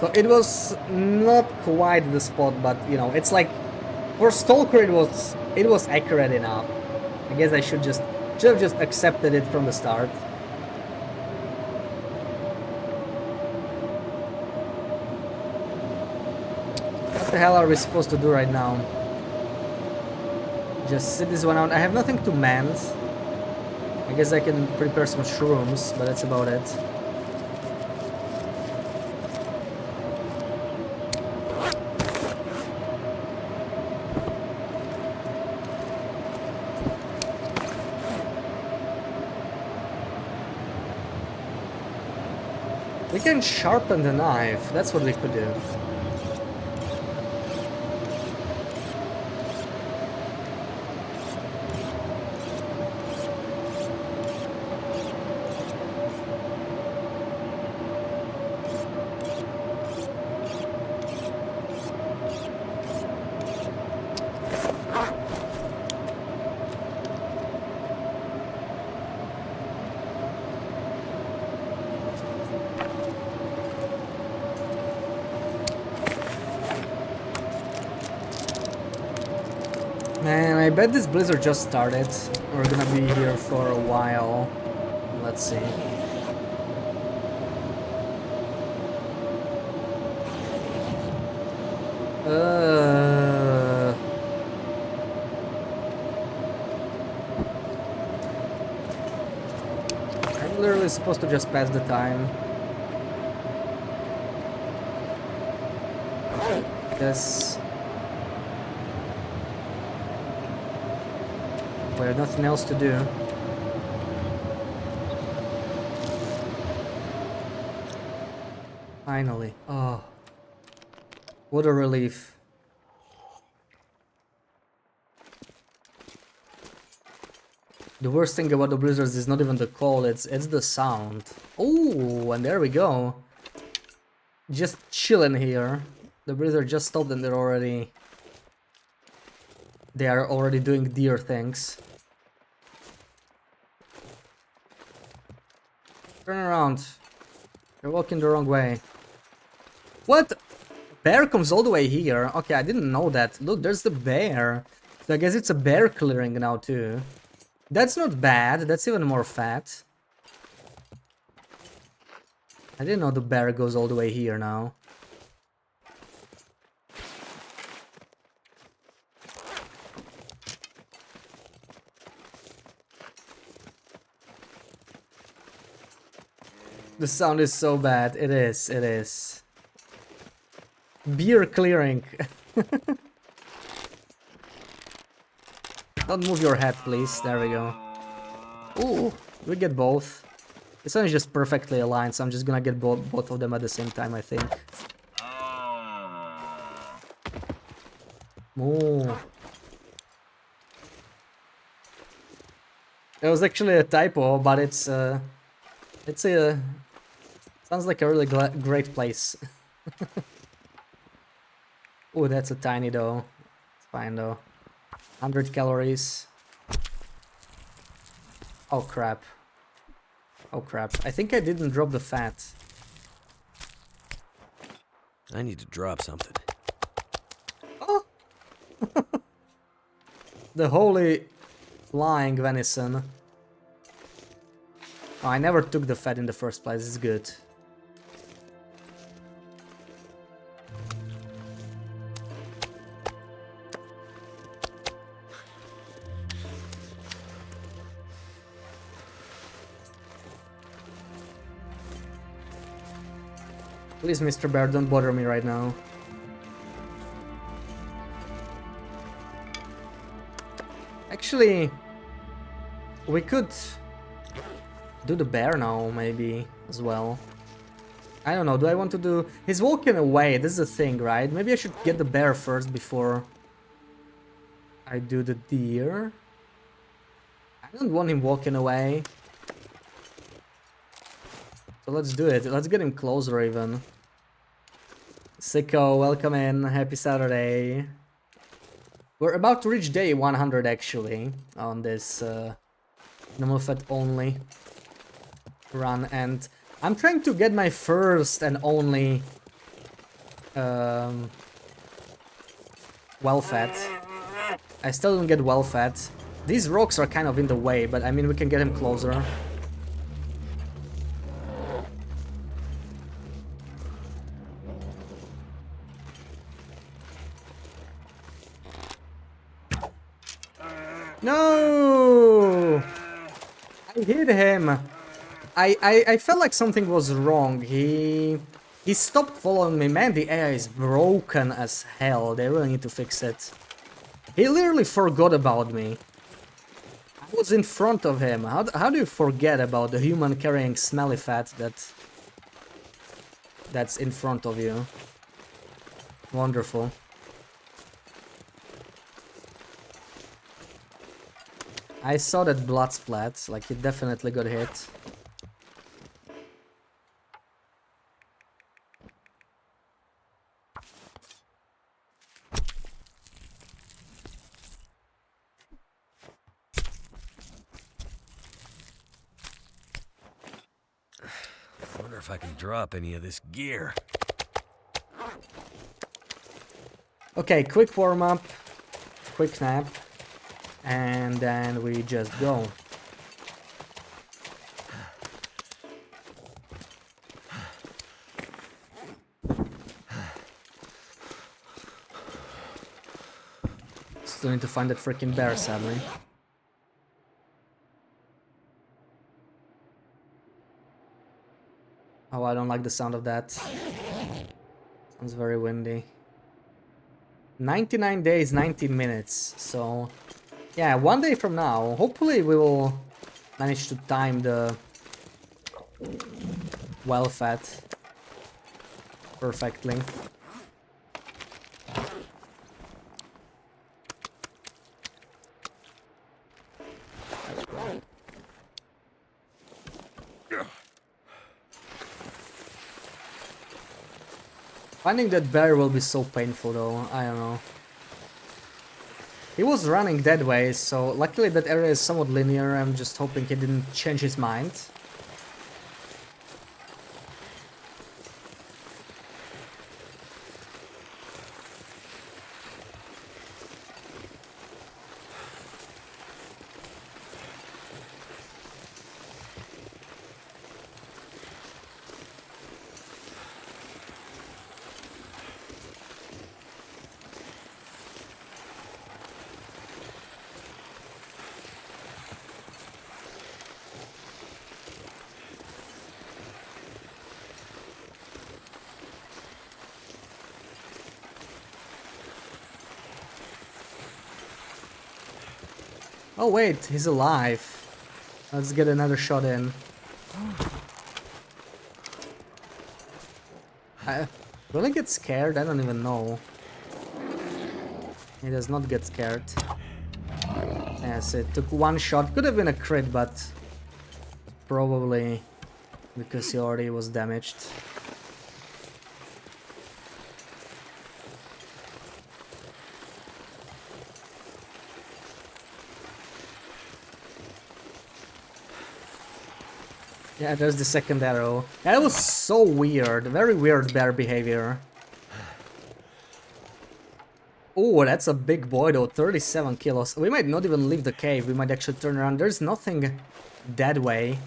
So it was not quite the spot, but you know, it's like for Stalker it was accurate enough. I guess I should have just accepted it from the start. What the hell are we supposed to do right now? Just sit this one out. I have nothing to mend. I guess I can prepare some shrooms, but that's about it. We can sharpen the knife. That's what we could do. Man, I bet this blizzard just started. We're gonna be here for a while. Let's see. I'm literally supposed to just pass the time. Yes. We have nothing else to do. Finally. Oh. What a relief. The worst thing about the blizzards is not even the cold, it's the sound. Oh, and there we go. Just chilling here. The blizzard just stopped and they are already doing deer things. Turn around. You're walking the wrong way. What? Bear comes all the way here. Okay, I didn't know that. Look, there's the bear. So I guess it's a bear clearing now too. That's not bad. That's even more fat. I didn't know the bear goes all the way here now. The sound is so bad. It is, it is. Beer clearing. Don't move your head, please. There we go. Ooh, we get both. This one is just perfectly aligned, so I'm just gonna get both of them at the same time, I think. Ooh. It was actually a typo, but it's a... Sounds like a really great place. Oh, that's a tiny though. It's fine though. 100 calories. Oh crap. Oh crap. I think I didn't drop the fat. I need to drop something. Oh! The holy flying venison. Oh, I never took the fat in the first place. It's good. Please, Mr. Bear, don't bother me right now. Actually, we could do the bear now, maybe, as well. I don't know, do I want to do... He's walking away, this is the thing, right? Maybe I should get the bear first before I do the deer. I don't want him walking away. So let's do it, let's get him closer even. Sicko, welcome in, happy Saturday. We're about to reach day 100 actually, on this normal fat only run, and I'm trying to get my first and only well fat. I still don't get well fat. These rocks are kind of in the way, but I mean we can get him closer. No! I hit him. I felt like something was wrong. He stopped following me. Man, the AI is broken as hell. They really need to fix it. He literally forgot about me. I was in front of him. How do you forget about the human carrying smelly fat that's in front of you? Wonderful. I saw that blood splat, like he definitely got hit. I wonder if I can drop any of this gear. Okay, quick warm up, quick nap, and then we just go. Still need to find that freaking bear, sadly. Oh, I don't like the sound of that. Sounds very windy. 99 days, 19 minutes. So, yeah, one day from now, hopefully we will manage to time the well fat perfectly. Finding that bear will be so painful though, I don't know. He was running that way, so luckily that area is somewhat linear. I'm just hoping he didn't change his mind. Oh wait, he's alive. Let's get another shot in. Will he get scared? I don't even know. He does not get scared. Yes, it took one shot. Could have been a crit, but probably because he already was damaged. Yeah, there's the second arrow. That was so weird. Very weird bear behavior. Oh, that's a big boy though. 37 kilos. We might not even leave the cave. We might actually turn around. There's nothing that way.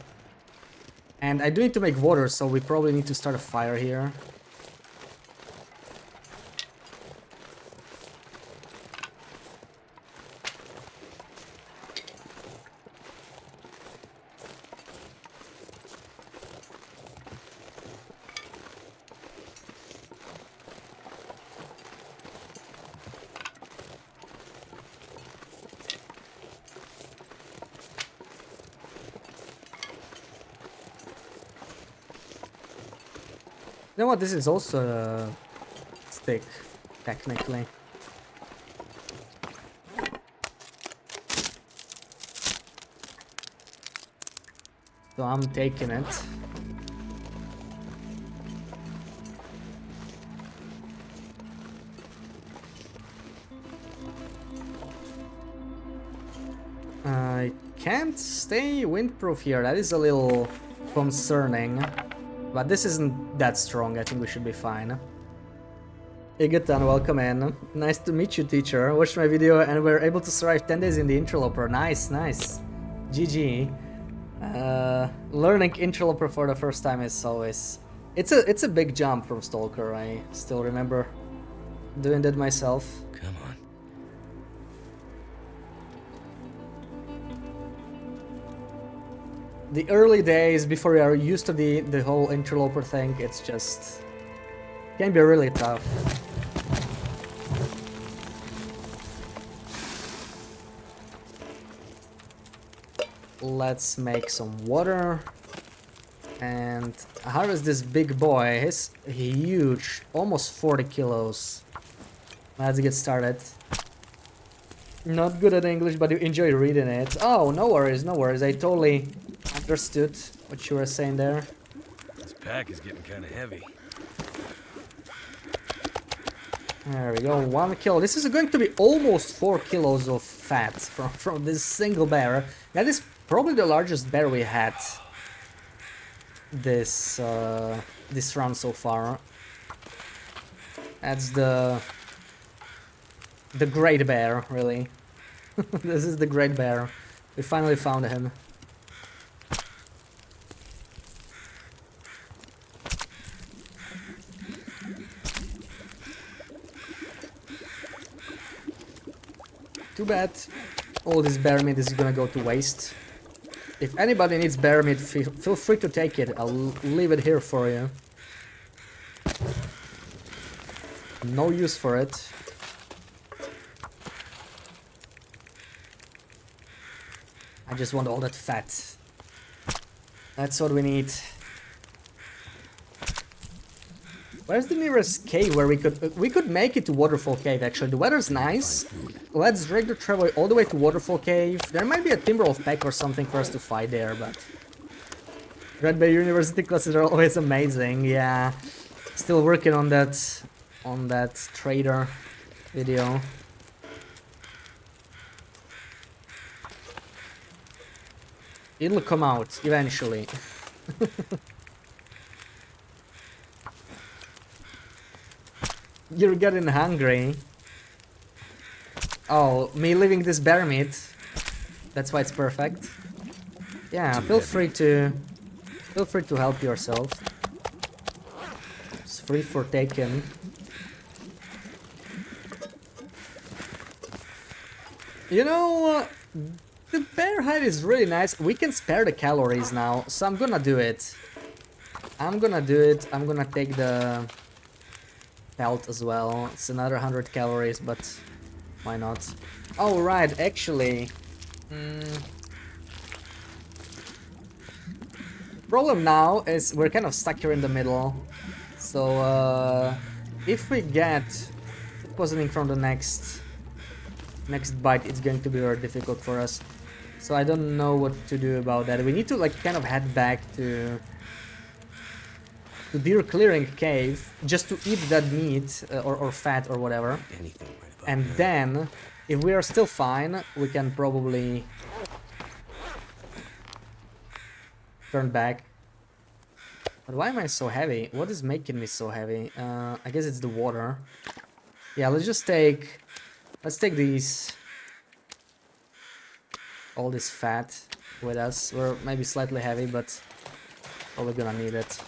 And I do need to make water, so we probably need to start a fire here. You know what? This is also a stick, technically. So I'm taking it. I can't stay windproof here. That is a little concerning. But this isn't that strong. I think we should be fine. Igatan, welcome in. Nice to meet you, teacher. Watched my video and we're able to survive 10 days in the interloper. Nice, nice. GG. Learning interloper for the first time is always... It's a big jump from Stalker. I still remember doing that myself. Come on. The early days before we are used to the whole interloper thing, it's just... can be really tough. Let's make some water and harvest this big boy. He's huge, almost 40 kilos. Let's get started. Not good at English, but you enjoy reading it. Oh, no worries, no worries. I totally understood what you were saying there. This pack is getting kind of heavy. There we go, 1 kilo. This is going to be almost 4 kilos of fat from this single bear. That is probably the largest bear we had this this run so far. That's the great bear, really. This is the great bear. We finally found him. Too bad all this bear meat is gonna go to waste. If anybody needs bear meat, feel free to take it. I'll leave it here for you. No use for it. I just want all that fat. That's what we need. Where's the nearest cave where we could make it to Waterfall Cave actually? The weather's nice. Let's drag the travel all the way to Waterfall Cave. There might be a Timberwolf pack or something for us to fight there, but... Red Bay University classes are always amazing, yeah. Still working on that trader video. It'll come out eventually. You're getting hungry. Oh, me leaving this bear meat. That's why it's perfect. Yeah, feel free to help yourself. It's free for taking. You know, the bear hide is really nice. We can spare the calories now, so I'm gonna do it. I'm gonna take the pelt as well. It's another 100 calories, but why not? Oh, right, actually. Problem now is we're kind of stuck here in the middle. So, if we get poisoning from the next bite, it's going to be very difficult for us. So I don't know what to do about that. We need to like kind of head back to deer clearing cave just to eat that meat or fat or whatever. And then, if we are still fine, we can probably turn back. But why am I so heavy? What is making me so heavy? I guess it's the water. Yeah, let's take all this fat with us. We're maybe slightly heavy, but probably gonna need it.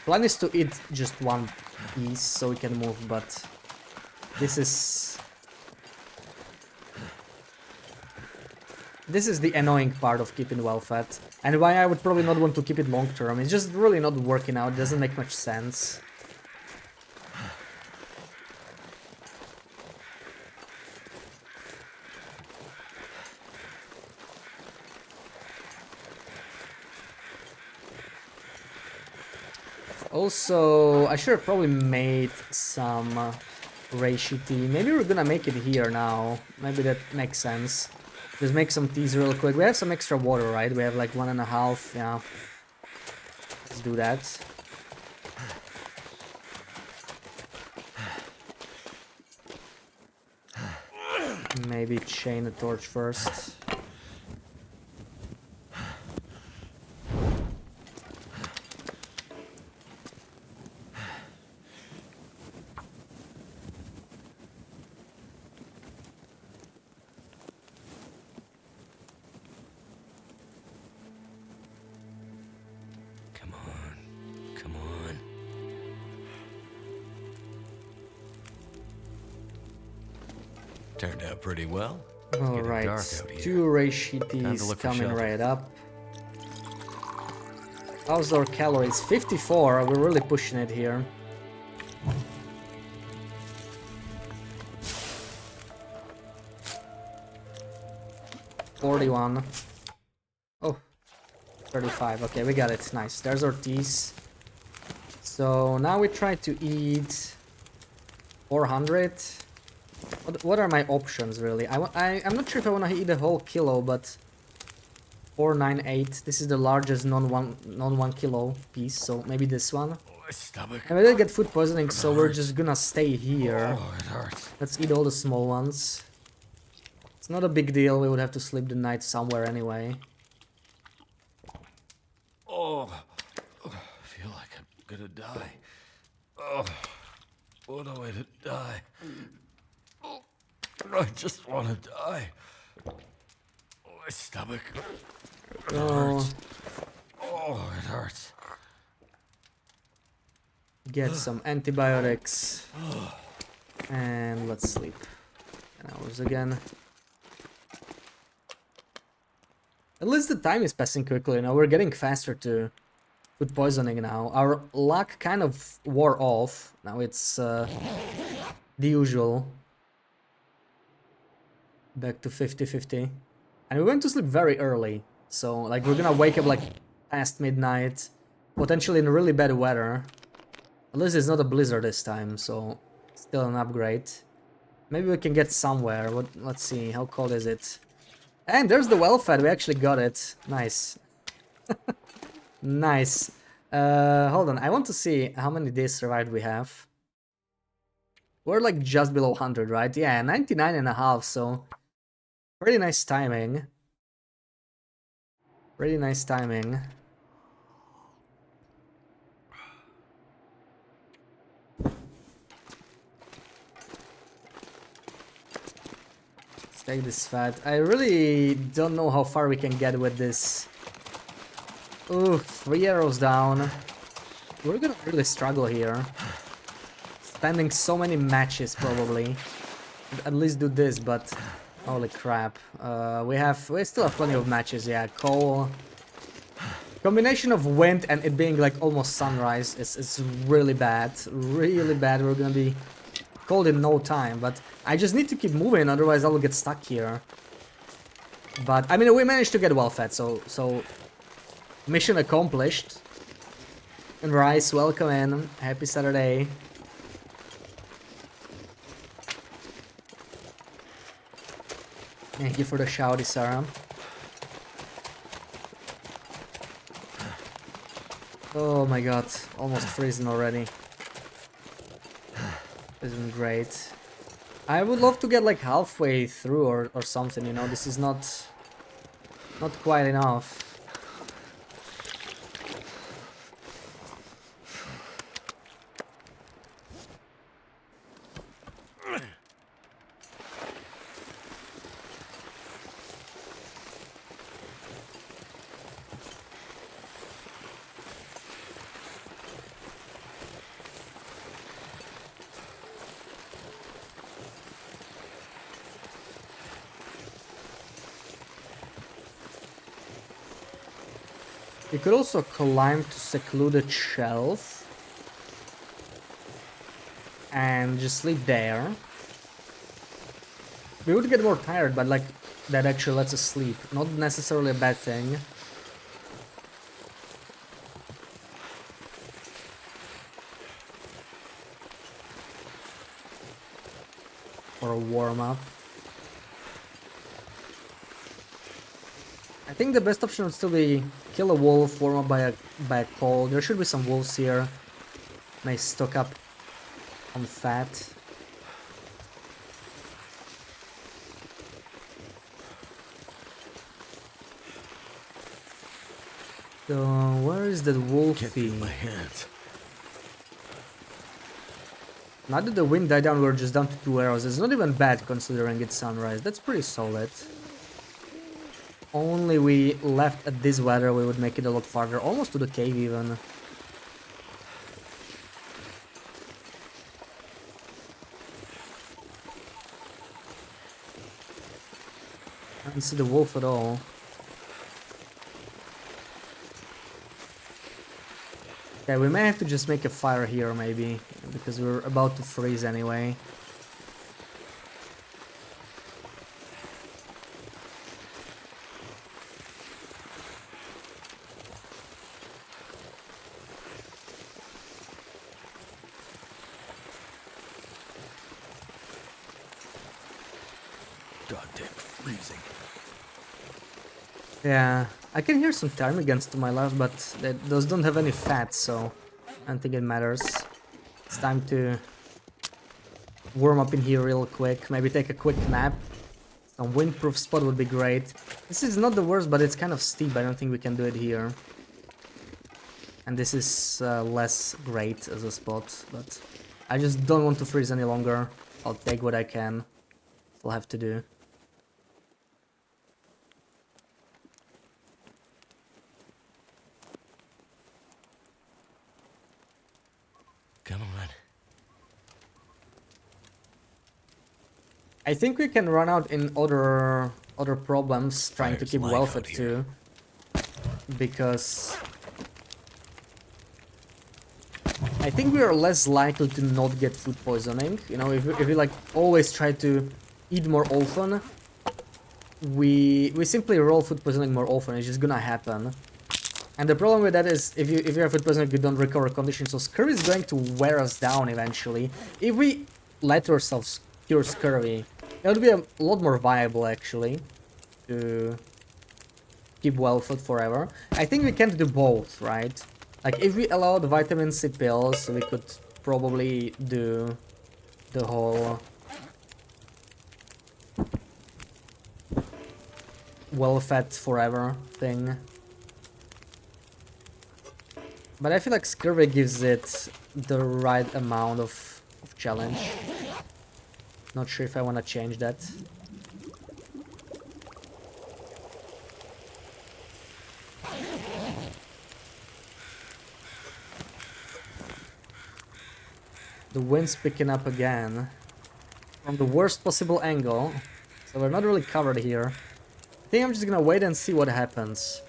Plan is to eat just one piece so we can move, but this is the annoying part of keeping well fed, and why I would probably not want to keep it long term. It's just really not working out. It doesn't make much sense. Also, I should have probably made some reishi tea. Maybe we're gonna make it here now. Maybe that makes sense. Just make some teas real quick. We have some extra water, right? We have like 1.5. Yeah. Let's do that. Maybe chain the torch first. Come on. Come on. Turned out pretty well. It's getting Alright, dark out here. 2 reishi Time to teas look for coming shelter. right up. How's our calories? 54. We're really pushing it here. $41. Oh, 35. Okay, we got it. Nice. There's our teas. So now we try to eat 400. What are my options really? I'm not sure if I want to eat a whole kilo, but 498. This is the largest non 1 kilo piece, so maybe this one. My stomach. And we didn't get food poisoning, so we're just gonna stay here. Oh, it hurts. Let's eat all the small ones. It's not a big deal. We would have to sleep the night somewhere anyway. Oh, I feel like I'm gonna die. Oh, what a way to die. Oh, I just want to die. My stomach. It Oh, hurts. Oh, it hurts. get some antibiotics. And let's sleep. 10 hours again. At least the time is passing quickly, you know, we're getting faster to food poisoning now. Our luck kind of wore off. Now it's the usual. Back to 50-50. And we went to sleep very early. So, like, we're gonna wake up, like, past midnight. Potentially in really bad weather. At least it's not a blizzard this time, so still an upgrade. Maybe we can get somewhere. Let's see, how cold is it? And there's the well-fed, we actually got it. Nice. Nice. Hold on, I want to see how many days survived we have. We're like just below 100, right? Yeah, 99.5, so pretty nice timing. Pretty nice timing. Let's take this fat. I really don't know how far we can get with this. Ooh, 3 arrows down. We're gonna really struggle here. Spending so many matches probably. At least do this, but holy crap. We still have plenty of matches, yeah. Coal. Combination of wind and it being like almost sunrise is really bad. Really bad. We're gonna be cold in no time, but I just need to keep moving, otherwise I will get stuck here. But I mean, we managed to get well fed, so mission accomplished. And Rice, welcome in. Happy Saturday. Thank you for the shouty, Sarah. Oh my god, almost freezing already. Isn't great. I would love to get like halfway through or something, you know, this is not quite enough. You could also climb to secluded shelf and just sleep there. We would get more tired, but like that actually lets us sleep. Not necessarily a bad thing. for a warm-up. I think the best option would still be kill a wolf, warm up by a coal. There should be some wolves here. May stock up on fat. So where is that wolfie? Can't feel my hands. Now that the wind died down, we're just down to 2 arrows. It's not even bad considering it's sunrise. That's pretty solid. Only we left at this weather, we would make it a lot farther, almost to the cave even. I don't see the wolf at all. Yeah, we may have to just make a fire here maybe, because we're about to freeze anyway. Goddamn freezing. Yeah, I can hear some ptarmigans to my left, but those don't have any fat, so I don't think it matters. It's time to warm up in here real quick, maybe take a quick nap. Some windproof spot would be great. This is not the worst, but it's kind of steep. I don't think we can do it here. And this is less great as a spot, but I just don't want to freeze any longer. I'll take what I can. I'll have to do. Come on. I think we can run out in other problems trying to Fire's keep light well out fed here. too, because I think we are less likely to not get food poisoning. You know, if we like always try to eat more often, we simply roll food poisoning more often. It's just gonna happen. And the problem with that is if you have food poisoning, you don't recover conditions. So scurvy is going to wear us down eventually. If we let ourselves cure scurvy, it would be a lot more viable actually to keep well fed forever. I think we can do both, right? Like if we allowed vitamin C pills, we could probably do the whole well fed forever thing. But I feel like scurvy gives it the right amount of challenge. Not sure if I want to change that. The wind's picking up again from the worst possible angle, so we're not really covered here. I think I'm just gonna wait and see what happens.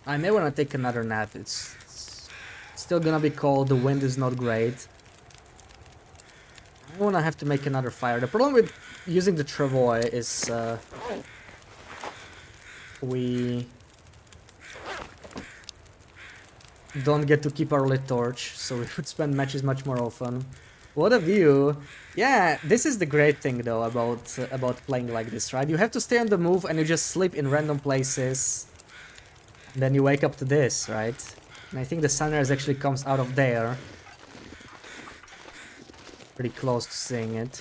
I may want to take another nap. It's still gonna be cold, the wind is not great. I wanna have to make another fire. The problem with using the travois is we don't get to keep our lit torch, so we would spend matches much more often. What a view! Yeah, this is the great thing though about playing like this, right? You have to stay on the move and you just sleep in random places. And then you wake up to this, right? And I think the sunrise actually comes out of there. Pretty close to seeing it.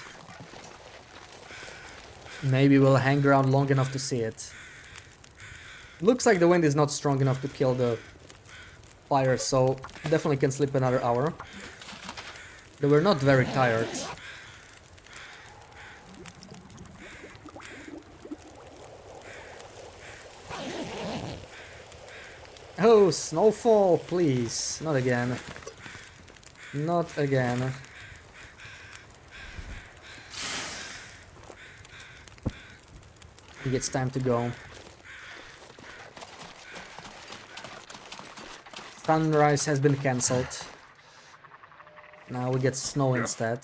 Maybe we'll hang around long enough to see it. Looks like the wind is not strong enough to kill the fire, so definitely can sleep another hour. Though we're not very tired. Oh, snowfall, please. Not again. Not again. I think it's time to go. Sunrise has been cancelled. Now we get snow instead.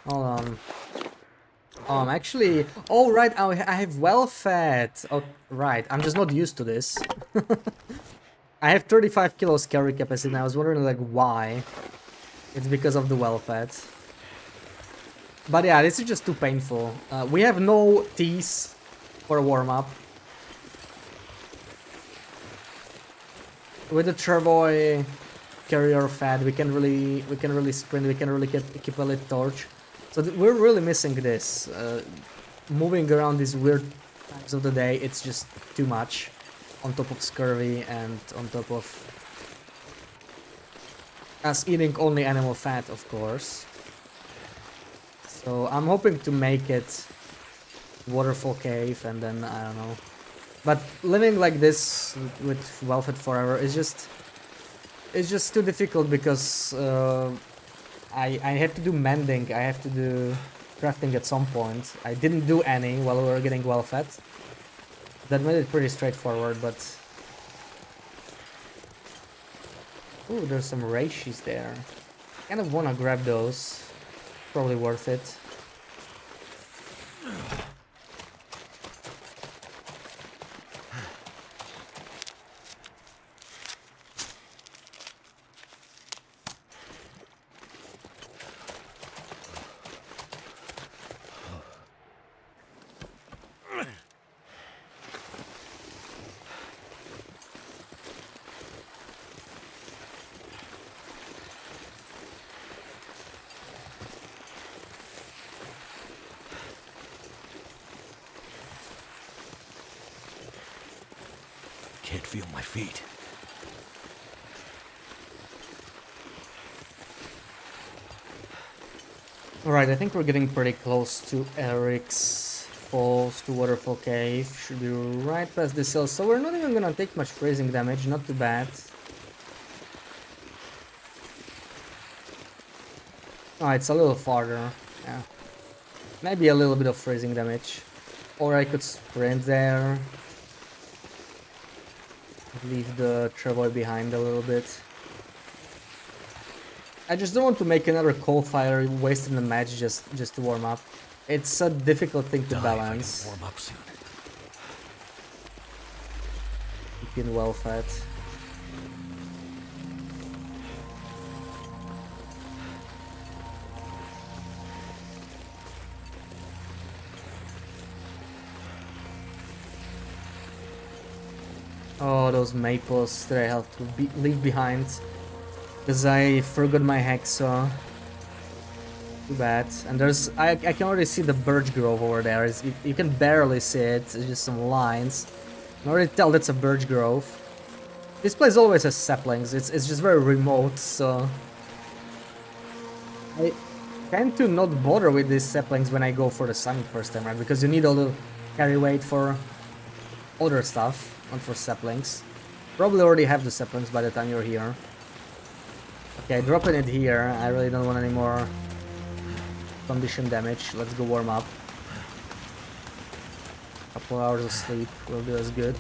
Hold on. Actually... Oh, right, I have well fed. Oh, right, I'm just not used to this. I have 35 kilos carry capacity, and I was wondering like why. It's because of the well-fed. But yeah, this is just too painful. We have no teas for a warm-up. With the Travoy carrier fed, we can really sprint, we can really keep a lit torch. So we're really missing this. Moving around these weird times of the day, it's just too much. On top of scurvy and on top of us eating only animal fat, of course. So I'm hoping to make it Waterfall Cave, and then I don't know. But living like this with well-fed forever is just too difficult because I have to do mending, I have to do crafting at some point. I didn't do any while we were getting well-fed. That made it pretty straightforward, but ooh, there's some reishi there. Kind of wanna grab those. Probably worth it. Can't feel my feet. Alright, I think we're getting pretty close to Eric's Falls, to Waterfall Cave. Should be right past this hill, so we're not even gonna take much freezing damage, not too bad. Oh, it's a little farther, yeah. Maybe a little bit of freezing damage. Or I could sprint there. Leave the Travoy behind a little bit. I just don't want to make another coal fire, wasting the match just to warm up. It's a difficult thing to balance. Warm up soon. Keeping well fed. Oh, those maples that I have to leave behind. Because I forgot my hacksaw. Too bad. And there's... I can already see the birch grove over there. You can barely see it. It's just some lines. I can already tell that's a birch grove. This place always has saplings. It's just very remote, so... I tend to not bother with these saplings when I go for the sun first time, right? Because you need all the carry weight for other stuff, not for saplings. Probably already have the saplings by the time you're here. Okay, dropping it here. I really don't want any more condition damage. Let's go warm up. Couple hours of sleep will do us good.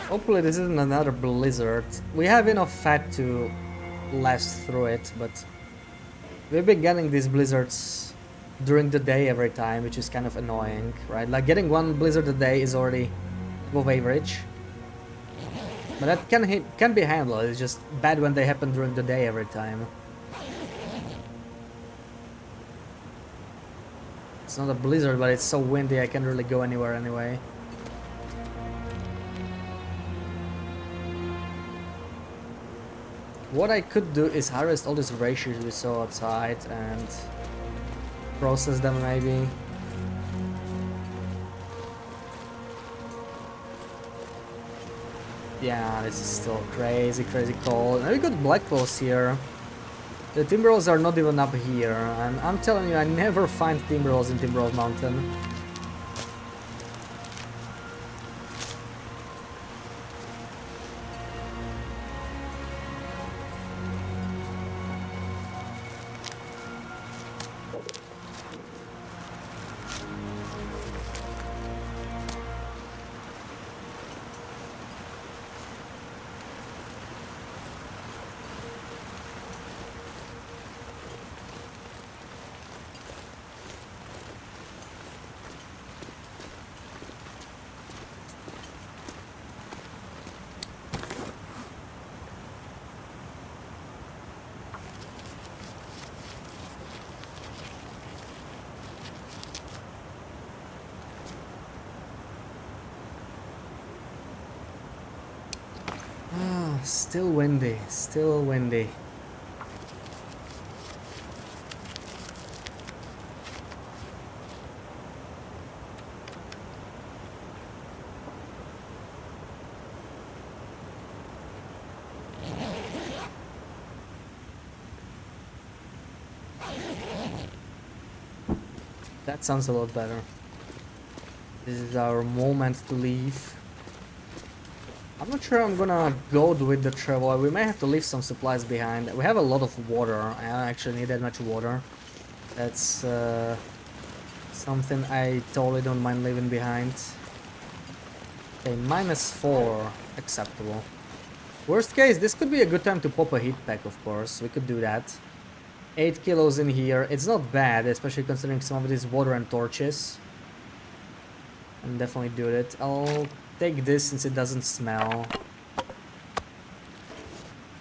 Hopefully this isn't another blizzard. We have enough fat to last through it, but we've been getting these blizzards during the day every time, which is kind of annoying, right? Like getting one blizzard a day is already above average. But that can be handled. It's just bad when they happen during the day every time. It's not a blizzard, but it's so windy I can't really go anywhere anyway. What I could do is harvest all these ratios we saw outside and process them maybe. Yeah, this is still crazy cold. And we got black balls here. The timberwolves are not even up here, and I'm telling you, I never find timberwolves in Timberwolf Mountain. Still windy, still windy. That sounds a lot better. This is our moment to leave. I'm not sure I'm gonna go with the travel. We may have to leave some supplies behind. We have a lot of water. I don't actually need that much water. That's something I totally don't mind leaving behind. Okay, -4. Acceptable. Worst case, this could be a good time to pop a heat pack, of course. We could do that. 8 kilos in here. It's not bad, especially considering some of these water and torches. And definitely do it. I'll take this since it doesn't smell.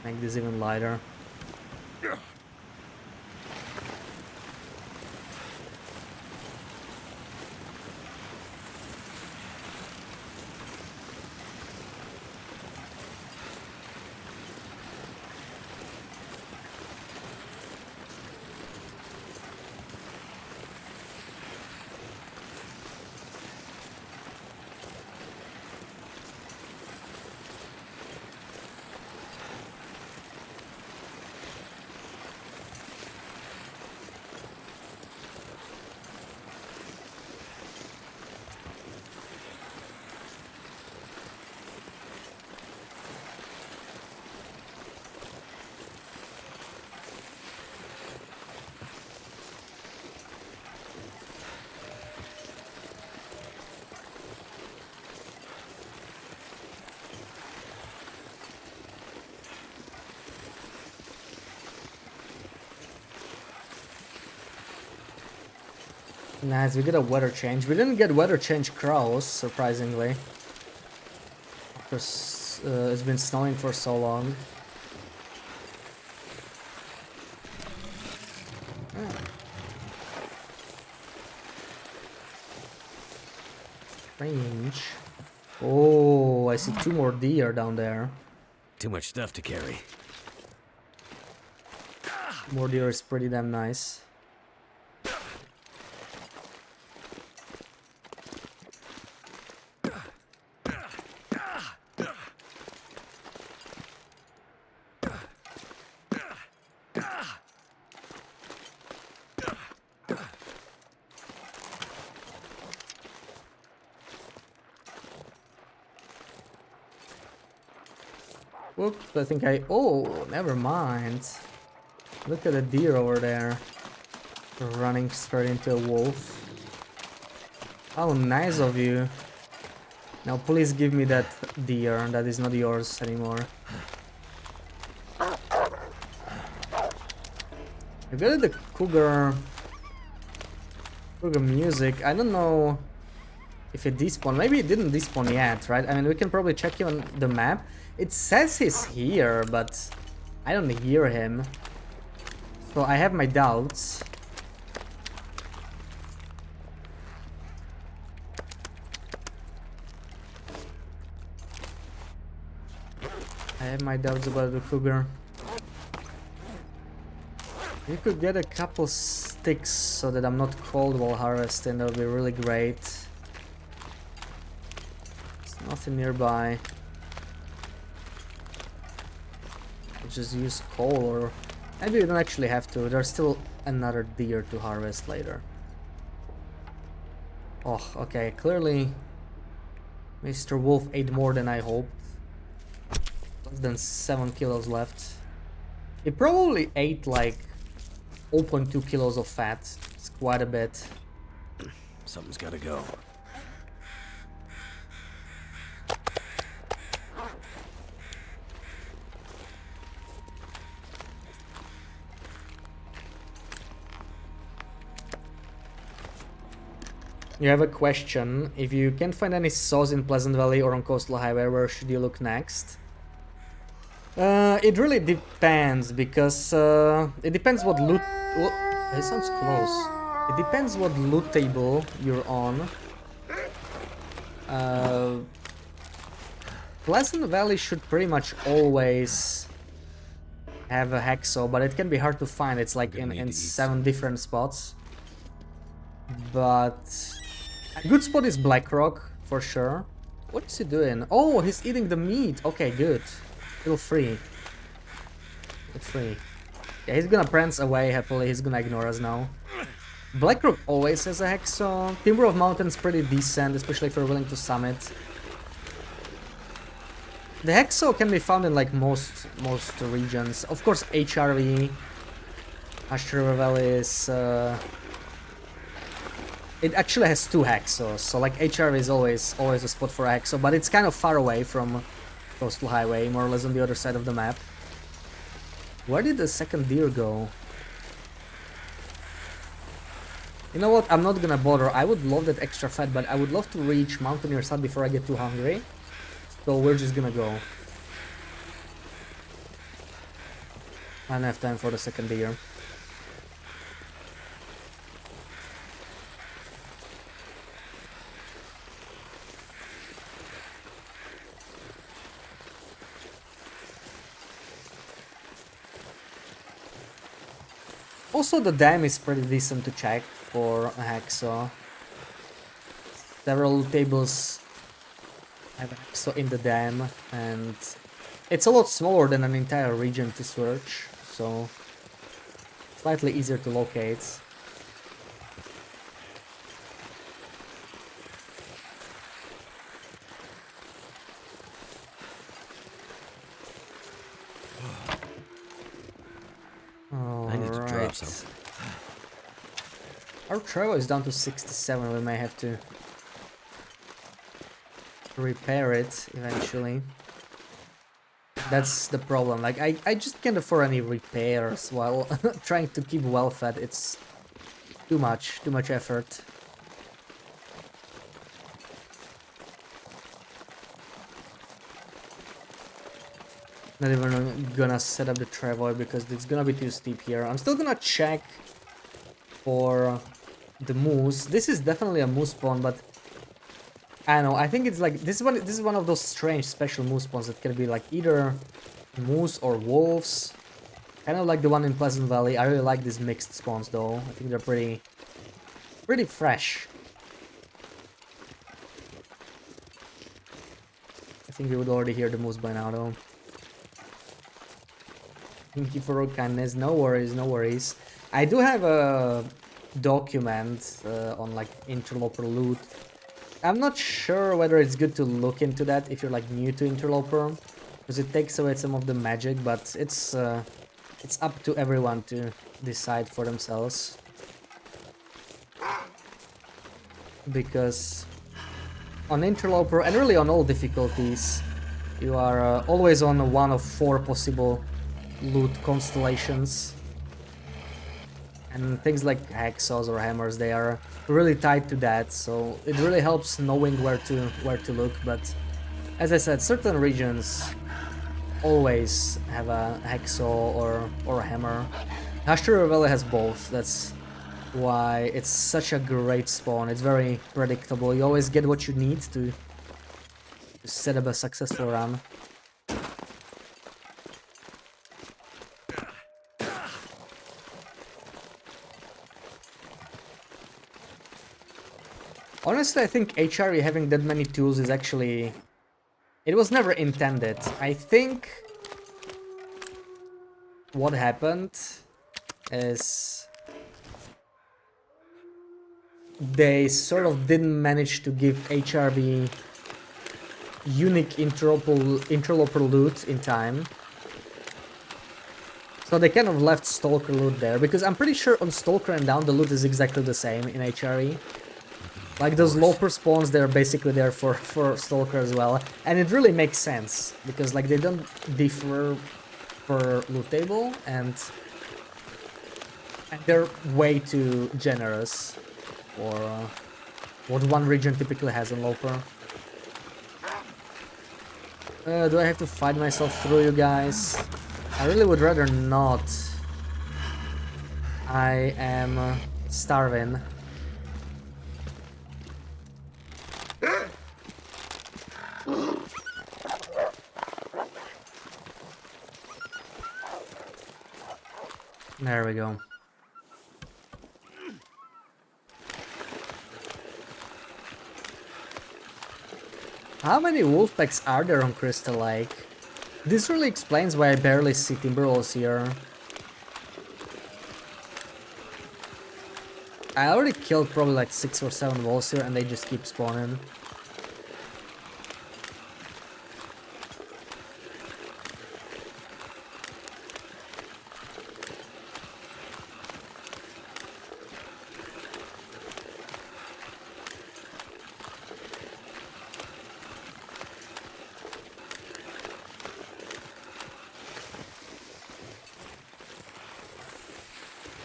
Make this even lighter. Nice, we get a weather change. We didn't get weather change crows, surprisingly. Because it's been snowing for so long. Strange. Oh, I see 2 more deer down there. Too much stuff to carry. More deer is pretty damn nice. Whoops, I think I... Oh, never mind. Look at the deer over there. Running straight into a wolf. How nice of you. Now please give me that deer. That is not yours anymore. I got the cougar music. I don't know if it despawned. Maybe it didn't despawn yet, right? I mean, we can probably check him on the map. It says he's here, but I don't hear him. So I have my doubts. I have my doubts about the cougar. You could get a couple sticks so that I'm not cold while harvesting. That would be really great. There's nothing nearby. Just use coal, or maybe we don't actually have to. There's still another deer to harvest later. Oh, okay, clearly Mr. Wolf ate more than I hoped. Less than 7 kilos left. He probably ate like 0.2 kilos of fat. It's quite a bit. Something's gotta go. You have a question. If you can't find any saws in Pleasant Valley or on Coastal Highway, where should you look next? It really depends, because it depends what loot... Oh, it sounds close. It depends what loot table you're on. Pleasant Valley should pretty much always have a Hexo, but it can be hard to find. It's like in 7 different spots. But a good spot is Blackrock, for sure. What is he doing? Oh, he's eating the meat. Okay, good. Feel free. Feel free. Yeah, he's gonna prance away happily. He's gonna ignore us now. Blackrock always has a Hexo. Timber of Mountain's pretty decent, especially if you're willing to summit. The Hexo can be found in like most regions. Of course, HRV, Hush River Valley is... it actually has 2 Hexos, so like HRV is always a spot for a Hexo, but it's kind of far away from Coastal Highway, more or less on the other side of the map. Where did the second deer go? You know what, I'm not gonna bother. I would love that extra fat, but I would love to reach Mountaineer's Hut before I get too hungry. So we're just gonna go. I don't have time for the second deer. Also, the dam is pretty decent to check for a Hexo. Several tables have a Hexo in the dam, and it's a lot smaller than an entire region to search, so slightly easier to locate. I need to drop something. Our travel is down to 67, we may have to repair it eventually. That's the problem, like I just can't afford any repairs while trying to keep well fed. It's too much effort. Not even gonna set up the travoy because it's gonna be too steep here. I'm still gonna check for the moose. This is definitely a moose spawn, but I don't know. I think it's like this is one of those strange special moose spawns that can be like either moose or wolves. Kind of like the one in Pleasant Valley. I really like these mixed spawns though. I think they're pretty fresh. I think you would already hear the moose by now though. Thank you for your kindness. No worries, no worries. I do have a document on like interloper loot. I'm not sure whether it's good to look into that if you're like new to interloper, because it takes away some of the magic, but it's up to everyone to decide for themselves. Because on interloper and really on all difficulties, you are always on one of 4 possible loot constellations, and things like hacksaws or hammers, they are really tied to that, so it really helps knowing where to look. But as I said, certain regions always have a hacksaw or a hammer. Hush River Valley has both. That's why it's such a great spawn. It's very predictable. You always get what you need to set up a successful run. Honestly, I think HRE having that many tools is actually... It was never intended. I think what happened is they sort of didn't manage to give HRB unique interloper loot in time. So they kind of left Stalker loot there, because I'm pretty sure on Stalker and down the loot is exactly the same in HRE. Like those loper spawns, they're basically there for Stalker as well. And it really makes sense, because like they don't differ per loot table, and they're way too generous for what one region typically has on loper. Do I have to fight myself through, you guys? I really would rather not. I am starving. There we go. How many wolf packs are there on Crystal Lake? This really explains why I barely see timberwolves here. I already killed probably like 6 or 7 wolves here and they just keep spawning.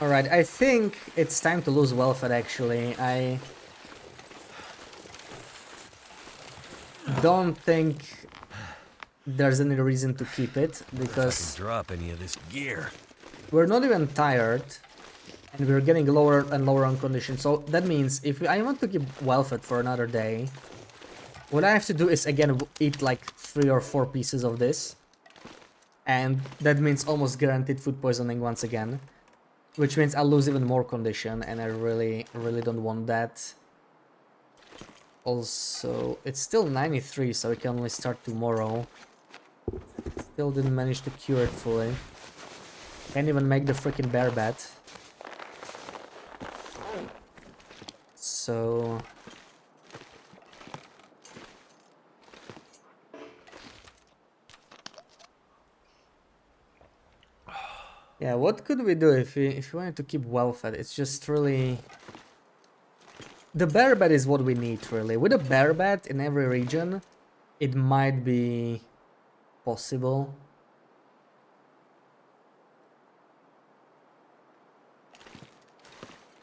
Alright, I think it's time to lose welfare actually. I don't think there's any reason to keep it because I can drop any of this gear. we're not even tired and we're getting lower and lower on condition. So that means if I want to keep welfare for another day, what I have to do is again eat like 3 or 4 pieces of this. And that means almost guaranteed food poisoning once again. Which means I'll lose even more condition, and I really don't want that. Also, it's still 93, so we can only start tomorrow. Still didn't manage to cure it fully. Can't even make the freaking bear bat. So... yeah, what could we do if we wanted to keep well fed? It's just really... the bear bat is what we need, really. With a bear bat in every region, it might be possible.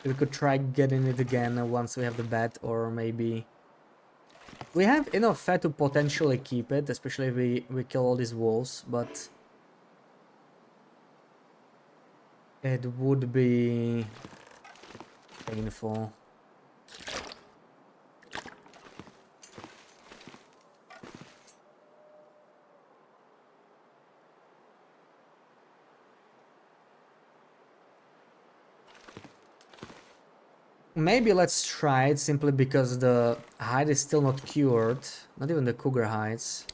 We could try getting it again once we have the bat, or maybe... we have enough fat to potentially keep it, especially if we kill all these wolves, but... it would be... painful. Maybe let's try it simply because the hide is still not cured. Not even the cougar hides.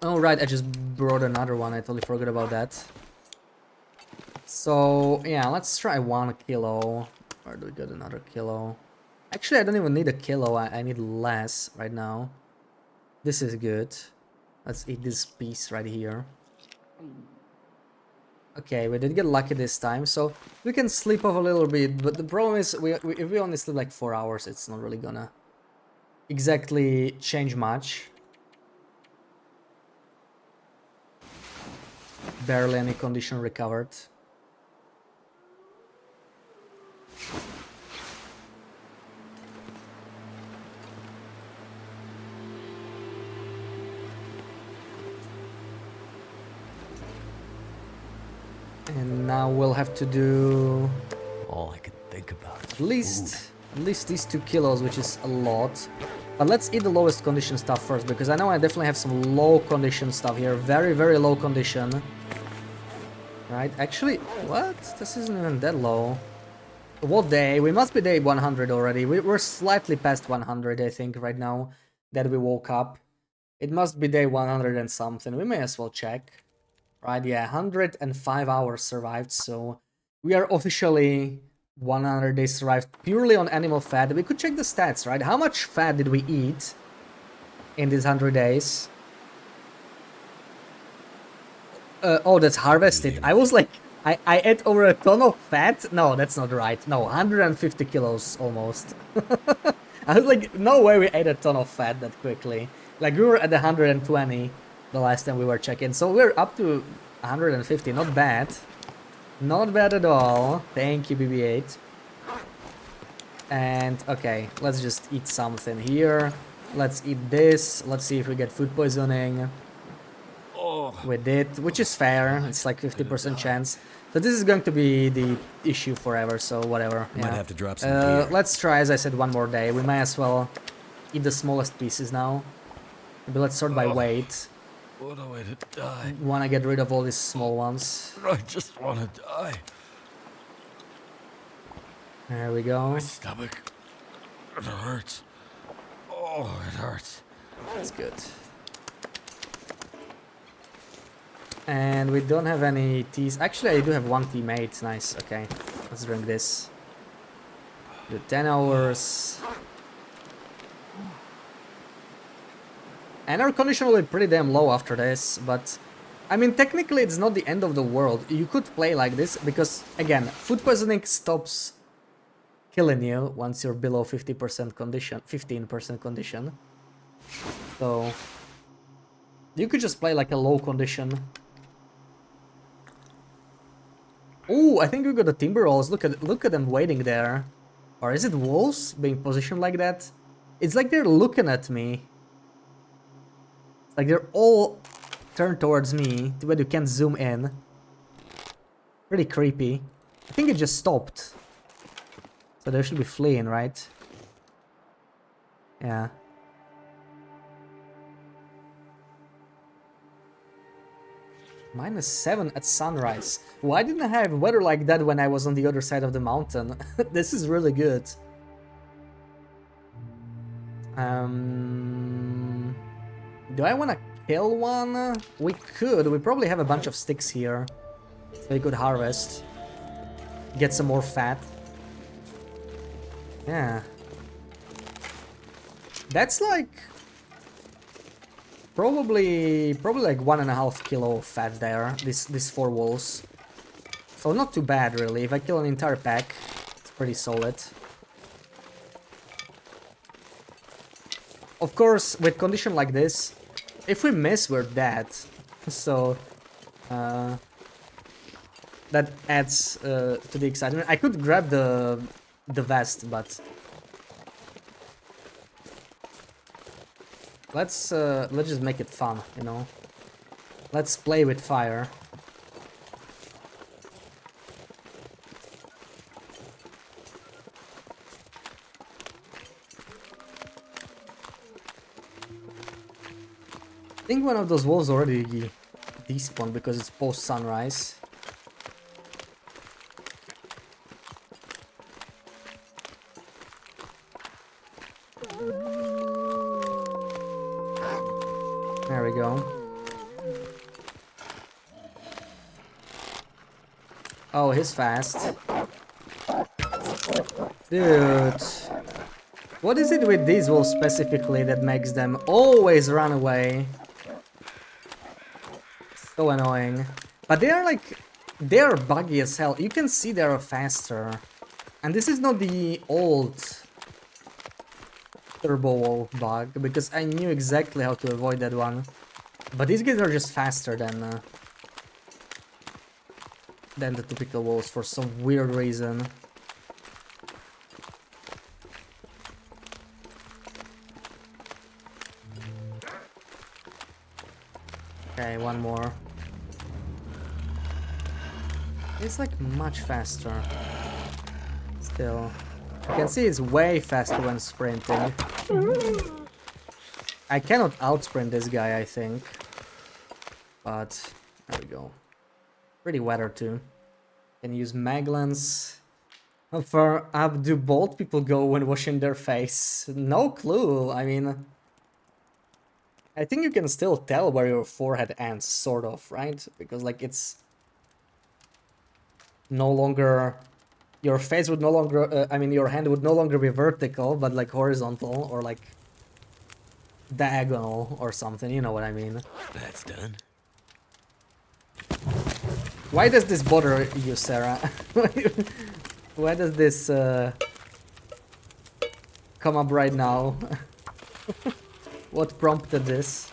Oh right, I just brought another one. I totally forgot about that. So yeah, let's try 1 kilo. Where do we get another kilo? Actually, I don't even need a kilo. I need less right now. This is good. Let's eat this piece right here. Okay, we did get lucky this time, so we can sleep off a little bit, but the problem is if we only sleep like 4 hours, it's not really gonna exactly change much. Barely any condition recovered. And now we'll have to do All I could think about is at least these 2 kilos, which is a lot. But let's eat the lowest condition stuff first, because I know I definitely have some low condition stuff here. Very low condition. Right, actually, what? This isn't even that low. What day? We must be day 100 already. We're slightly past 100, I think, right now that we woke up. It must be day 100 and something. We may as well check. Right, yeah, 105 hours survived, so we are officially 100 days survived purely on animal fat. We could check the stats, right? How much fat did we eat in these 100 days? Oh, that's harvested. I was like, I ate over a ton of fat? No, that's not right. No, 150 kilos almost. I was like, no way we ate a ton of fat that quickly. Like, we were at 120 the last time we were checking. So we're up to 150. Not bad. Not bad at all. Thank you, BB-8. And, okay, let's just eat something here. Let's eat this. Let's see if we get food poisoning. We did, which is fair. It's like 50% chance. So this is going to be the issue forever, so whatever. Yeah. Might have to drop some gear. Let's try, as I said, 1 more day. We might as well eat the smallest pieces now. Maybe let's sort by weight. What a way to die. Wanna get rid of all these small ones. I just want to die. There we go. My stomach. It hurts. Oh, it hurts. That's good. And we don't have any teas. Actually, I do have one teammate. Nice. Okay, let's drink this. Do 10 hours. And our condition will be pretty damn low after this, but I mean, technically it's not the end of the world. You could play like this because, again, food poisoning stops killing you once you're below 50% condition, 15% condition. So you could just play like a low condition. Oh, I think we got the timber rolls. Look at them waiting there. Or is it wolves being positioned like that? It's like they're looking at me. It's like they're all turned towards me, but you can't zoom in. Pretty creepy. I think it just stopped. So they should be fleeing, right? Yeah. -7 at sunrise. Why didn't I have weather like that when I was on the other side of the mountain? This is really good. Do I want to kill one? We could. We probably have a bunch of sticks here. So we could harvest. Get some more fat. Yeah. That's like... Probably like 1.5 kilo of fat there. These 4 wolves. So not too bad really. If I kill an entire pack, it's pretty solid. Of course, with condition like this, if we miss, we're dead. So that adds to the excitement. I could grab the vest, but let's just make it fun, you know. Let's play with fire. I think one of those wolves already despawned because it's post sunrise. There we go. Oh, he's fast. Dude. What is it with these wolves specifically that makes them always run away? So annoying. But they are like... They are buggy as hell. You can see they are faster. And this is not the old turbo wolf bug, because I knew exactly how to avoid that one. But these guys are just faster than the typical wolves for some weird reason. Okay, one more. It's like much faster. Still. You can see it's way faster when sprinting. I cannot outsprint this guy, I think. But there we go. Pretty weather too. Can use maglans. How far up do bald people go when washing their face? No clue. I mean, I think you can still tell where your forehead ends, sort of, right? Because like it's no longer, your face would no longer, I mean your hand would no longer be vertical, but like horizontal or like diagonal or something, you know what I mean. That's done. Why does this bother you, Sarah? Why does this come up right now? What prompted this?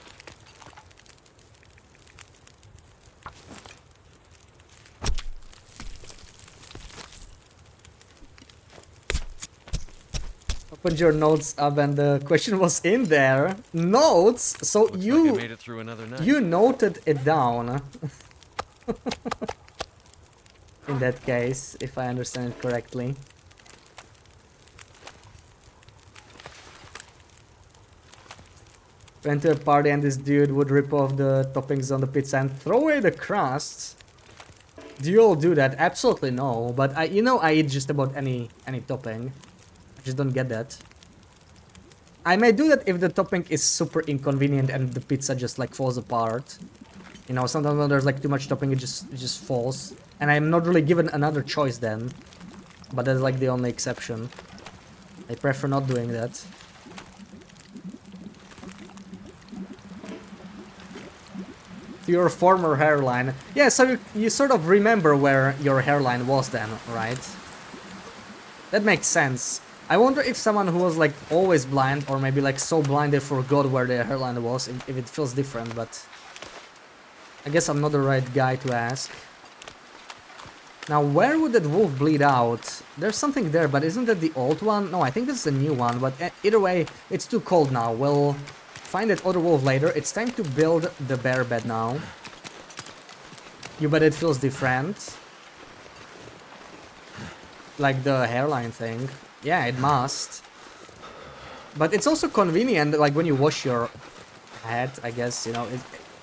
Opened your notes up and the question was in there. Notes? So Looks like I made it through another night. you noted it down. In that case, if I understand it correctly. Went to a party and this dude would rip off the toppings on the pizza and throw away the crusts. Do you all do that? Absolutely no, but you know I eat just about any topping. I just don't get that. I may do that if the topping is super inconvenient and the pizza just like falls apart. You know, sometimes when there's like too much topping, it just falls. And I'm not really given another choice then. But that's like the only exception. I prefer not doing that. Your former hairline. Yeah, so you sort of remember where your hairline was then, right? That makes sense. I wonder if someone who was like always blind, or maybe like so blind they forgot where their hairline was, if it feels different, but I guess I'm not the right guy to ask. Now, where would that wolf bleed out? There's something there, but isn't that the old one? No, I think this is the new one, but either way, it's too cold now. We'll find that other wolf later. It's time to build the bear bed now. You bet it feels different. Like the hairline thing. Yeah, it must. But it's also convenient, like when you wash your head, I guess, you know,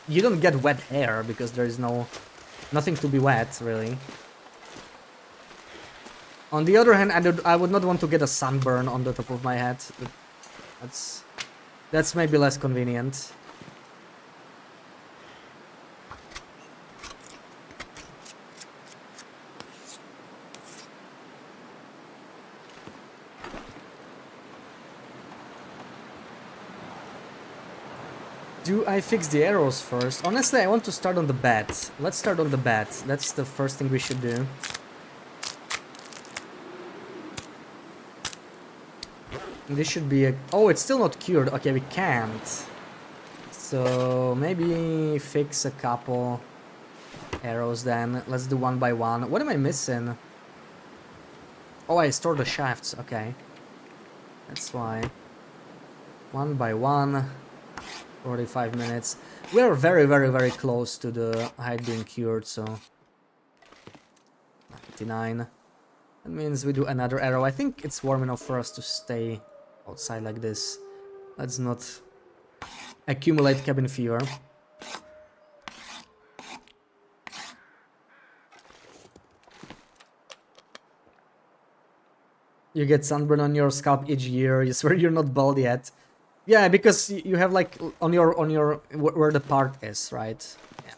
you don't get wet hair because there is nothing to be wet, really. On the other hand, I would not want to get a sunburn on the top of my head. That's maybe less convenient. Do I fix the arrows first? Honestly, I want to start on the bat. Let's start on the bat. That's the first thing we should do. This should be a... Oh, it's still not cured. Okay, we can't. So maybe fix a couple arrows then. Let's do one by one. What am I missing? Oh, I stored the shafts. Okay. That's why. One by one. 45 minutes. We are very, very, very close to the hide being cured, so... 99. That means we do another arrow. I think it's warm enough for us to stay outside like this. Let's not accumulate cabin fever. You get sunburn on your scalp each year. You swear you're not bald yet. Yeah, because you have like on your where the part is, right? Yeah.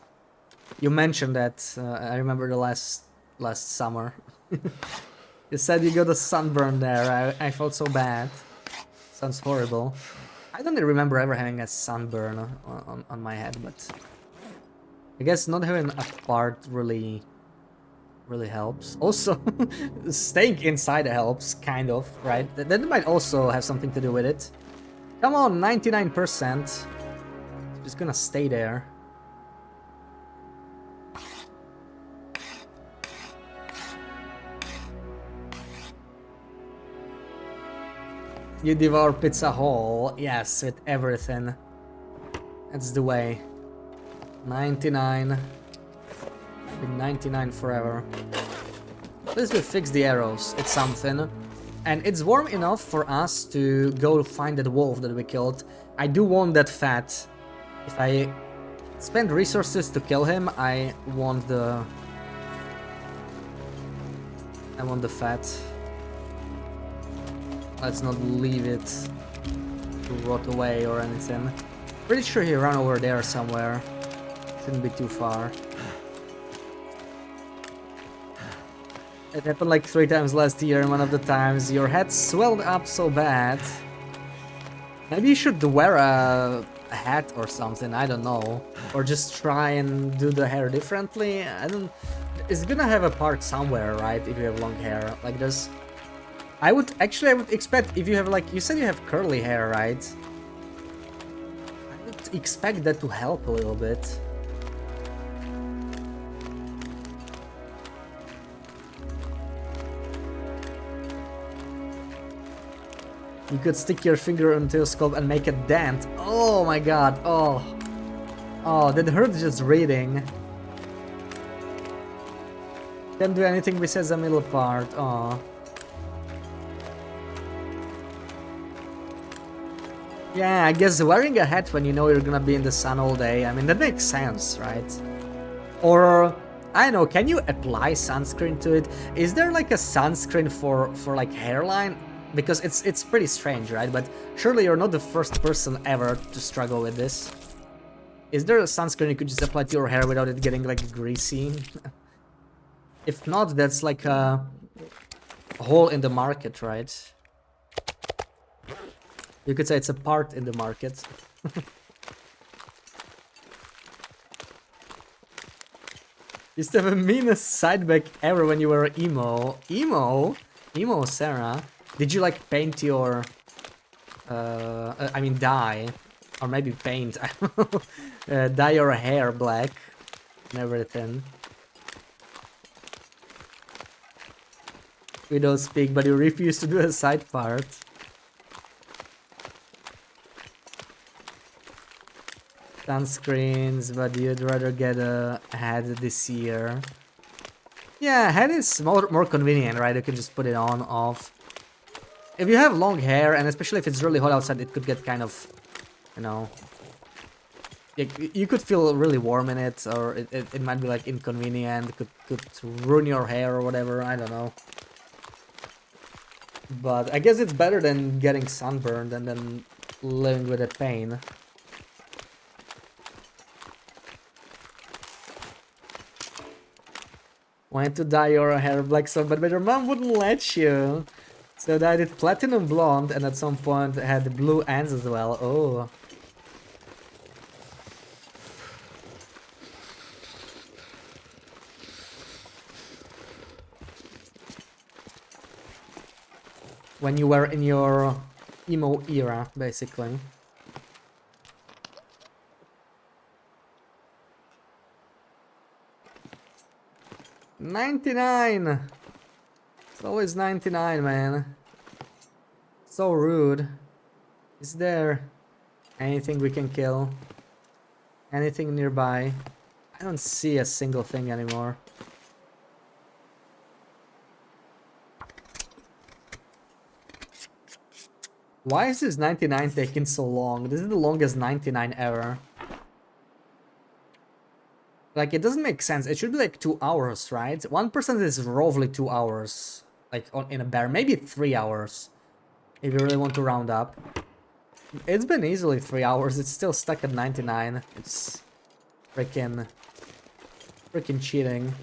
You mentioned that. I remember the last summer. You said you got a sunburn there. I felt so bad. Sounds horrible. I don't remember ever having a sunburn on my head, but I guess not having a part really helps. Also, staying inside helps, kind of, right? That might also have something to do with it. Come on, 99%. Just gonna stay there. You devour pizza whole. Yes, with everything. That's the way. 99. Been 99 forever. At least we fix the arrows. It's something. And it's warm enough for us to go find that wolf that we killed. I do want that fat. If I spend resources to kill him, I want the fat. Let's not leave it to rot away or anything. Pretty sure he ran over there somewhere. Shouldn't be too far. It happened like 3 times last year, and one of the times your head swelled up so bad. Maybe you should wear a hat or something, I don't know. Or just try and do the hair differently. It's gonna have a part somewhere, right? If you have long hair. Like there's... I would expect if you have like... You said you have curly hair, right? I would expect that to help a little bit. You could stick your finger into your scalp and make a dent. Oh my god, oh. Oh, that hurt just reading. Can't do anything besides the middle part, oh. Yeah, I guess wearing a hat when you know you're gonna be in the sun all day, I mean, that makes sense, right? Or, I don't know, can you apply sunscreen to it? Is there like a sunscreen for like hairline? Because it's pretty strange, right? But surely you're not the first person ever to struggle with this. Is there a sunscreen you could just apply to your hair without it getting like greasy? If not, that's like a hole in the market, right? You could say it's a part in the market. Used to have a meanest sideback ever when you were emo. Emo? Emo, Sarah. Did you like paint your... I mean dye. Or maybe paint, I don't know. Dye your hair black. And everything. We don't speak, but you refuse to do a side part. Sunscreens, but you'd rather get a hat this year. Yeah, hat is more convenient, right? You can just put it on, off. If you have long hair, and especially if it's really hot outside, it could get kind of, you know... You could feel really warm in it, or it might be like inconvenient, could ruin your hair or whatever, I don't know. But I guess it's better than getting sunburned and then living with the pain. Wanted to dye your hair black so but your mom wouldn't let you. So I did platinum blonde and at some point had blue ends as well. Oh. When you were in your emo era, basically. $99! It's always 99, man. So rude. Is there anything we can kill? Anything nearby? I don't see a single thing anymore. Why is this 99 taking so long? This is the longest 99 ever. Like, it doesn't make sense. It should be like 2 hours, right? 1% is roughly 2 hours. Like, in a bear. Maybe 3 hours. If you really want to round up. It's been easily 3 hours. It's still stuck at 99. It's freaking cheating.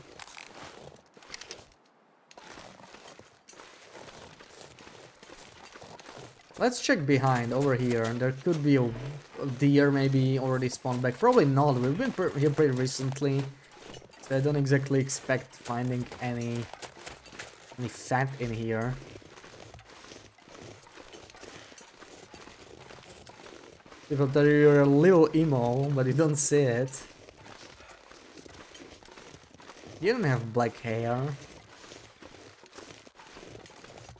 Let's check behind over here, and there could be a deer maybe already spawned back. Probably not. We've been here pretty recently, so I don't exactly expect finding any fat in here. People tell you you're a little emo, but you don't see it. You don't have black hair.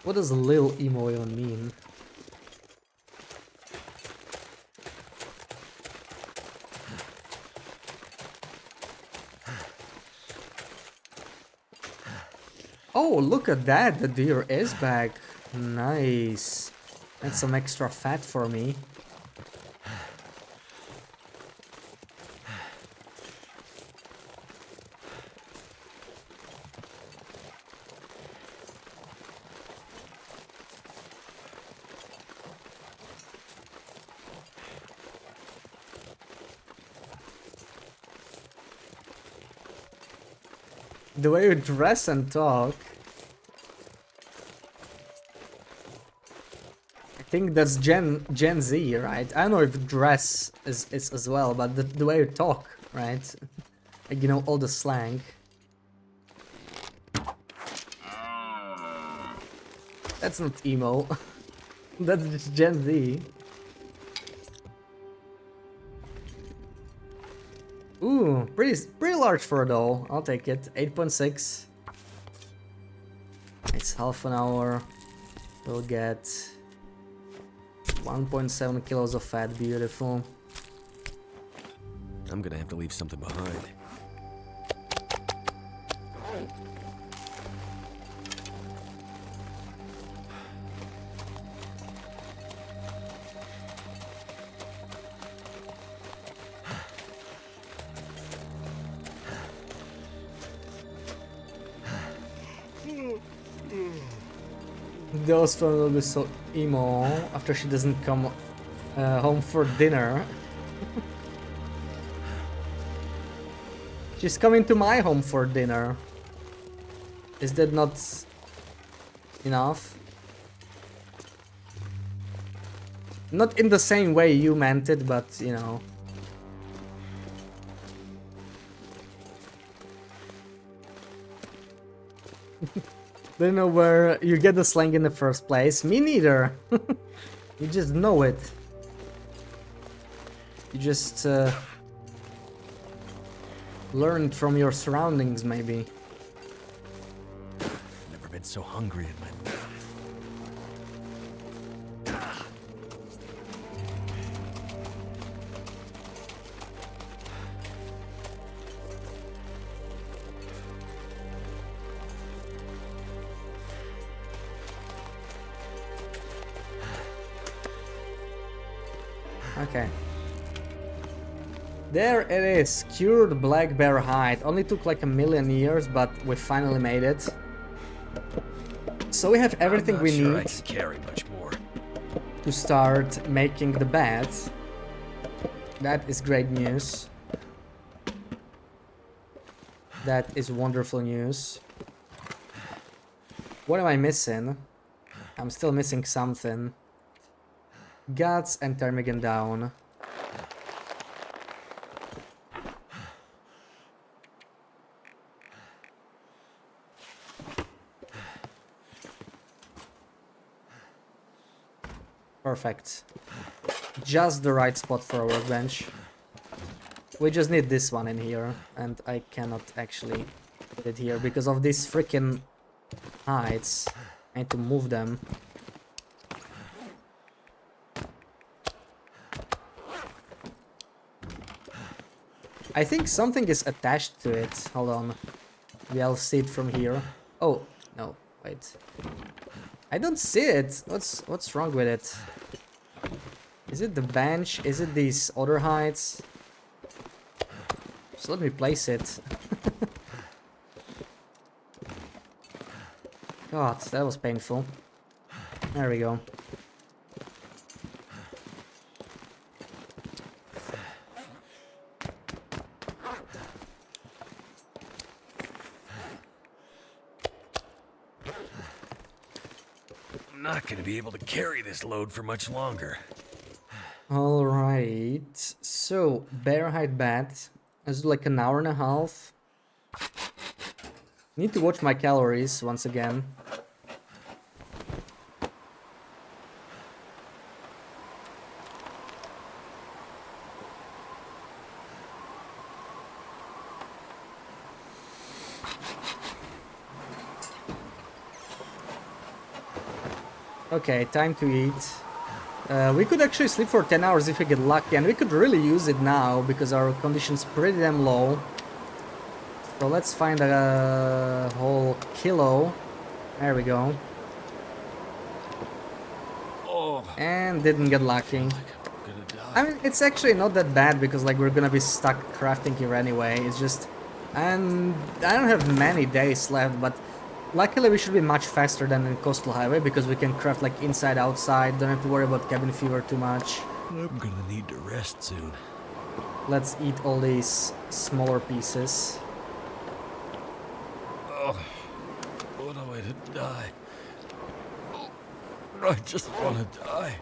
What does little emo even mean? Oh, look at that! The deer is back. Nice. That's some extra fat for me. The way you dress and talk. I think that's Gen Z, right? I don't know if dress is as well, but the way you talk, right? Like, you know, all the slang. That's not emo. That's just Gen Z. Ooh, pretty large for a doll. I'll take it. 8.6. It's half an hour. We'll get 1.7 kilos of fat. Beautiful. I'm gonna have to leave something behind. Those phone will be so emo after she doesn't come home for dinner. She's coming to my home for dinner. Is that not enough? Not in the same way you meant it, but you know. Don't know where you get the slang in the first place. Me neither. You just know it. You just learned from your surroundings, maybe. Never been so hungry in my life. Okay. There it is, cured black bear hide. Only took like 1,000,000 years, but we finally made it. So we have everything we sure need I can carry much more. to start making the bed. That is great news. That is wonderful news. What am I missing? I'm still missing something. Guts and Termigan down. Perfect. Just the right spot for a workbench. We just need this one in here, and I cannot actually put it here because of these freaking hides. I need to move them. I think something is attached to it. Hold on. Maybe I'll see it from here. Oh, no, wait. I don't see it. What's wrong with it? Is it the bench? Is it these other hides? So let me place it. God, that was painful. There we go. I'm not gonna be able to carry this load for much longer. Alright, so bear hide bat. Let's do like an hour and a half. Need to watch my calories once again. Okay, time to eat. We could actually sleep for 10 hours if we get lucky, and we could really use it now because our condition's pretty damn low. So let's find a whole kilo. There we go. Oh, And didn't get lucky. I'm gonna die. I mean, it's actually not that bad because like we're gonna be stuck crafting here anyway. It's just, and I don't have many days left, but luckily we should be much faster than in Coastal Highway because we can craft like inside, outside. Don't have to worry about cabin fever too much. I'm gonna need to rest soon. Let's eat all these smaller pieces. Oh, what a way to die. Oh, I just wanna die.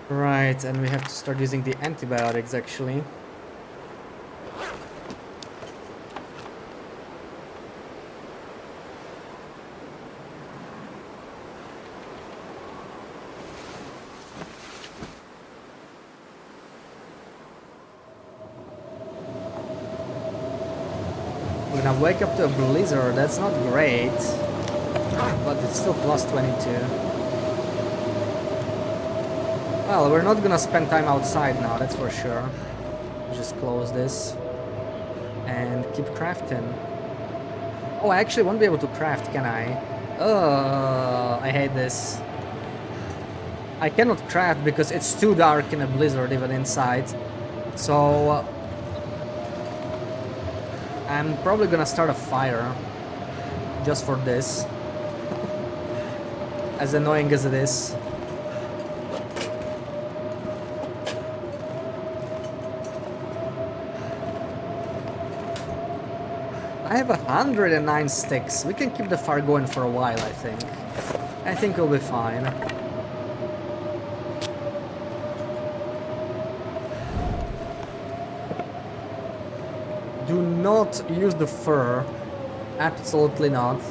Right, and we have to start using the antibiotics actually. We're gonna wake up to a blizzard, that's not great. But it's still plus 22. Well, we're not gonna spend time outside now, that's for sure. Just close this. And keep crafting. Oh, I actually won't be able to craft, can I? I hate this. I cannot craft because it's too dark in a blizzard even inside. So I'm probably gonna start a fire just for this. As annoying as it is. I have 109 sticks. We can keep the fire going for a while, I think. I think we'll be fine. Do not use the fur. Absolutely not.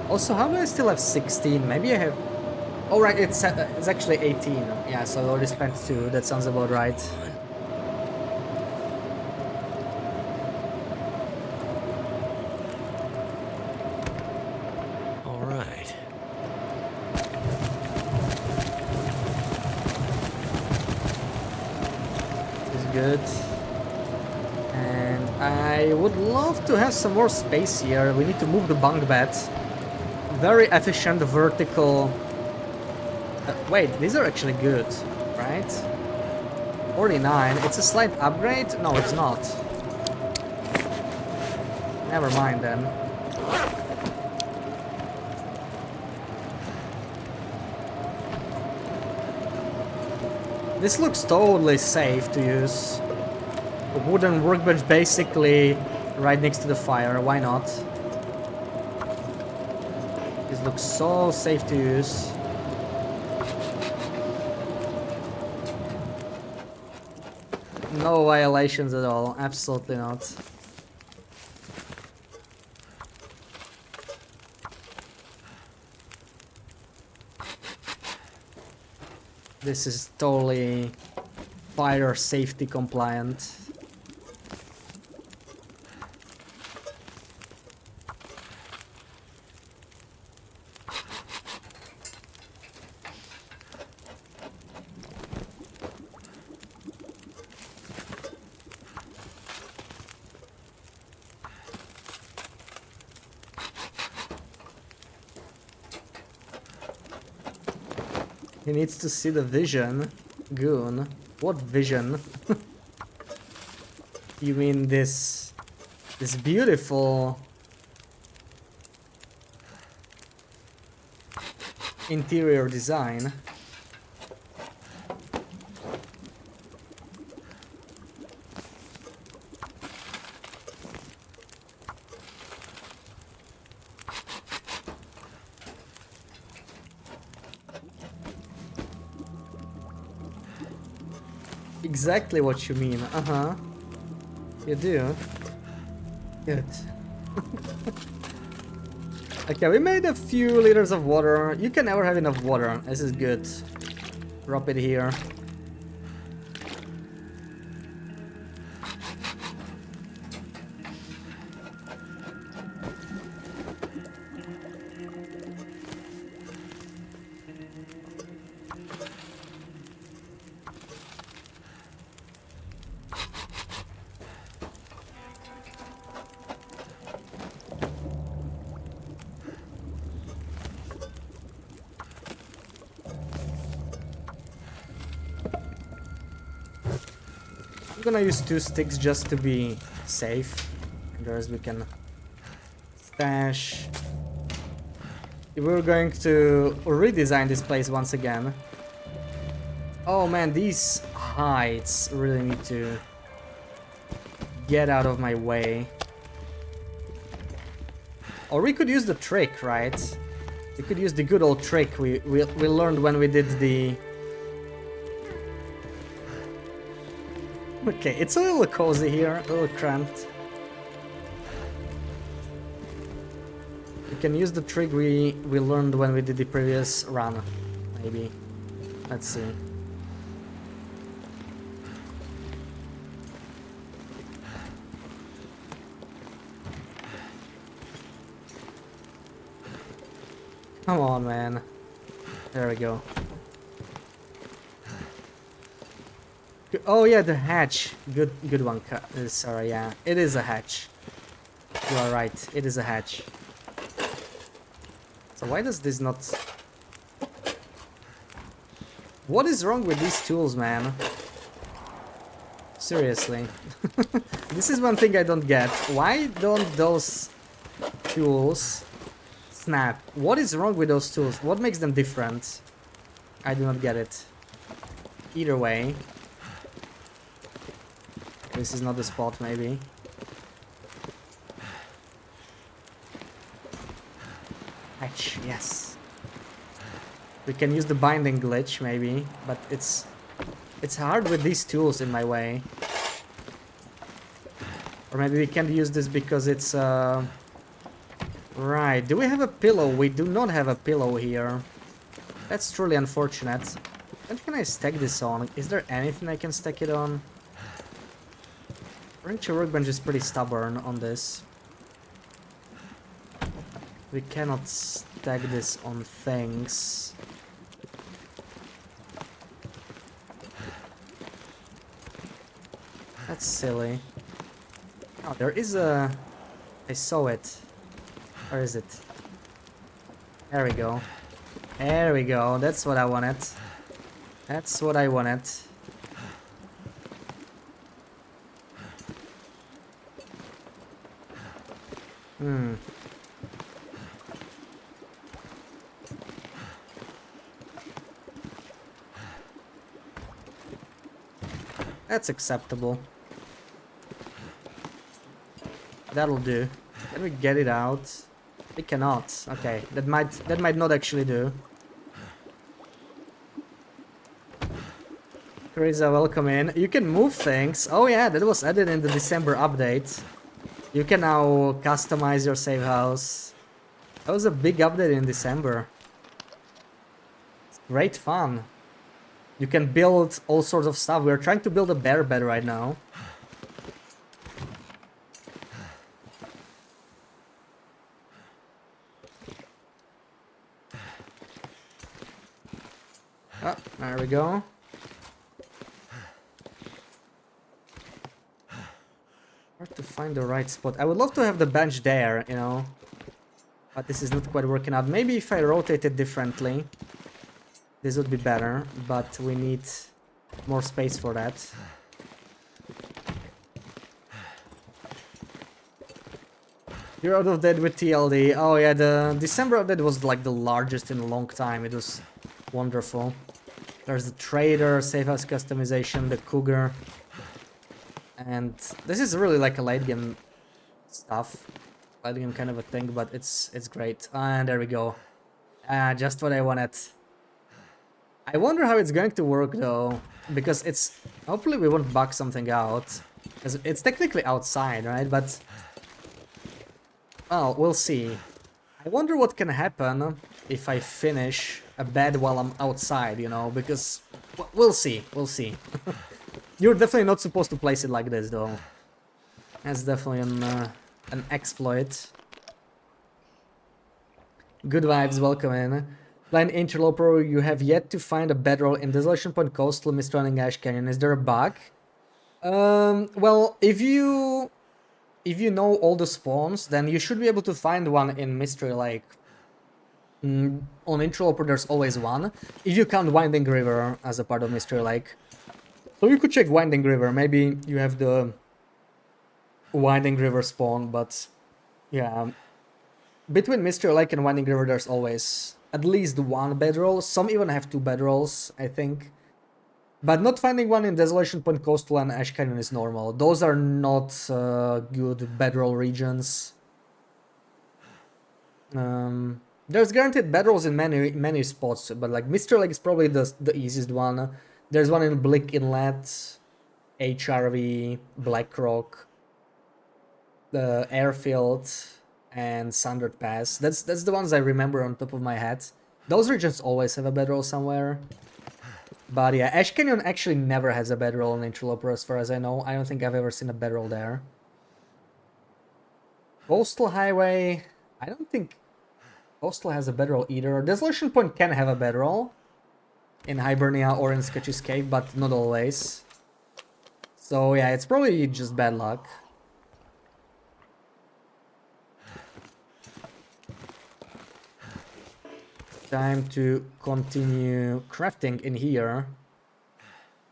Also, how do I still have 16? Maybe I have... Oh, right, it's actually 18. Yeah, so I already spent 2. That sounds about right. All right. This is good. And I would love to have some more space here. We need to move the bunk bed. Very efficient vertical... wait, these are actually good, right? 49. It's a slight upgrade? No, it's not. Never mind then. This looks totally safe to use. A wooden workbench basically right next to the fire, why not? This looks so safe to use. No violations at all, absolutely not. This is totally fire safety compliant. He needs to see the vision. Goon. What vision? You mean this beautiful interior design? Exactly what you mean. Uh-huh. You do. Good. Okay, we made a few liters of water. You can never have enough water. This is good. Drop it here. I'm gonna use 2 sticks just to be safe. And the rest we can stash. We're going to redesign this place once again. Oh man, these heights really need to get out of my way. Or we could use the trick, right? We could use the good old trick we learned when we did the... Okay, it's a little cozy here, a little cramped. We can use the trick we learned when we did the previous run, maybe. Let's see. Come on, man. There we go. Oh yeah, the hatch. Good one, Sarah. Yeah, it is a hatch. You are right. It is a hatch. So why does this not... What is wrong with these tools, man? Seriously. This is one thing I don't get. Why don't those tools snap? What is wrong with those tools? What makes them different? I do not get it. Either way. This is not the spot, maybe. Hatch, yes. We can use the binding glitch, maybe, but it's hard with these tools in my way. Or maybe we can use this because it's right. Do we have a pillow? We do not have a pillow here. That's truly unfortunate. What can I stack this on? Is there anything I can stack it on? Furniture workbench is pretty stubborn on this. We cannot stack this on things. That's silly. Oh, there is a... I saw it. Where is it? There we go. There we go. That's what I wanted. That's what I wanted. Hmm. That's acceptable. That'll do. Can we get it out? We cannot. Okay, that might not actually do. Teresa, welcome in. You can move things. Oh yeah, that was added in the December update. You can now customize your save house. That was a big update in December. It's great fun. You can build all sorts of stuff. We're trying to build a bear bed right now. Oh, there we go. Hard to find the right spot. I would love to have the bench there, you know. But this is not quite working out. Maybe if I rotate it differently, this would be better. But we need more space for that. You're out of debt with TLD. Oh yeah, the December update was like the largest in a long time. It was wonderful. There's the trader, safe house customization, the cougar. And this is really like a late game stuff. Late game kind of a thing, but it's great. And there we go. Just what I wanted. I wonder how it's going to work though. Because it's... Hopefully we won't bug something out. Because it's technically outside, right? But... Well, we'll see. I wonder what can happen if I finish a bed while I'm outside, you know, because... We'll see, we'll see. You're definitely not supposed to place it like this, though. That's definitely an exploit. Good vibes, welcome in. Blind interloper, you have yet to find a bedroll in Desolation Point Coastal Mistrunning Ash Canyon. Is there a bug? Well, if you know all the spawns, then you should be able to find one in Mystery Lake. On Interloper, there's always one. If you count Winding River as a part of Mystery Lake. So you could check Winding River. Maybe you have the Winding River spawn, but yeah. Between Mystery Lake and Winding River, there's always at least one bedroll. Some even have two bedrolls, I think. But not finding one in Desolation Point Coastal and Ash Canyon is normal. Those are not good bedroll regions. There's guaranteed bedrolls in many spots, but like Mystery Lake is probably the easiest one. There's one in Blick Inlet, HRV, Blackrock, the Airfield, and Sundered Pass. That's the ones I remember on top of my head. Those regions always have a bedroll somewhere. But yeah, Ash Canyon actually never has a bedroll in Interloper as far as I know. I don't think I've ever seen a bedroll there. Coastal Highway, I don't think Coastal has a bedroll either. Desolation Point can have a bedroll in Hibernia or in Sketchy's Cave, but not always. So yeah, it's probably just bad luck. Time to continue crafting in here.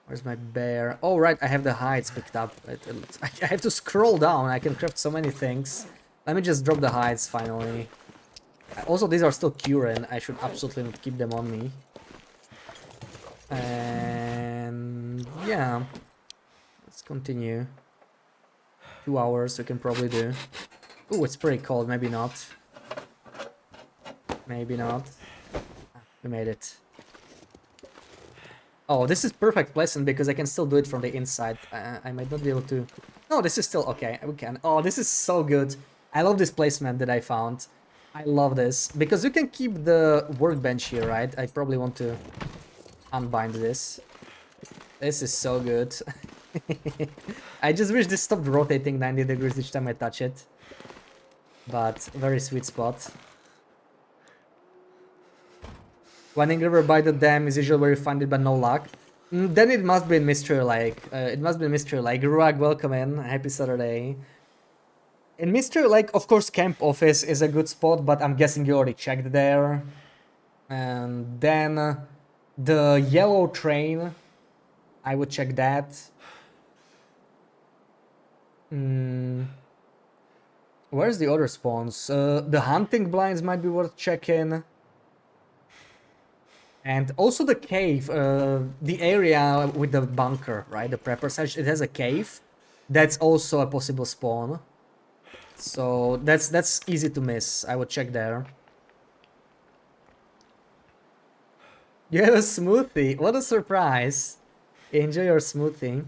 Where's my bear? Oh, right, I have the hides picked up. I have to scroll down. I can craft so many things. Let me just drop the hides finally. Also, these are still curing. I should absolutely not keep them on me. And yeah, let's continue. 2 hours we can probably do. Ooh, it's pretty cold. Maybe not. Maybe not. We made it. Oh, this is perfect placement because I can still do it from the inside. I might not be able to... No, this is still okay. We can. Oh, this is so good. I love this placement that I found. I love this. Because you can keep the workbench here, right? I probably want to unbind this. This is so good. I just wish this stopped rotating 90 degrees each time I touch it. But very sweet spot. Running river by the dam is usually where you find it, but no luck. Then it must be in Mystery Lake. It must be in Mystery Lake. Ruag, welcome in. Happy Saturday. In Mystery Lake, of course, camp office is a good spot, but I'm guessing you already checked there. And then the yellow train, I would check that. Where's the other spawns? The hunting blinds might be worth checking. And also the cave, the area with the bunker, right? The prepper site, it has a cave. That's also a possible spawn. So that's easy to miss. I would check there. You have a smoothie. What a surprise. Enjoy your smoothie.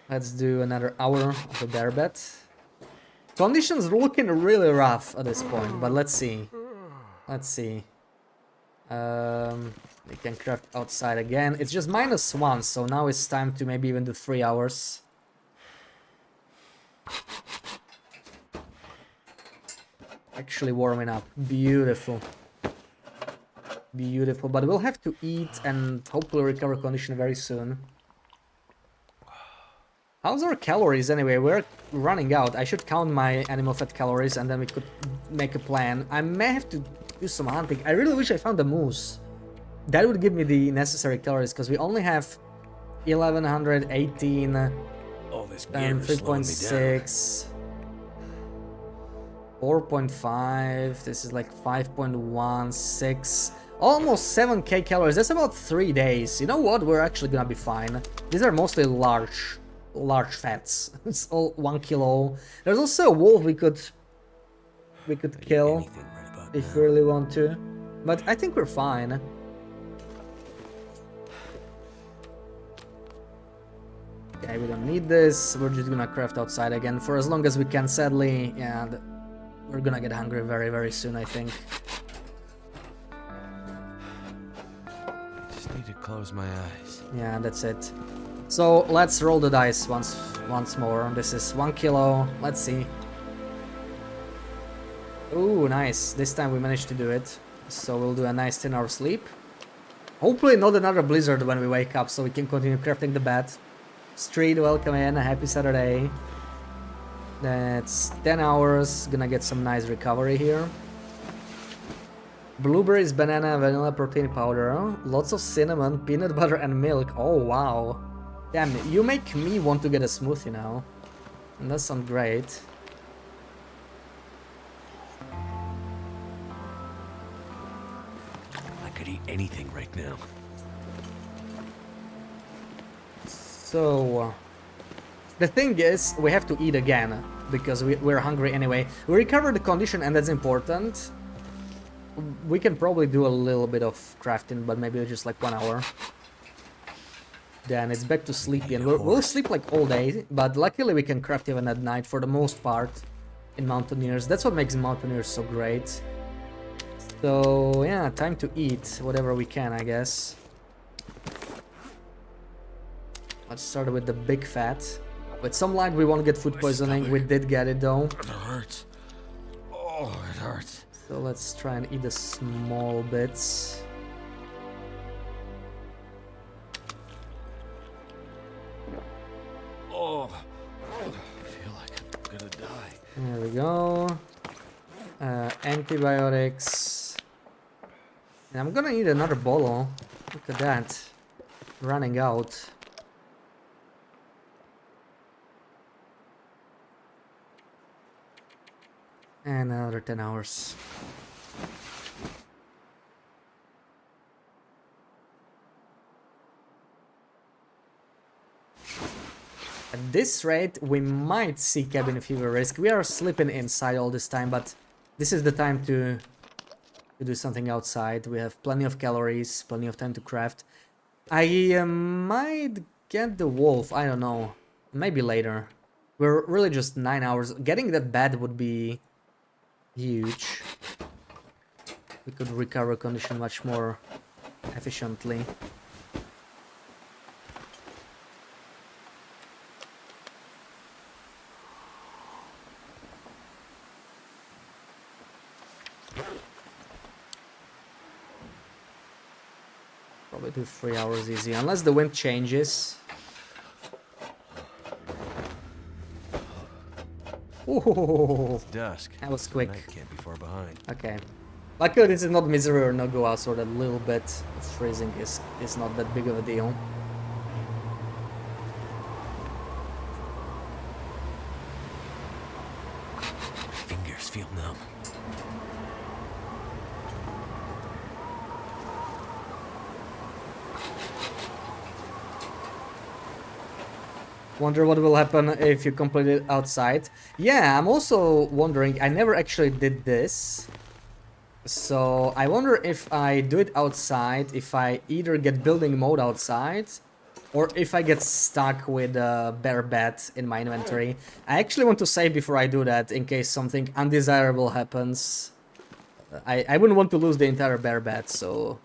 Let's do another hour of the bear bet. Conditions are looking really rough at this point, but let's see. Let's see. We can craft outside again. It's just -1, so now it's time to maybe even do 3 hours. Actually warming up. Beautiful. Beautiful, but we'll have to eat and hopefully recover condition very soon. How's our calories anyway? We're running out. I should count my animal fat calories and then we could make a plan. I may have to do some hunting. I really wish I found a moose. That would give me the necessary calories because we only have 1118 All this gear and is slowing me down. 3.6, 4.5. This is like 5.16, almost 7k calories. That's about 3 days. You know what? We're actually gonna be fine. These are mostly large fats. It's all 1 kilo. There's also a wolf we could kill if we really want to, but I think we're fine. Okay, we don't need this. We're just gonna craft outside again for as long as we can, sadly, and we're gonna get hungry very, very soon, I think. Just need to close my eyes. Yeah, that's it. So let's roll the dice once more. This is 1 kilo. Let's see. Ooh, nice. This time we managed to do it. So we'll do a nice 10-hour sleep. Hopefully not another blizzard when we wake up, so we can continue crafting the bed. Street, welcome in. Happy Saturday. That's 10 hours. Gonna get some nice recovery here. Blueberries, banana, vanilla protein powder. Lots of cinnamon, peanut butter, and milk. Oh, wow. Damn, you make me want to get a smoothie now. And that sounds great. I could eat anything right now. So, the thing is, we have to eat again, because we're hungry anyway. We recovered the condition, and that's important. We can probably do a little bit of crafting, but maybe just like 1 hour. Then it's back to sleepy, and we'll sleep like all day, but luckily we can craft even at night for the most part in Mountaineers. That's what makes Mountaineers so great. So, yeah, time to eat whatever we can, I guess. Let's start with the big fat. With some luck, we won't get food poisoning. We did get it though. It hurts. Oh, it hurts. So let's try and eat the small bits. Oh, I feel like I'm gonna die. There we go. Antibiotics. And I'm gonna need another bottle. Look at that. running out. And another 10 hours. At this rate, we might see cabin fever risk. We are sleeping inside all this time, but this is the time to do something outside. We have plenty of calories, plenty of time to craft. I might get the wolf, I don't know. Maybe later. We're really just 9 hours. Getting that bed would be huge. We could recover condition much more efficiently. Probably do 3 hours easy, unless the wind changes. Ooh, It's dusk. that was so quick. night can't be far behind. Okay. Luckily this is not misery or no go out, so that little bit of freezing is not that big of a deal. Fingers feel numb. Wonder what will happen if you complete it outside. Yeah, I'm also wondering, I never actually did this. So I wonder if I do it outside, if I either get building mode outside, or if I get stuck with a bare bed in my inventory. I actually want to save before I do that, in case something undesirable happens. I wouldn't want to lose the entire bare bed, so...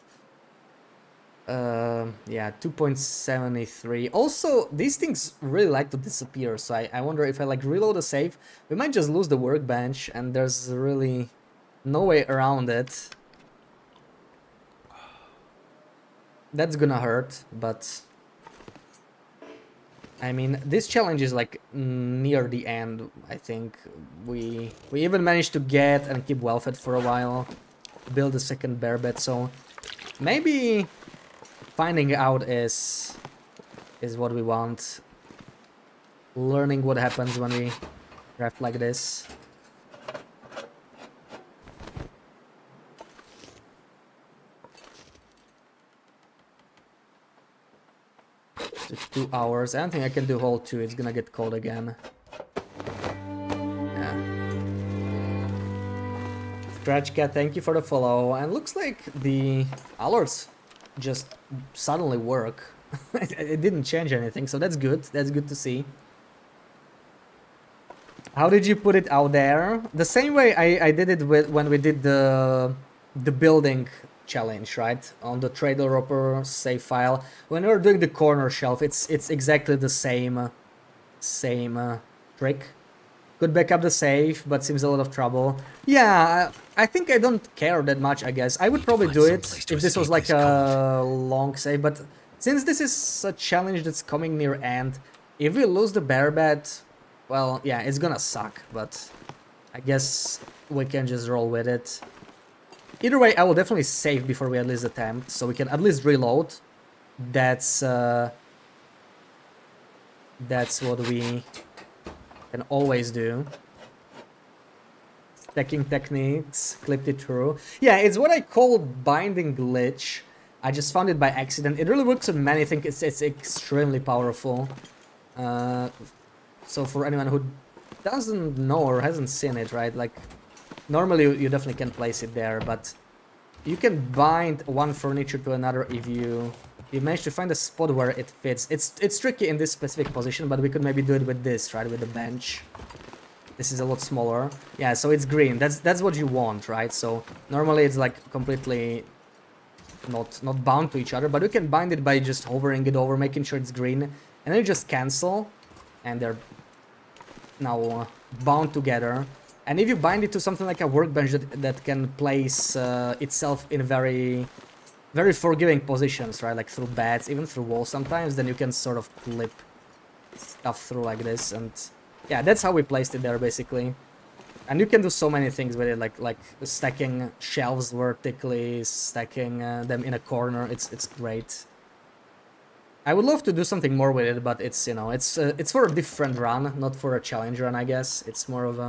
yeah, 2.73. Also, these things really like to disappear, so I wonder if I like reload the save, we might just lose the workbench, and there's really no way around it. That's gonna hurt, but... I mean, this challenge is like near the end, I think. We even managed to get and keep well fed for a while, build a second bear bed, so maybe finding out is what we want. Learning what happens when we craft like this. Just 2 hours. I don't think I can do whole 2. It's gonna get cold again. Yeah. Scratch Cat, thank you for the follow. And looks like the alerts just suddenly work. It didn't change anything, so that's good. That's good to see. How did you put it out there? The same way I did it with when we did the building challenge, right? On the interloper save file. When we were doing the corner shelf, it's exactly the same trick. Could back up the save, but seems a lot of trouble. Yeah, I think I don't care that much, I guess. I would probably do it if this was like a long save, but since this is a challenge that's coming near end, if we lose the bear bed, well, yeah, it's gonna suck, but I guess we can just roll with it. Either way, I will definitely save before we at least attempt, so we can at least reload. That's what we can always do. Stacking techniques, clipped it through. Yeah, it's what I call binding glitch. I just found it by accident. It really works on many things. It's extremely powerful. So for anyone who doesn't know or hasn't seen it, right? Like, normally you definitely can place it there, but you can bind one furniture to another if you manage to find a spot where it fits. It's tricky in this specific position, but we could maybe do it with this, right? With the bench. This is a lot smaller. Yeah, so it's green. That's what you want, right? So normally it's like completely not bound to each other, but you can bind it by just hovering it over, making sure it's green, and then you just cancel, and they're now bound together. And if you bind it to something like a workbench that can place itself in very forgiving positions, right? Like through beds, even through walls sometimes, then you can sort of clip stuff through like this. And yeah, that's how we placed it there, basically. And you can do so many things with it, like stacking shelves vertically, stacking them in a corner. It's great. I would love to do something more with it, but it's, you know, it's for a different run, not for a challenge run, I guess. It's more of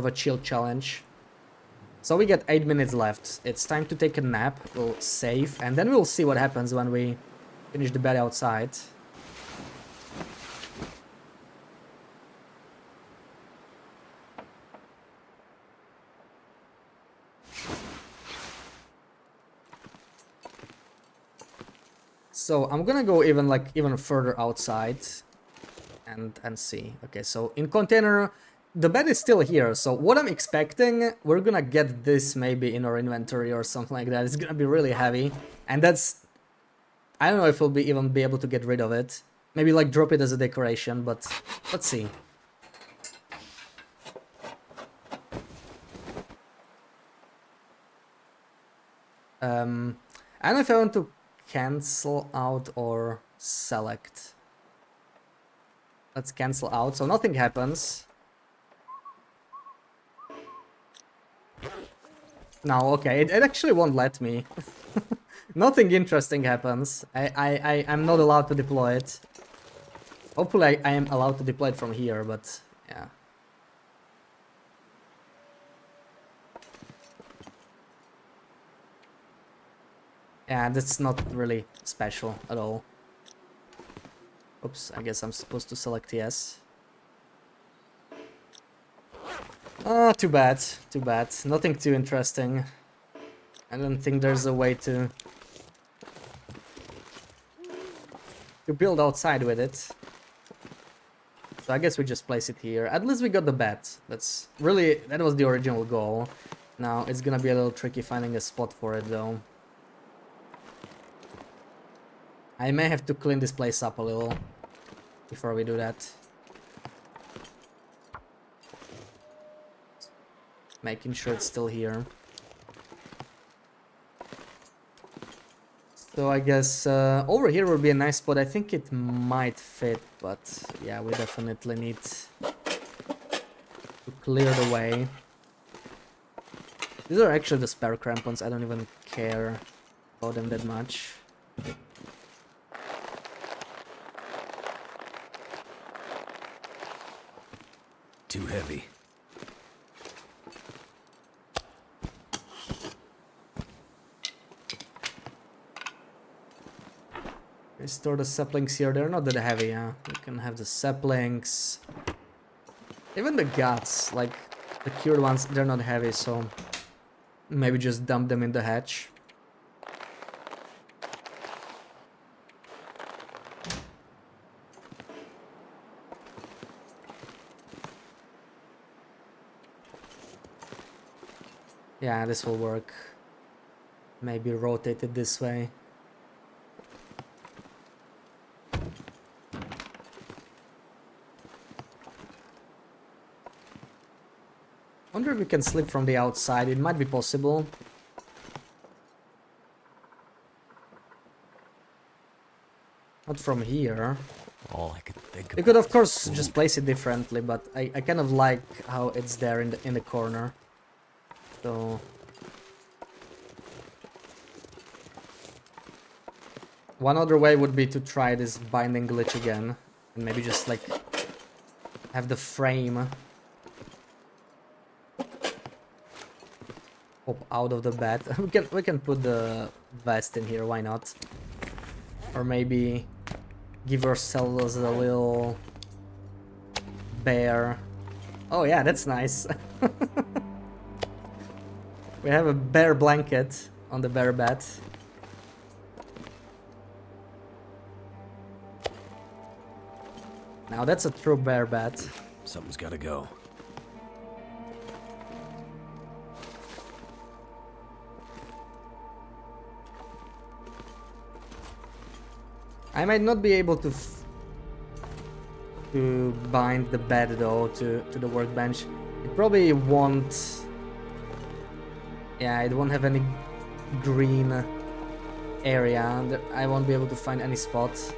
a chill challenge. So we get 8 minutes left. It's time to take a nap. We'll save, and then we'll see what happens when we finish the bed outside. So I'm gonna go even further outside and see. Okay, so in container, the bed is still here. So what I'm expecting, we're gonna get this maybe in our inventory or something like that. It's gonna be really heavy, and that's, I don't know if we'll even be able to get rid of it. Maybe like drop it as a decoration, but let's see. I don't know if I want to cancel out or select. Let's cancel out, so nothing happens. No, okay, it actually won't let me. Nothing interesting happens. I'm not allowed to deploy it. Hopefully I am allowed to deploy it from here, but yeah. Yeah, that's not really special at all. Oops, I guess I'm supposed to select yes. Ah, too bad, too bad. Nothing too interesting. I don't think there's a way to build outside with it. So I guess we just place it here. At least we got the bat. That's really, that was the original goal. Now it's gonna be a little tricky finding a spot for it though. I may have to clean this place up a little before we do that. Making sure it's still here. So I guess over here would be a nice spot. I think it might fit, but yeah, we definitely need to clear the way. These are actually the spare crampons. I don't even care about them that much. Too heavy. I store the saplings here. They're not that heavy, yeah. You can have the saplings. Even the guts, like the cured ones, they're not heavy, so maybe just dump them in the hatch. Yeah, this will work. Maybe rotate it this way. Wonder if we can slip from the outside. It might be possible. Not from here. All I could think of. You could of course just place it differently, but I kind of like how it's there in the corner. So one other way would be to try this binding glitch again and maybe just like have the frame pop out of the bed. we can put the vest in here, why not? Or maybe give ourselves a little bear. Oh yeah, that's nice. We have a bear blanket on the bear bed. Now that's a true bear bed. Something's gotta go. I might not be able to bind the bed though to the workbench. It probably won't. Yeah, it won't have any green area. I won't be able to find any spots.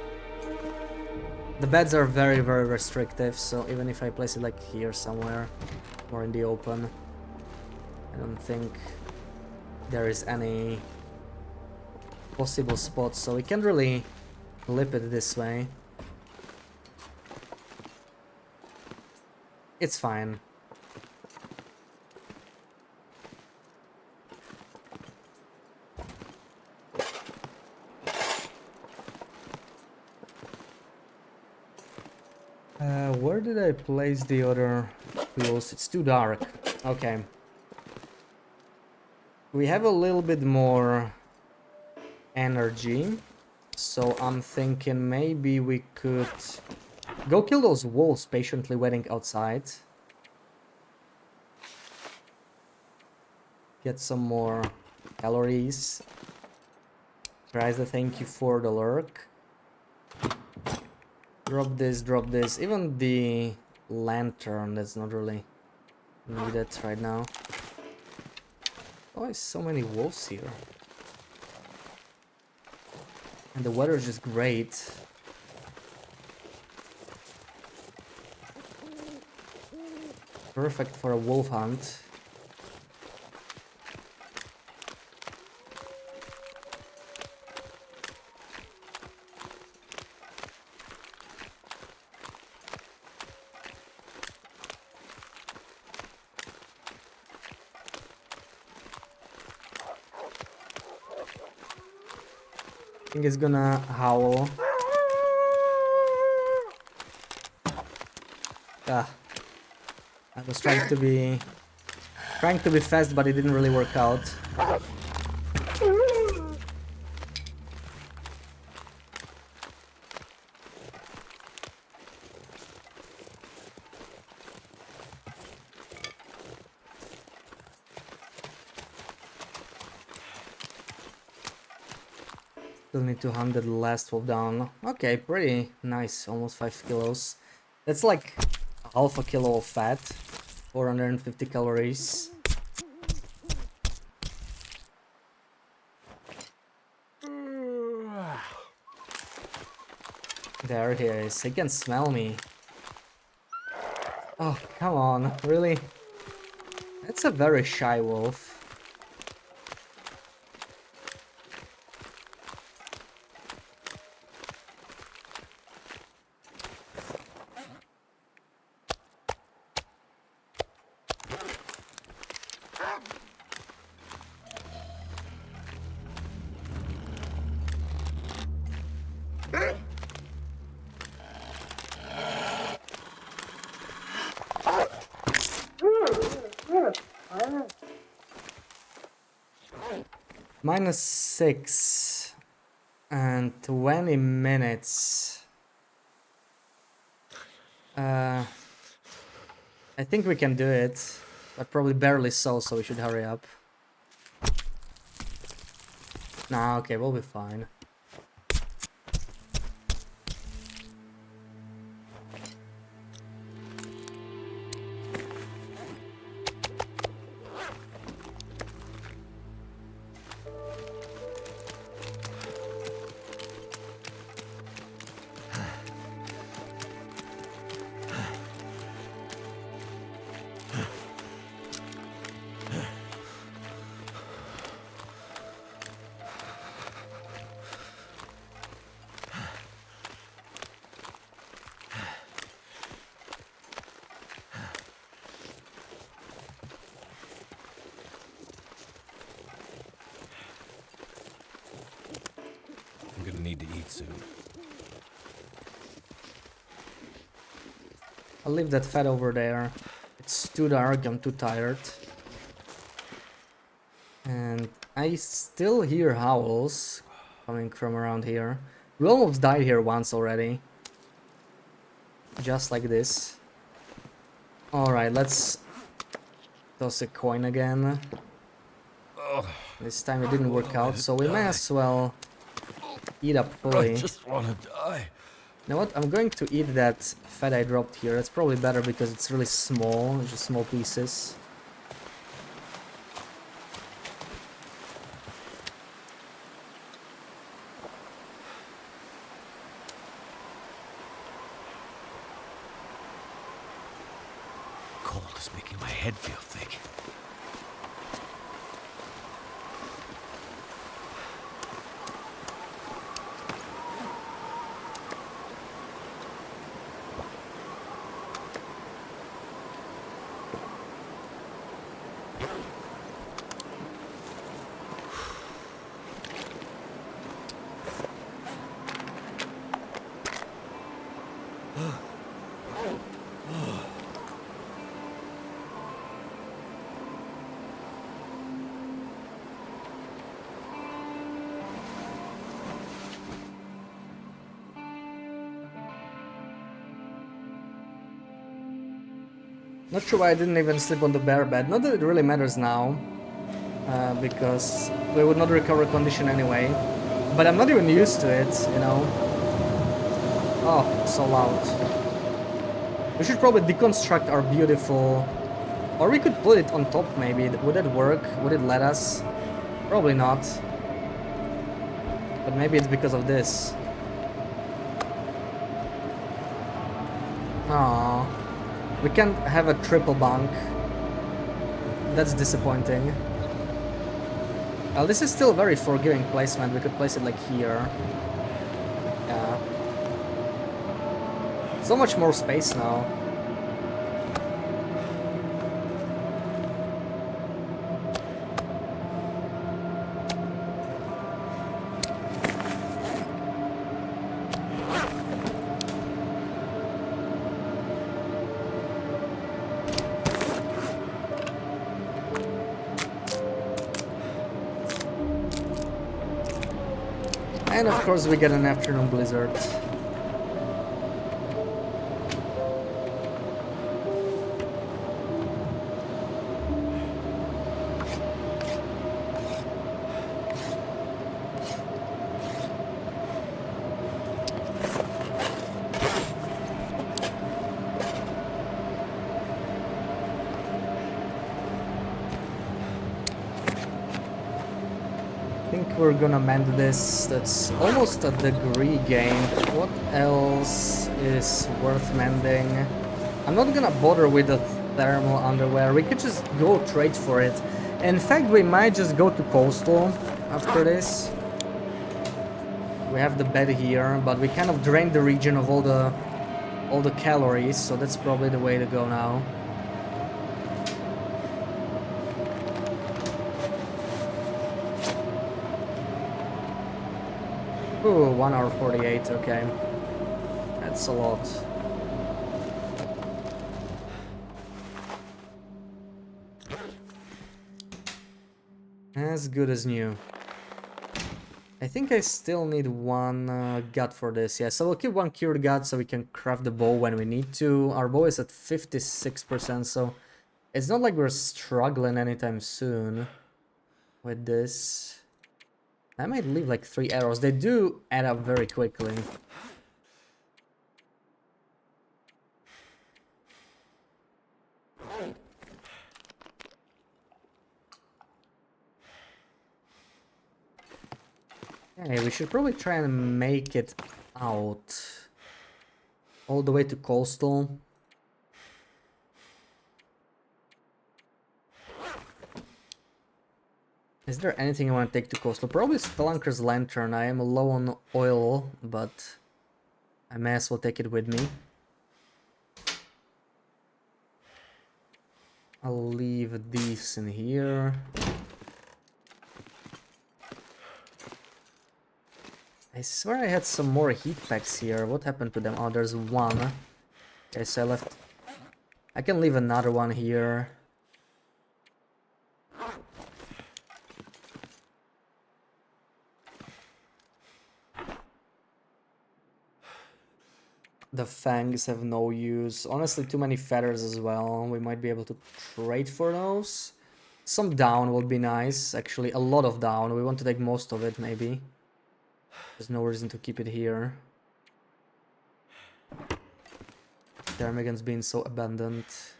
The beds are very, very restrictive, so even if I place it like here somewhere, or in the open, I don't think there is any possible spots, so we can't really flip it this way. It's fine. Where did I place the other tools? It's too dark. Okay. We have a little bit more energy, so I'm thinking maybe we could go kill those wolves patiently waiting outside. Get some more calories. Prize, thank you for the lurk. Drop this, drop this. Even the lantern, that's not really needed right now. Why so many wolves here? And the weather is just great. Perfect for a wolf hunt. I think it's gonna howl. Ah, I was trying to be fast, but it didn't really work out. Still need to hunt the last wolf down. Okay, pretty nice, almost 5 kilos. That's like half a kilo of fat, 450 calories. There he is, he can smell me. Oh, come on, really? That's a very shy wolf. -6 and 20 minutes. I think we can do it, but probably barely so we should hurry up. Nah, okay, we'll be fine. I'm gonna need to eat soon. I'll leave that fat over there. It's too dark, I'm too tired. And I still hear howls coming from around here. We almost died here once already. Just like this. Alright, let's toss a coin again. This time it didn't work out, so we may as well eat up I fully. just wanna die. You know what? I'm going to eat that fat I dropped here. That's probably better because it's really small, just small pieces. Cold is making my head feel thick. Not sure why I didn't even sleep on the bare bed. Not that it really matters now, because we would not recover condition anyway. But I'm not even used to it, you know. Oh, so loud. We should probably deconstruct our beautiful... Or we could put it on top maybe. Would that work? Would it let us? Probably not. But maybe it's because of this. Aww. We can't have a triple bunk. That's disappointing. Well, this is still very forgiving placement. We could place it like here. Yeah. So much more space now. And of course we get an afternoon blizzard. I think we're gonna mend this. That's almost a degree gained. What else is worth mending? I'm not gonna bother with the thermal underwear. We could just go trade for it. In fact, we might just go to coastal after this. We have the bed here, but we kind of drained the region of all the calories, so that's probably the way to go now. Ooh, 1 hour 48, okay. That's a lot. As good as new. I think I still need one gut for this, yeah, so we'll keep one cured gut so we can craft the bow when we need to. Our bow is at 56%, so it's not like we're struggling anytime soon with this. I might leave like 3 arrows. They do add up very quickly. Okay, we should probably try and make it out all the way to coastal. Is there anything I want to take to coastal? Probably Spelunker's Lantern. I am low on oil, but I may as well take it with me. I'll leave these in here. I swear I had some more heat packs here. What happened to them? Oh, there's one. Okay, so I left... I can leave another one here. The fangs have no use. Honestly, too many feathers as well. We might be able to trade for those. Some down would be nice. Actually, a lot of down. We want to take most of it, maybe. There's no reason to keep it here. Termigan's being so abundant.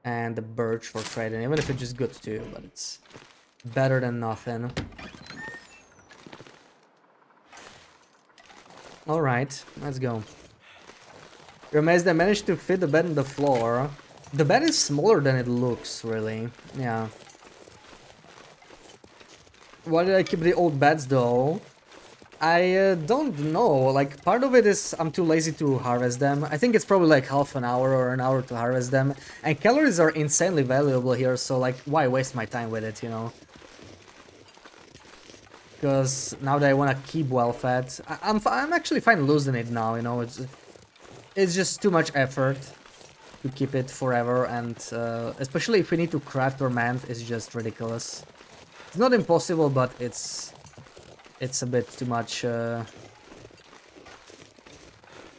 And the birch for trading, even if it's just good too, but it's better than nothing. Alright, let's go. You're amazed I managed to fit the bed on the floor. The bed is smaller than it looks, really. Yeah. Why did I keep the old beds though? I don't know. Like, part of it is I'm too lazy to harvest them. I think it's probably like half an hour or an hour to harvest them. And calories are insanely valuable here, so like, why waste my time with it, you know? Because now that I want to keep well fed, I'm actually fine losing it now, you know? it's just too much effort to keep it forever, and especially if we need to craft or mend, it's just ridiculous. It's not impossible, but it's a bit too much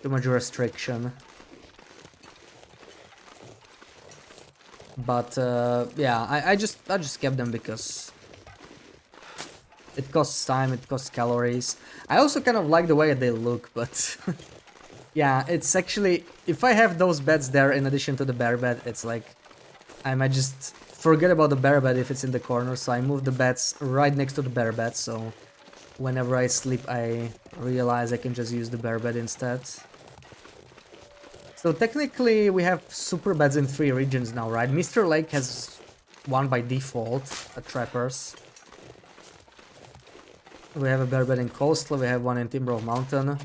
restriction. But yeah, I just kept them because it costs time, it costs calories. I also kind of like the way they look, but yeah, it's actually, if I have those beds there in addition to the bear bed, it's like I might just forget about the bear bed if it's in the corner, so I move the beds right next to the bear bed, so whenever I sleep I realize I can just use the bear bed instead. So technically we have super beds in 3 regions now, right? Mr. Lake has one by default at Trappers. We have a bear bed in Coastal, we have one in Timber of Mountain.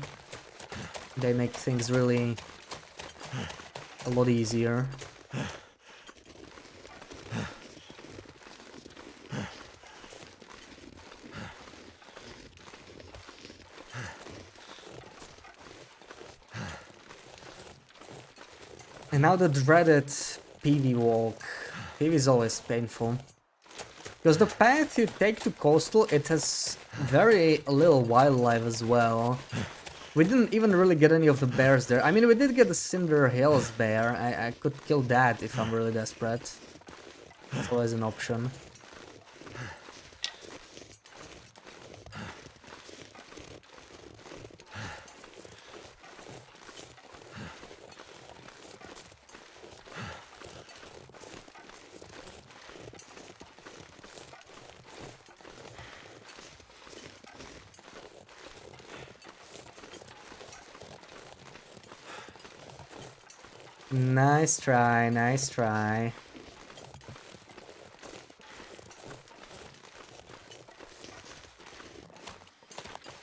They make things really a lot easier. And now the dreaded PV walk. PV is always painful. Because the path you take to Coastal, it has very little wildlife as well. We didn't even really get any of the bears there. I mean, we did get the Cinder Hills bear. I could kill that if I'm really desperate. That's always an option. Nice try, nice try.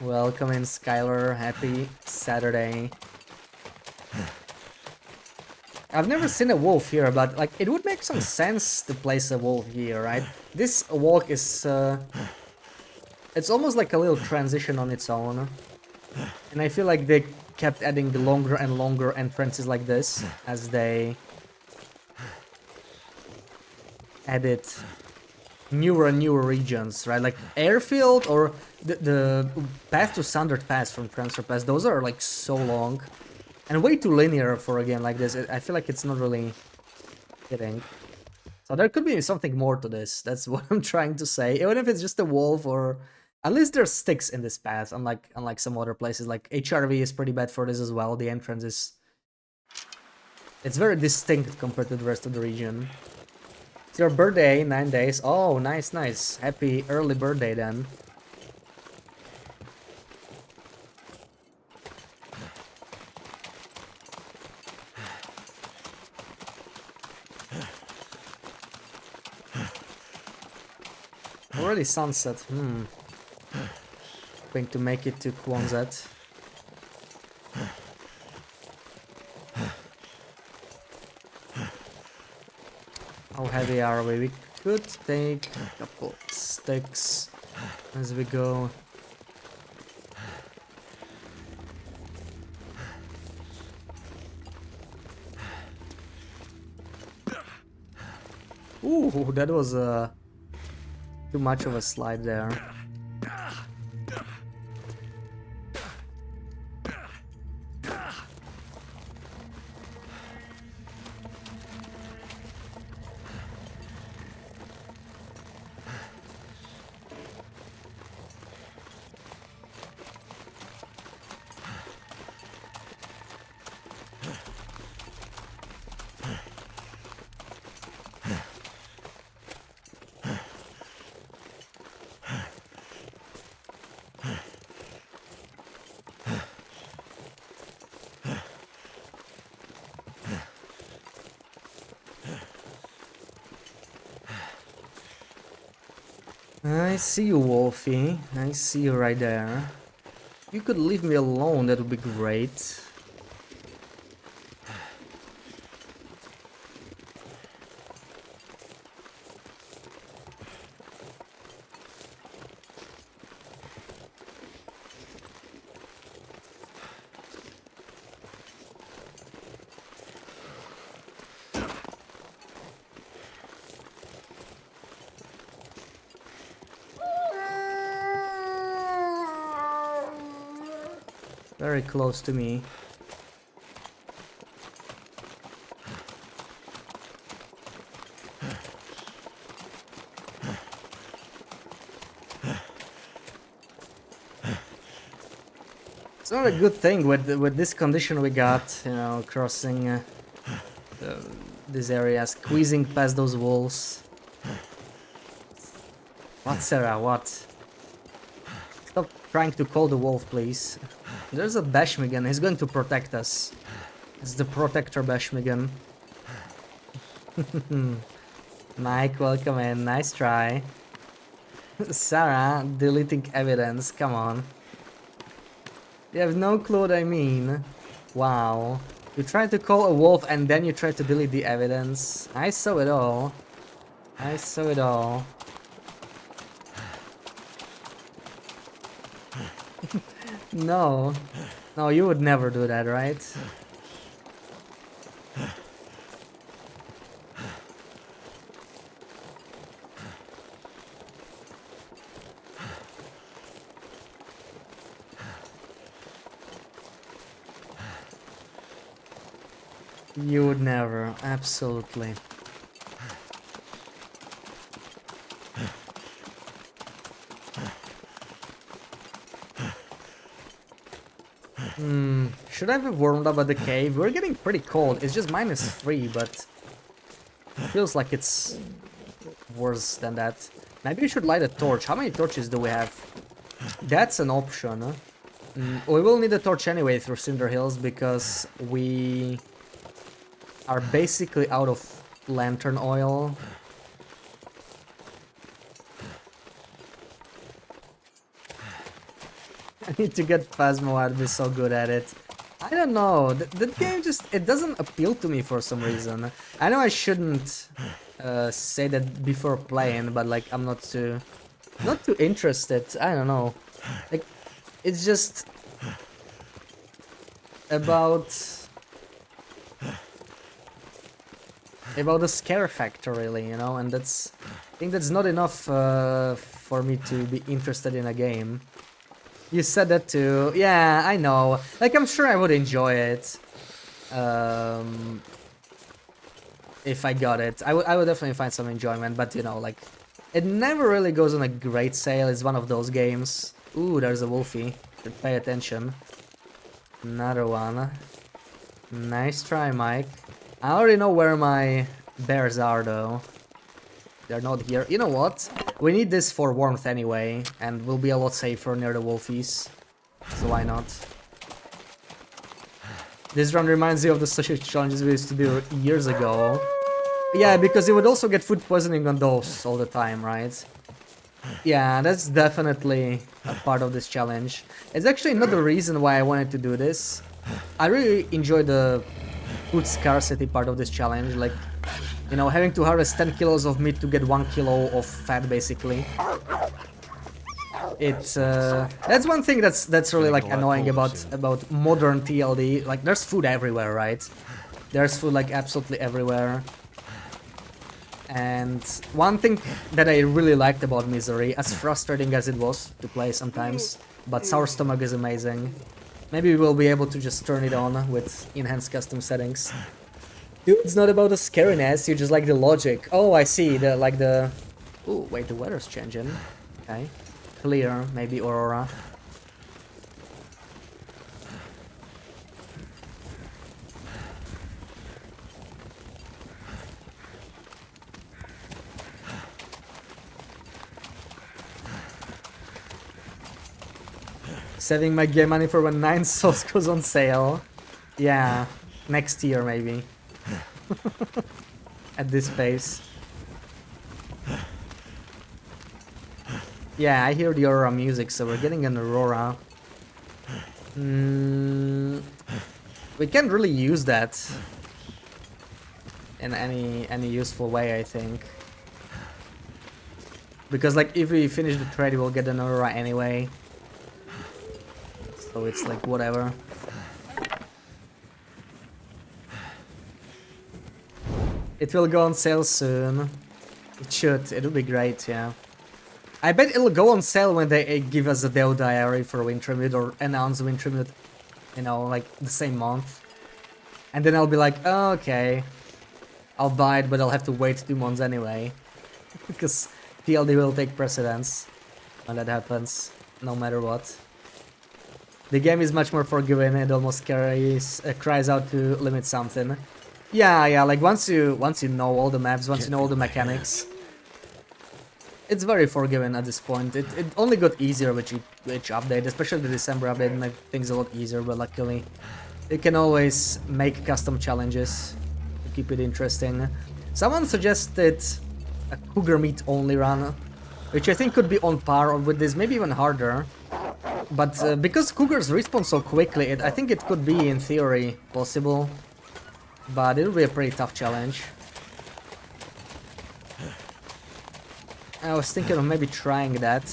Welcome in, Skylar. Happy Saturday. I've never seen a wolf here, but like it would make some sense to place a wolf here, right? This walk is it's almost like a little transition on its own. And I feel like they kept adding the longer and longer entrances like this as they added newer and newer regions, right? Like Airfield or the path to Sundered Pass from Transfer Pass, those are like so long and way too linear for a game like this. I feel like it's not really hitting. So there could be something more to this. That's what I'm trying to say. Even if it's just a wolf, or at least there's sticks in this path, unlike some other places. Like HRV is pretty bad for this as well. The entrance is, it's very distinct compared to the rest of the region. It's your birthday, 9 days. Oh, nice, nice. Happy early birthday then. Already sunset. Going to make it to Kwanzaa. How heavy are we? We could take a couple sticks as we go. Ooh, that was too much of a slide there. I see you, Wolfie. I see you right there. You could leave me alone, that would be great. Very close to me. It's not a good thing with this condition we got, you know, crossing this area, squeezing past those walls. What, Sarah? What? Stop trying to call the wolf, please. There's a Bashmigan. He's going to protect us. It's the protector Bashmigan. Mike, welcome in. Nice try. Sarah, deleting evidence. Come on. You have no clue what I mean. Wow. You try to call a wolf and then you try to delete the evidence. I saw it all. I saw it all. No. No, you would never do that, right? You would never, absolutely. Should I have warmed up at the cave? We're getting pretty cold. It's just -3, but it feels like it's worse than that. Maybe we should light a torch. How many torches do we have? That's an option. Huh? We will need a torch anyway through Cinder Hills because we are basically out of lantern oil. I need to get Phasmo. I'd be so good at it. I don't know. The game just, it doesn't appeal to me for some reason. I know I shouldn't say that before playing, but like I'm not too interested. I don't know. Like it's just about the scare factor, really, you know, and I think that's not enough for me to be interested in a game. You said that too. Yeah, I know. Like, I'm sure I would enjoy it. If I got it. I would definitely find some enjoyment, but you know, like, it never really goes on a great sale. It's one of those games. Ooh, there's a wolfie. Should pay attention. Another one. Nice try, Mike. I already know where my bears are, though. They're not here. You know what? We need this for warmth anyway, and we'll be a lot safer near the wolfies. So why not? This run reminds me of the sausage challenges we used to do years ago. Yeah, because you would also get food poisoning on those all the time, right? Yeah, that's definitely a part of this challenge. It's actually not the reason why I wanted to do this. I really enjoy the food scarcity part of this challenge, like, you know, having to harvest 10 kilos of meat to get 1 kilo of fat, basically. It's that's one thing that's really like annoying about modern TLD. Like, there's food everywhere, right? There's food like absolutely everywhere. And one thing that I really liked about Misery, as frustrating as it was to play sometimes, but Sour Stomach is amazing. Maybe we'll be able to just turn it on with enhanced custom settings. Dude, it's not about the scariness, you just like the logic. Oh, I see, Ooh, wait, the weather's changing. Okay. Clear, maybe Aurora. Saving my game money for when 9 Souls goes on sale. Yeah, next year maybe. At this pace. Yeah, I hear the Aurora music, so we're getting an Aurora. We can't really use that in any useful way, I think. Because like if we finish the trade, we'll get an Aurora anyway. So it's like whatever. It will go on sale soon. It should. It would be great, yeah. I bet it'll go on sale when they give us a Deo Diary for Wintermute or announce Wintermute you know, like the same month. And then I'll be like, oh, okay, I'll buy it, but I'll have to wait 2 months anyway. Because TLD will take precedence when that happens, no matter what. The game is much more forgiving, it almost cries out to limit something. Yeah, like once you know all the maps, once you know all the mechanics, it's very forgiving at this point. It only got easier with each update, especially the December update made things a lot easier, but luckily you can always make custom challenges to keep it interesting. Someone suggested a cougar meat only run, which I think could be on par with this, maybe even harder. But because cougars respawn so quickly, I think it could be, in theory, possible. But it'll be a pretty tough challenge. I was thinking of maybe trying that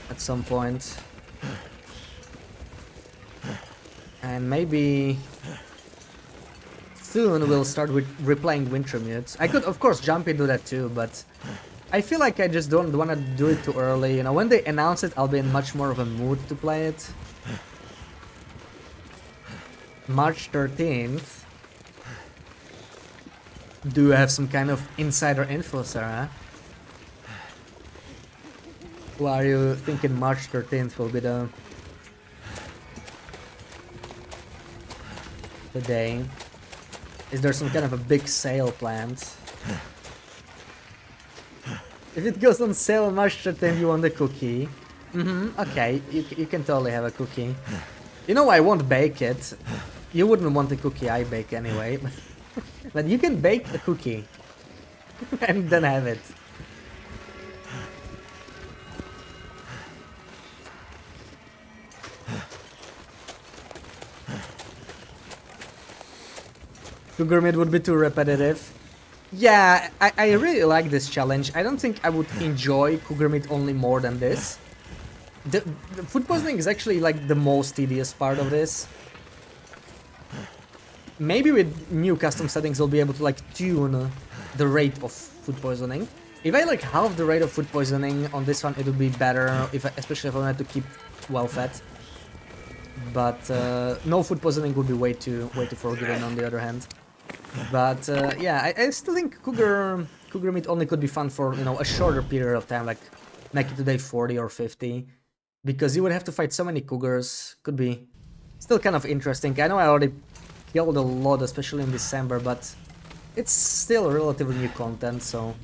at some point. And maybe soon we'll start with replaying Wintermute. I could, of course, jump into that too, but I feel like I just don't want to do it too early. You know, when they announce it, I'll be in much more of a mood to play it. March 13th. Do you have some kind of insider info, Sarah? Who are you thinking March 13th will be the day? Is there some kind of a big sale planned? If it goes on sale on March 13th, you want a cookie? Okay, you can totally have a cookie. You know, I won't bake it. You wouldn't want the cookie I bake anyway. But you can bake a cookie. And then have it. Cougar meat would be too repetitive. Yeah, I really like this challenge. I don't think I would enjoy cougar meat only more than this. The food poisoning is actually like the most tedious part of this. Maybe with new custom settings we'll be able to like tune the rate of food poisoning. If I like half the rate of food poisoning on this one, it would be better, especially if I wanted to keep well fed. But no food poisoning would be way too forgiving on the other hand. But yeah, I still think cougar meat only could be fun for, you know, a shorter period of time, like make it to day 40 or 50, because you would have to fight so many cougars. Could be still kind of interesting. I know I already killed a lot, especially in December, but it's still relatively new content, so.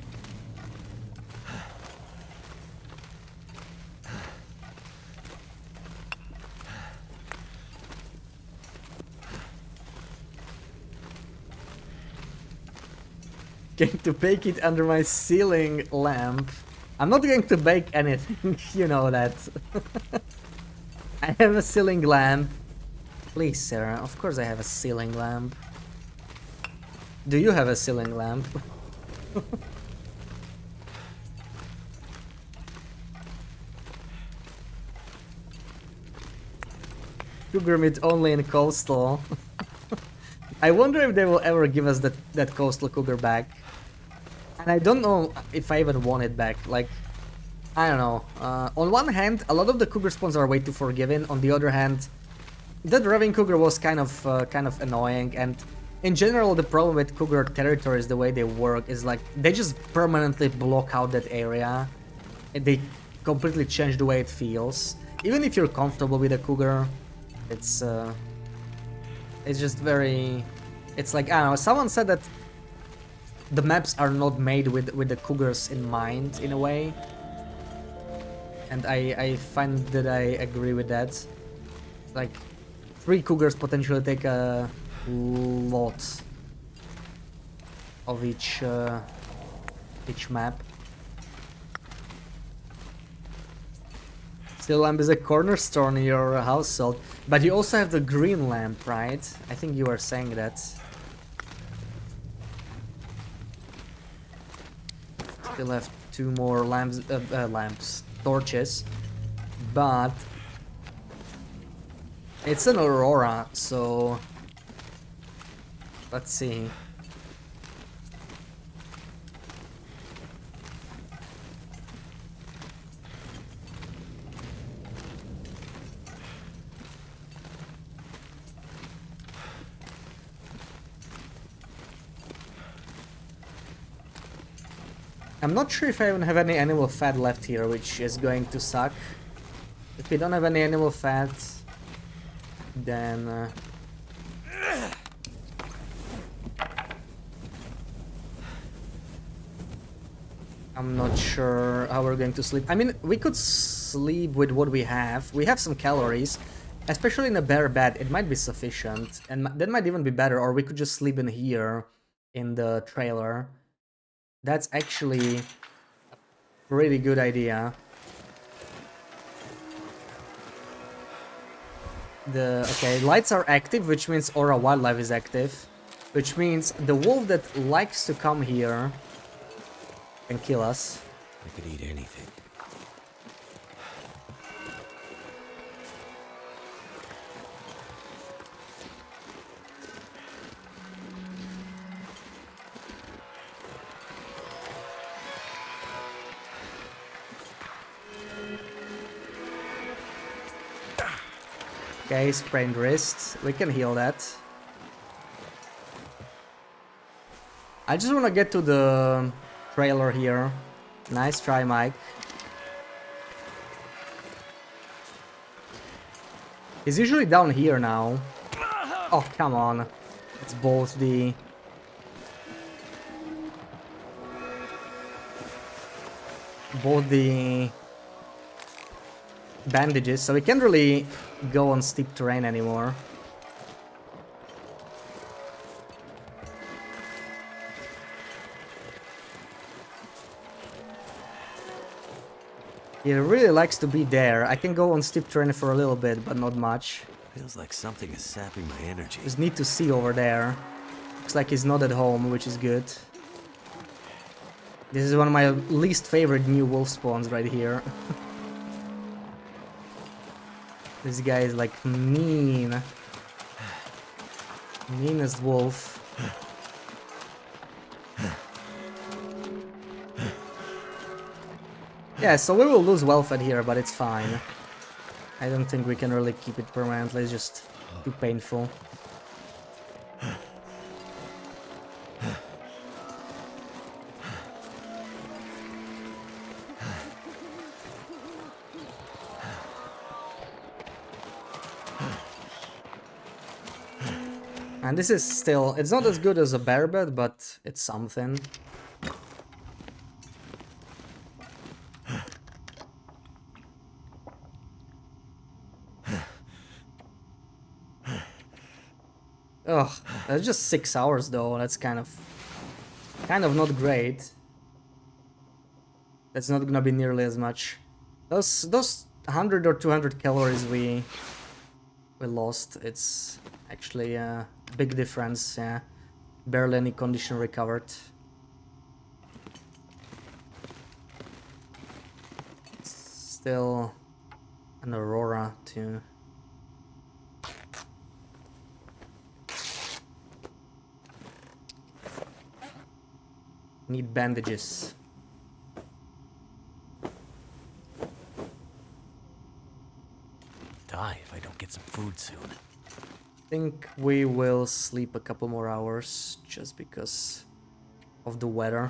Going to bake it under my ceiling lamp. I'm not going to bake anything, you know that. I have a ceiling lamp. Please, Sarah, of course I have a ceiling lamp. Do you have a ceiling lamp? Cougar meat only in coastal. I wonder if they will ever give us that coastal cougar back. And I don't know if I even want it back. Like, I don't know. On one hand, a lot of the cougar spawns are way too forgiving. On the other hand, that raving cougar was kind of annoying. And in general, the problem with cougar territories, the way they work, is like they just permanently block out that area. And they completely change the way it feels. Even if you're comfortable with a cougar, it's just very. It's like, I don't know. Someone said that the maps are not made with the cougars in mind, in a way, and I find that I agree with that. Like, 3 cougars potentially take a lot of each map. Steel lamp is a cornerstone in your household, but you also have the green lamp, right? I think you were saying that. Still have 2 more lamps, torches, but it's an aurora, so let's see. I'm not sure if I even have any animal fat left here, which is going to suck. If we don't have any animal fat, then... I'm not sure how we're going to sleep. I mean, we could sleep with what we have. We have some calories, especially in a bare bed. It might be sufficient, and that might even be better. Or we could just sleep in here, in the trailer. That's actually a pretty good idea. Okay, lights are active, which means Aura Wildlife is active, which means the wolf that likes to come here can kill us. I could eat anything. Okay, sprained wrist. We can heal that. I just want to get to the trailer here. Nice try, Mike. He's usually down here now. Oh, come on. It's both the... bandages, so we can't really go on steep terrain anymore. He really likes to be there. I can go on steep terrain for a little bit, but not much. Feels like something is sapping my energy. Just need to see over there. Looks like he's not at home, which is good. This is one of my least favorite new wolf spawns right here. This guy is like mean. Meanest wolf. Yeah, so we will lose welfare here, but it's fine. I don't think we can really keep it permanently, it's just too painful. And this is still, it's not as good as a bear bed, but it's something. Ugh, that's just 6 hours though, that's kind of not great. That's not gonna be nearly as much. Those 100 or 200 calories we lost, it's actually a big difference, yeah. Barely any condition recovered. Still an Aurora too. Need bandages. Die if I don't get some food soon. I think we will sleep a couple more hours just because of the weather.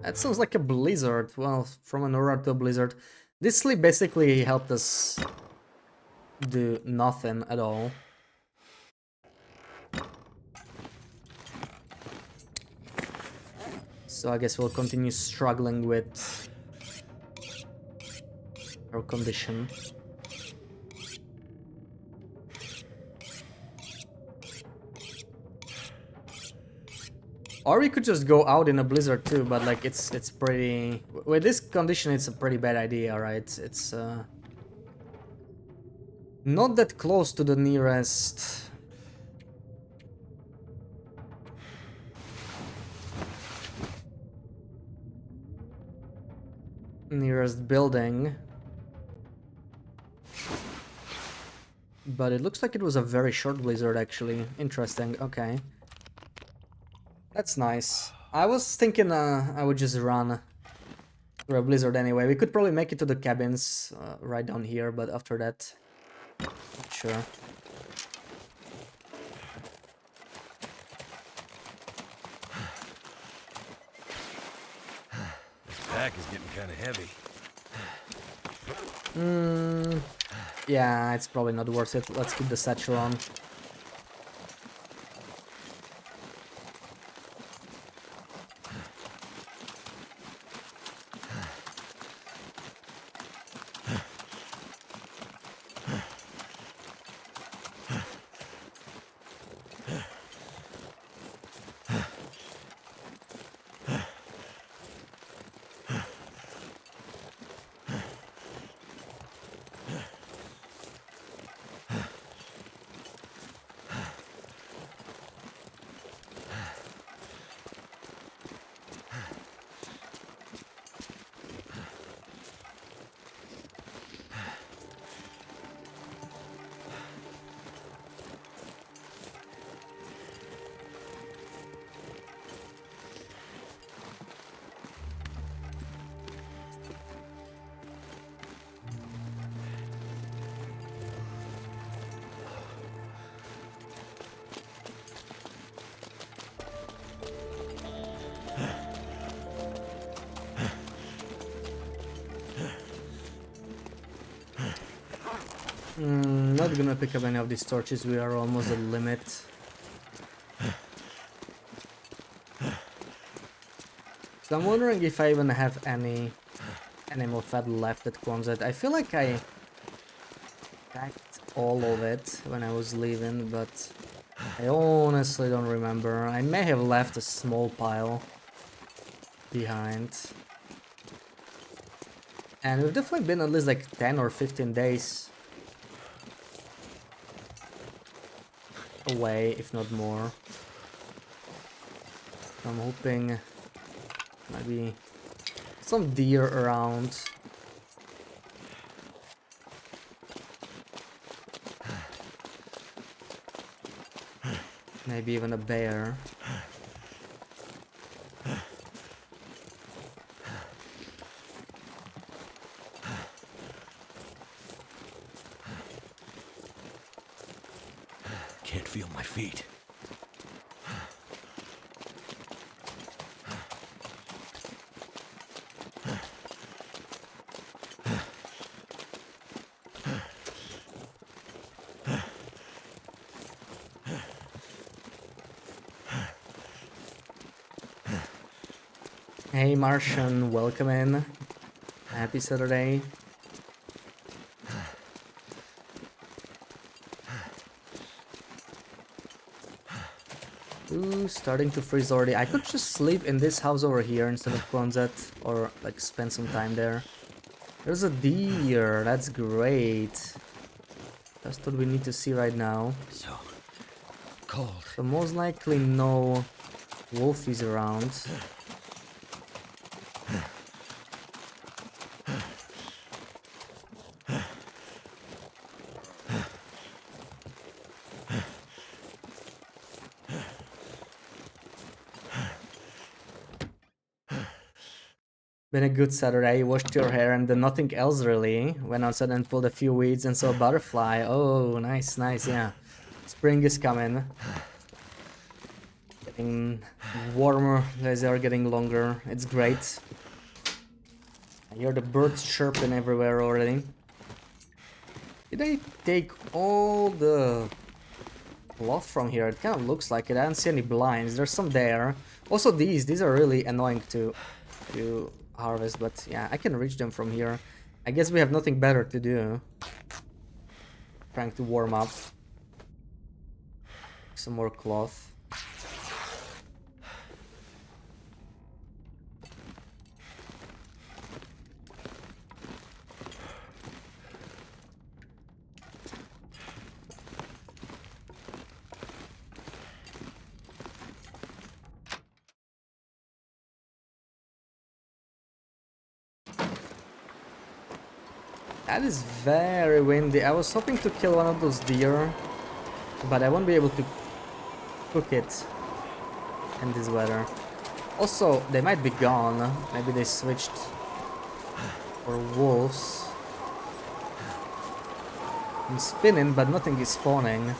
That sounds like a blizzard. Well, from an aurora to a blizzard. This sleep basically helped us do nothing at all. So I guess we'll continue struggling with our condition. Or we could just go out in a blizzard too, but like it's pretty... With this condition it's a pretty bad idea, right? It's not that close to the nearest... building. But it looks like it was a very short blizzard actually. Interesting, okay. That's nice. I was thinking I would just run. Or a blizzard anyway. We could probably make it to the cabins right down here, but after that, not sure. This pack is getting kind of heavy. Yeah, it's probably not worth it. Let's keep the satchel on. Not gonna pick up any of these torches, we are almost at the limit. So I'm wondering if I even have any animal fat left at Quonset. I feel like I packed all of it when I was leaving, but I honestly don't remember. I may have left a small pile behind. And we've definitely been at least like 10 or 15 days away, if not more. I'm hoping maybe some deer around. Maybe even a bear. Can't feel my feet. Hey Martian, welcome in. Happy Saturday. Ooh, starting to freeze already. I could just sleep in this house over here instead of Quonset, or like spend some time there. There's a deer, that's great. That's what we need to see right now. So cold. So most likely no wolfies around. Been a good Saturday. Washed your hair and then nothing else really. Went outside and pulled a few weeds and saw a butterfly. Oh, nice, nice, yeah. Spring is coming. Getting warmer, days are getting longer. It's great. I hear the birds chirping everywhere already. Did I take all the cloth from here? It kind of looks like it. I don't see any blinds. There's some there. Also these are really annoying to harvest, but yeah, I can reach them from here. I guess we have nothing better to do. Trying to warm up. Some more cloth. That is very windy. I was hoping to kill one of those deer, but I won't be able to cook it in this weather. Also, they might be gone. Maybe they switched or wolves. I'm spinning, but nothing is spawning.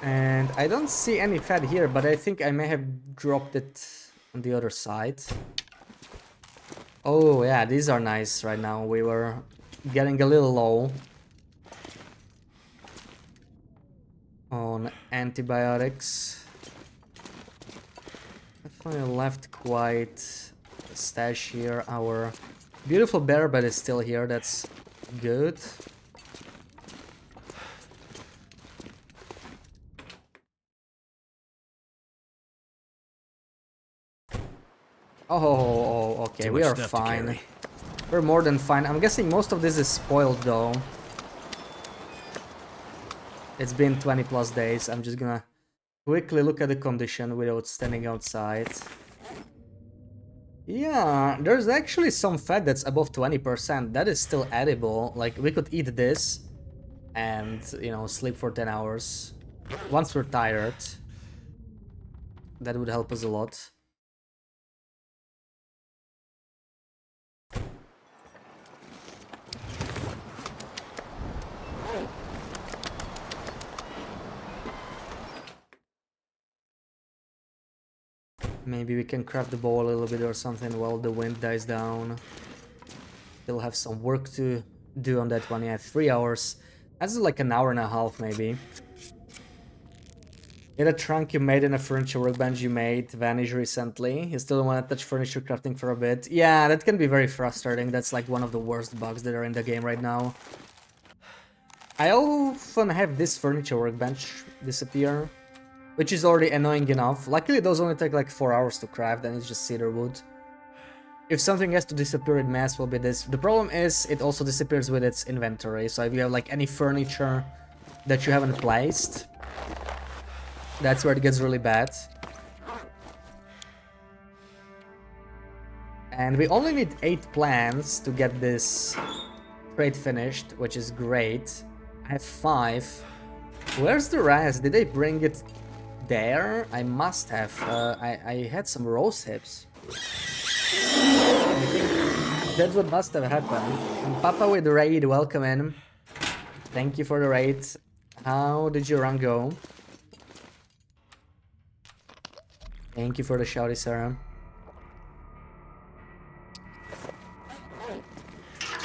And I don't see any fat here, but I think I may have dropped it on the other side. Oh yeah, these are nice right now. We were getting a little low on antibiotics. Definitely left quite a stash here. Our beautiful bear bed is still here. That's good. Oh, okay, Too we much are stuff to fine. carry. We're more than fine. I'm guessing most of this is spoiled though. It's been 20 plus days. I'm just gonna quickly look at the condition without standing outside. Yeah, there's actually some fat that's above 20%. That is still edible. Like, we could eat this and, you know, sleep for 10 hours. Once we're tired, that would help us a lot. Maybe we can craft the bow a little bit or something while the wind dies down. Still have some work to do on that one. Yeah, 3 hours. That's like an hour and a half, maybe. Get a trunk you made and a furniture workbench you made vanish recently. You still want to touch furniture crafting for a bit. Yeah, that can be very frustrating. That's like one of the worst bugs that are in the game right now. I often have this furniture workbench disappear, which is already annoying enough. Luckily, those only take like 4 hours to craft, and it's just cedar wood. If something has to disappear in mass, will be this. The problem is it also disappears with its inventory. So if you have like any furniture that you haven't placed, that's where it gets really bad. And we only need 8 plants to get this trade finished, which is great. I have 5. Where's the rest? Did they bring it there? I must have. I had some rose hips. I think that's what must have happened. And Papa with the raid, welcome in. Thank you for the raid. How did your run go? Thank you for the shouty, Sarah.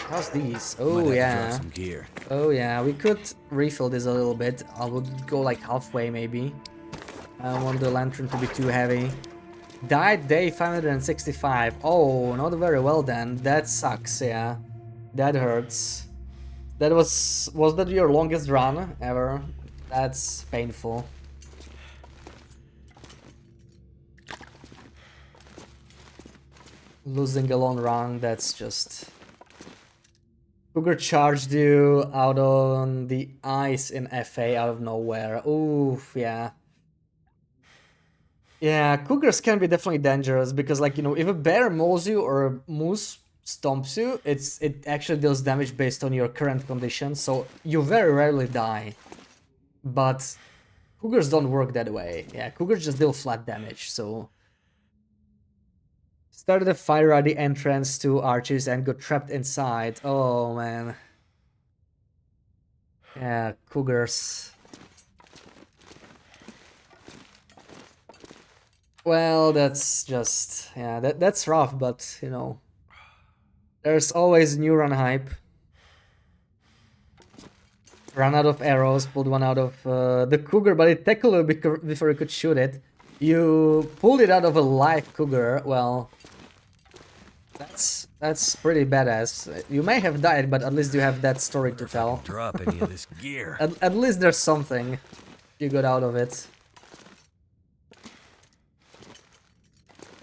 How's these? Oh yeah. Some gear. Oh yeah, we could refill this a little bit. I would go like halfway maybe. I don't want the lantern to be too heavy. Died day 565. Oh, not very well then. That sucks, yeah. That hurts. That was that your longest run ever? That's painful. Losing a long run, that's just... Cougar charged you out on the ice in FA out of nowhere. Oof, yeah. Yeah, cougars can be definitely dangerous because, like, you know, if a bear mauls you or a moose stomps you, it actually deals damage based on your current condition, so you very rarely die. But cougars don't work that way. Yeah, cougars just deal flat damage, so... Started a fire at the entrance to Arches and got trapped inside. Oh, man. Yeah, cougars. Well, that's just... Yeah, that's rough, but, you know... There's always new run hype. Run out of arrows, pulled one out of the cougar, but it tackled it before you could shoot it. You pulled it out of a live cougar. Well, that's pretty badass. You may have died, but at least you have that story to tell. Drop any of this gear. At least there's something you got out of it.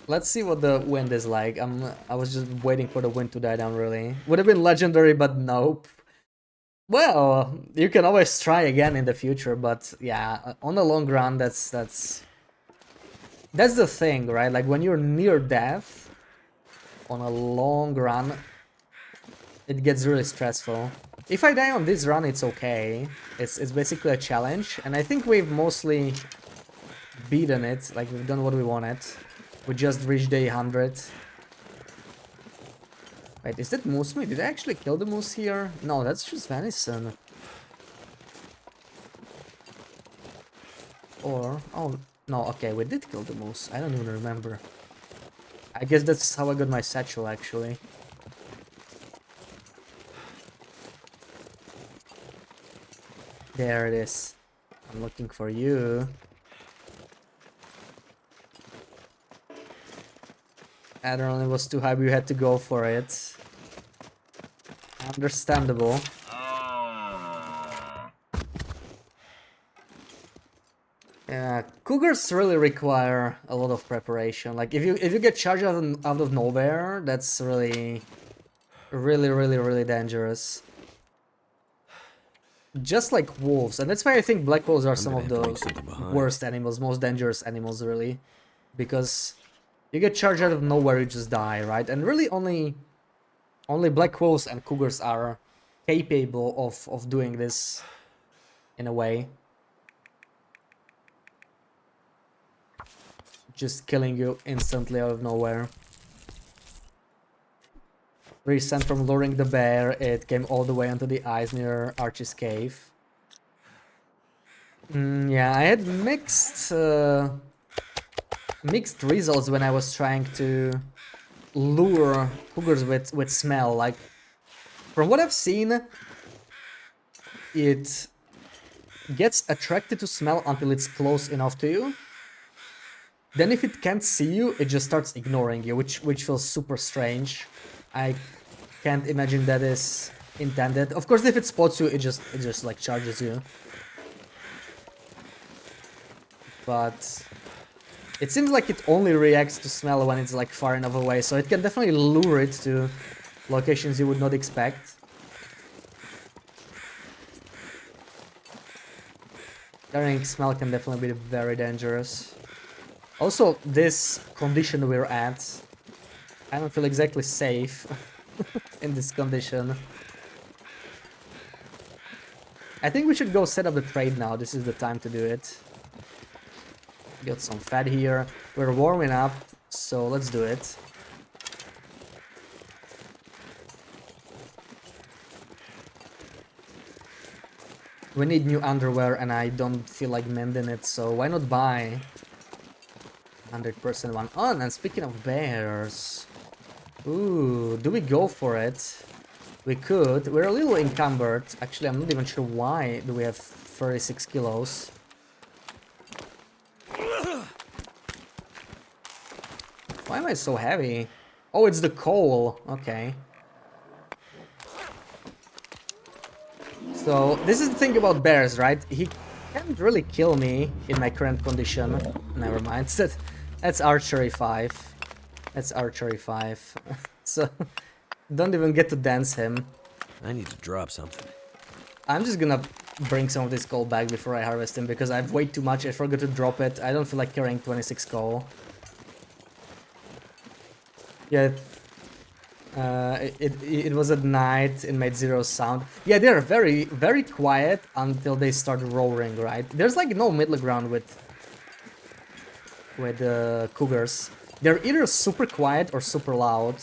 Let's see what the wind is like. I was just waiting for the wind to die down, really. Would have been legendary, but nope. Well, you can always try again in the future, but yeah, on the long run, that's the thing, right? Like when you're near death on a long run, it gets really stressful. If I die on this run, it's okay. It's basically a challenge, and I think we've mostly beaten it. Like, we've done what we wanted. We just reached day 100. Wait, is that moose meat? Did I actually kill the moose here? No, that's just venison. Or... oh, no, okay, we did kill the moose. I don't even remember. I guess that's how I got my satchel, actually. There it is. I'm looking for you. Adrenaline was too high, we had to go for it. Understandable. Yeah, cougars really require a lot of preparation. Like, if you get charged out of nowhere, that's really dangerous. Just like wolves, and that's why I think black wolves are some of the worst animals, most dangerous animals, really, because you get charged out of nowhere, you just die, right? And really, only black wolves and cougars are capable of doing this in a way. Just killing you instantly out of nowhere. 3 cents from luring the bear, it came all the way onto the ice near Archie's cave. Yeah, I had mixed results when I was trying to lure cougars with smell. Like, from what I've seen, it gets attracted to smell until it's close enough to you. Then if it can't see you, it just starts ignoring you, which feels super strange. I can't imagine that is intended. Of course, if it spots you, it just like charges you. But it seems like it only reacts to smell when it's like far enough away, so it can definitely lure it to locations you would not expect. Carrying smell can definitely be very dangerous. Also, this condition we're at, I don't feel exactly safe in this condition. I think we should go set up the trade now. This is the time to do it. Got some fat here. We're warming up, so let's do it. We need new underwear and I don't feel like mending it, so why not buy 100% one on? And speaking of bears, ooh, do we go for it? We could. We're a little encumbered. Actually, I'm not even sure why do we have 36 kilos. Why am I so heavy? Oh, it's the coal. Okay. So, this is the thing about bears, right? He can't really kill me in my current condition. Never mind. That's archery 5. That's archery 5. So, don't even get to dance him. I need to drop something. I'm just gonna bring some of this coal back before I harvest him, because I have way too much. I forgot to drop it. I don't feel like carrying 26 coal. Yeah, it was at night, it made 0 sound. Yeah, they're very quiet until they start roaring, right? There's like no middle ground with cougars. They're either super quiet or super loud.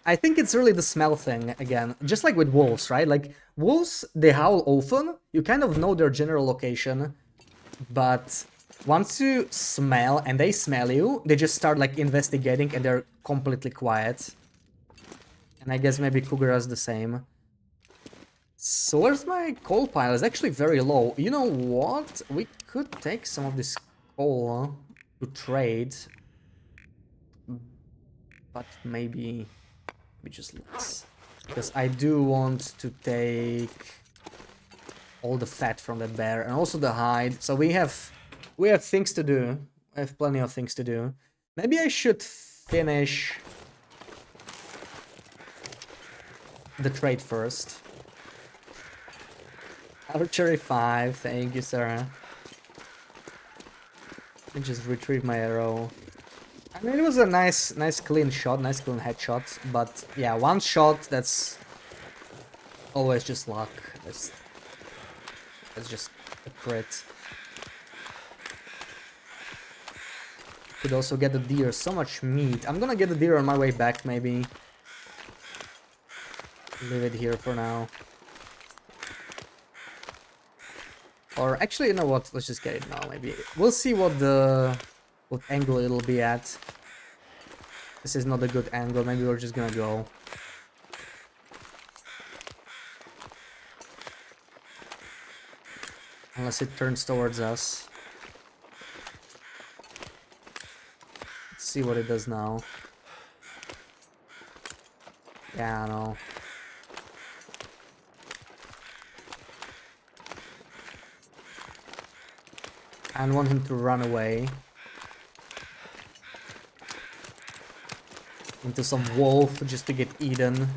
I think it's really the smell thing again, just like with wolves, right? Like, wolves, they howl often, you kind of know their general location, but once you smell and they smell you, they just start like investigating and they're completely quiet. And I guess maybe cougar is the same. So where's my coal pile? It's actually very low. You know what? We could take some of this coal to trade. But maybe just less. Because I do want to take all the fat from the bear and also the hide. So we have things to do. I have plenty of things to do. Maybe I should finish the trade first. Archery 5, thank you, Sarah. Let me just retrieve my arrow. I mean, it was a nice clean shot, nice clean headshot, but yeah, one shot, that's always just luck. That's just a crit. Could also get the deer, so much meat. I'm gonna get the deer on my way back, maybe. Leave it here for now. Or actually, you know what? Let's just get it now, maybe. We'll see what angle it'll be at. This is not a good angle, maybe we're just gonna go. Unless it turns towards us. Let's see what it does now. Yeah, I know. I don't want him to run away into some wolf just to get eaten.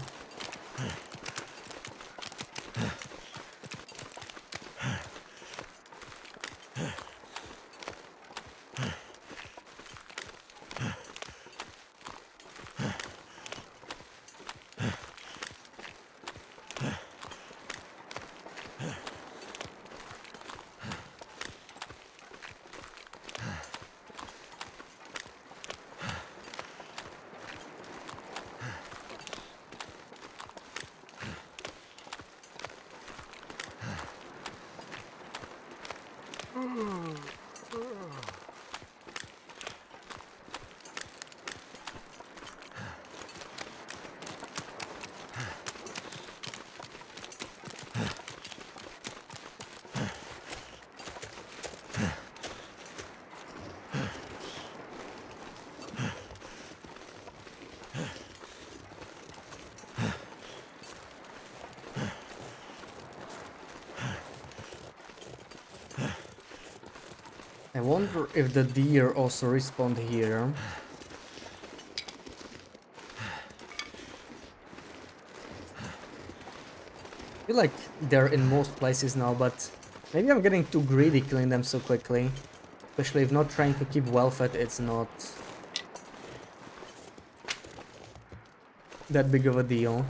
I wonder if the deer also respawned here. I feel like they're in most places now, but maybe I'm getting too greedy killing them so quickly. Especially if not trying to keep well fed, it's not that big of a deal.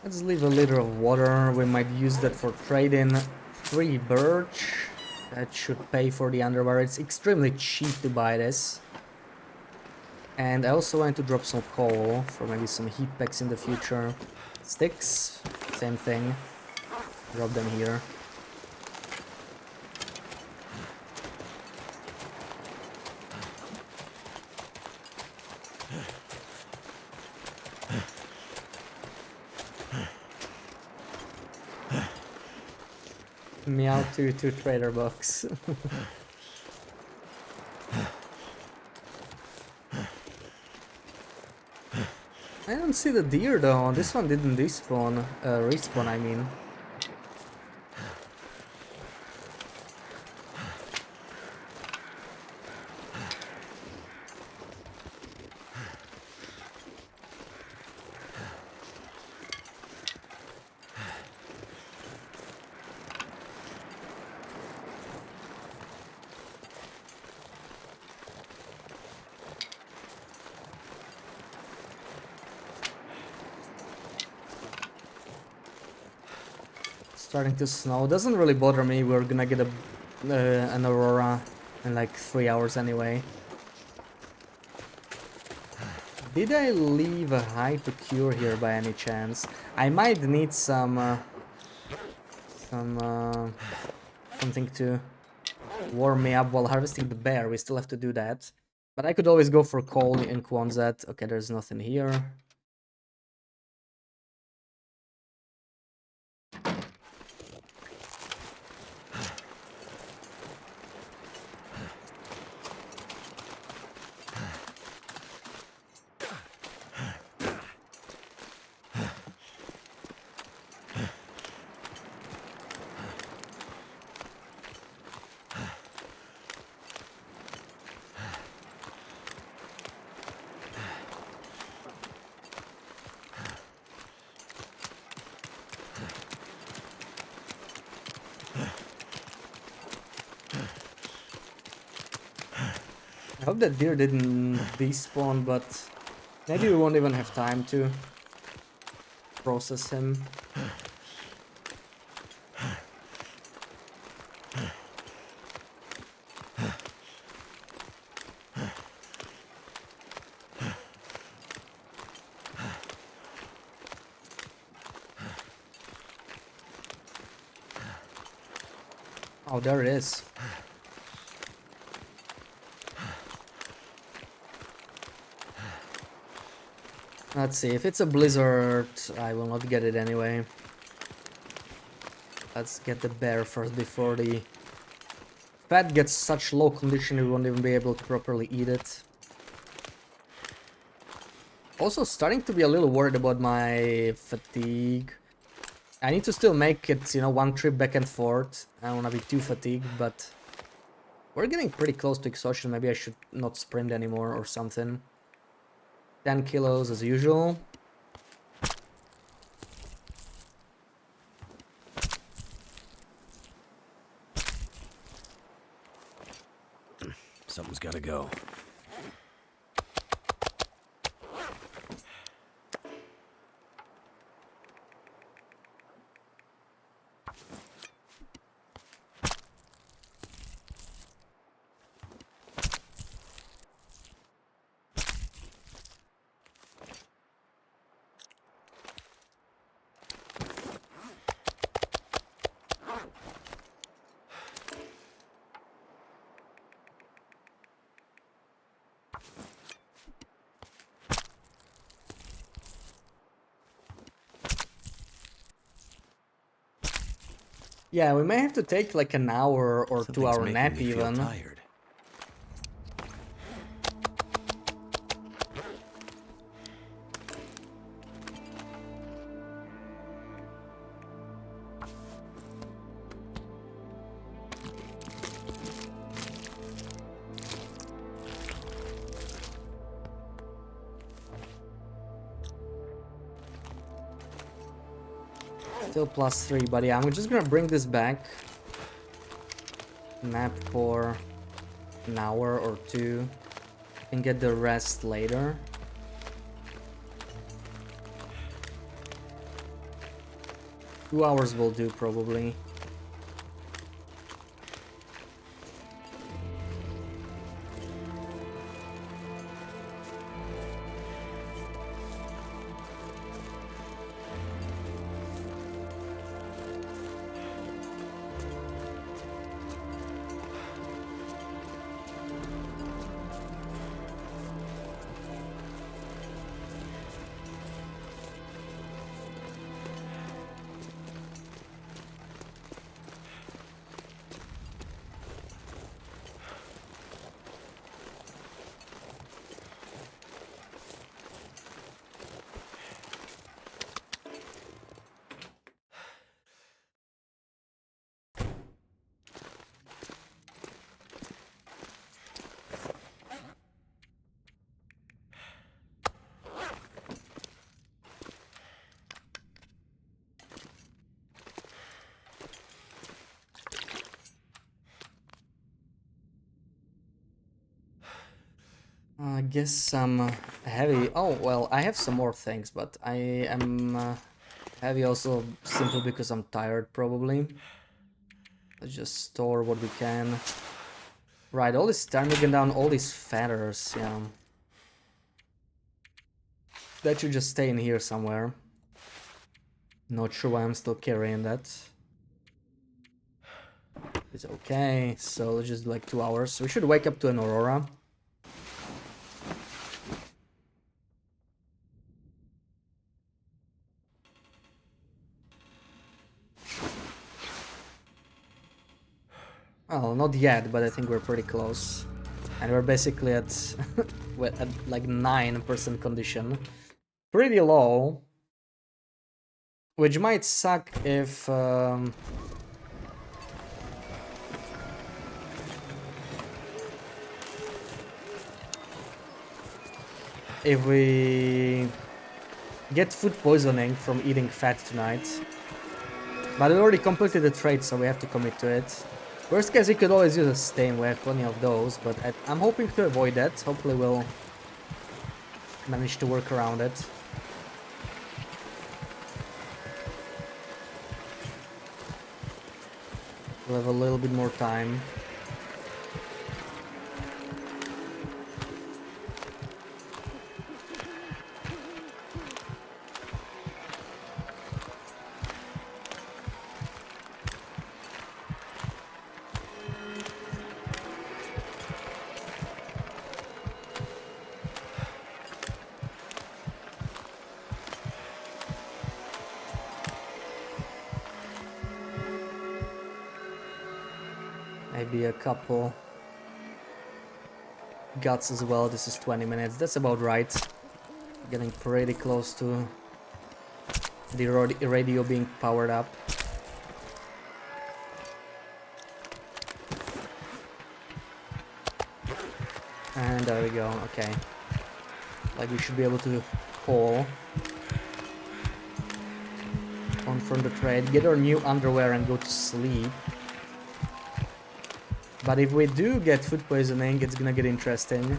Let's leave a liter of water. We might use that for trading 3 birch. That should pay for the underwear. It's extremely cheap to buy this. And I also want to drop some coal for maybe some heat packs in the future. Sticks, same thing. Drop them here. Meow to trader box. I don't see the deer though. This one didn't respawn. Respawn, I mean. Starting to snow. Doesn't really bother me. We're gonna get an aurora in like 3 hours anyway. Did I leave a high to cure here by any chance? I might need something to warm me up while harvesting the bear. We still have to do that. But I could always go for coal in Quonset. Okay, there's nothing here. I hope that deer didn't despawn, but maybe we won't even have time to process him. Oh, there it is. Let's see, if it's a blizzard, I will not get it anyway. Let's get the bear first before the fat gets such low condition we won't even be able to properly eat it. Also starting to be a little worried about my fatigue. I need to still make it, you know, one trip back and forth. I don't want to be too fatigued, but we're getting pretty close to exhaustion. Maybe I should not sprint anymore or something. 10 kilos as usual. Something's gotta go. Yeah, we may have to take like an hour or Something's 2 hour making nap me feel even. tired. Still +3, but yeah, I'm just gonna bring this back. Nap for an hour or two. And get the rest later. Two hours will do probably. I guess some heavy. Oh, well, I have some more things, but I am heavy also simply because I'm tired, probably. Let's just store what we can. Right, all this ptarmigan down, all these feathers, yeah. That should just stay in here somewhere. Not sure why I'm still carrying that. It's okay, so let's just do like 2 hours. We should wake up to an aurora. Well, not yet, but I think we're pretty close. And we're basically at, at like 9% condition. Pretty low. Which might suck if... if we get food poisoning from eating fat tonight. But we already completed the trade, so we have to commit to it. Worst case, you could always use a stain. We have plenty of those, but I'm hoping to avoid that. Hopefully we'll manage to work around it. We'll have a little bit more time. Maybe a couple guts as well. This is 20 minutes. That's about right. Getting pretty close to the radio being powered up. And there we go. Okay. Like we should be able to call on from the trade, get our new underwear and go to sleep. But if we do get food poisoning, it's gonna get interesting.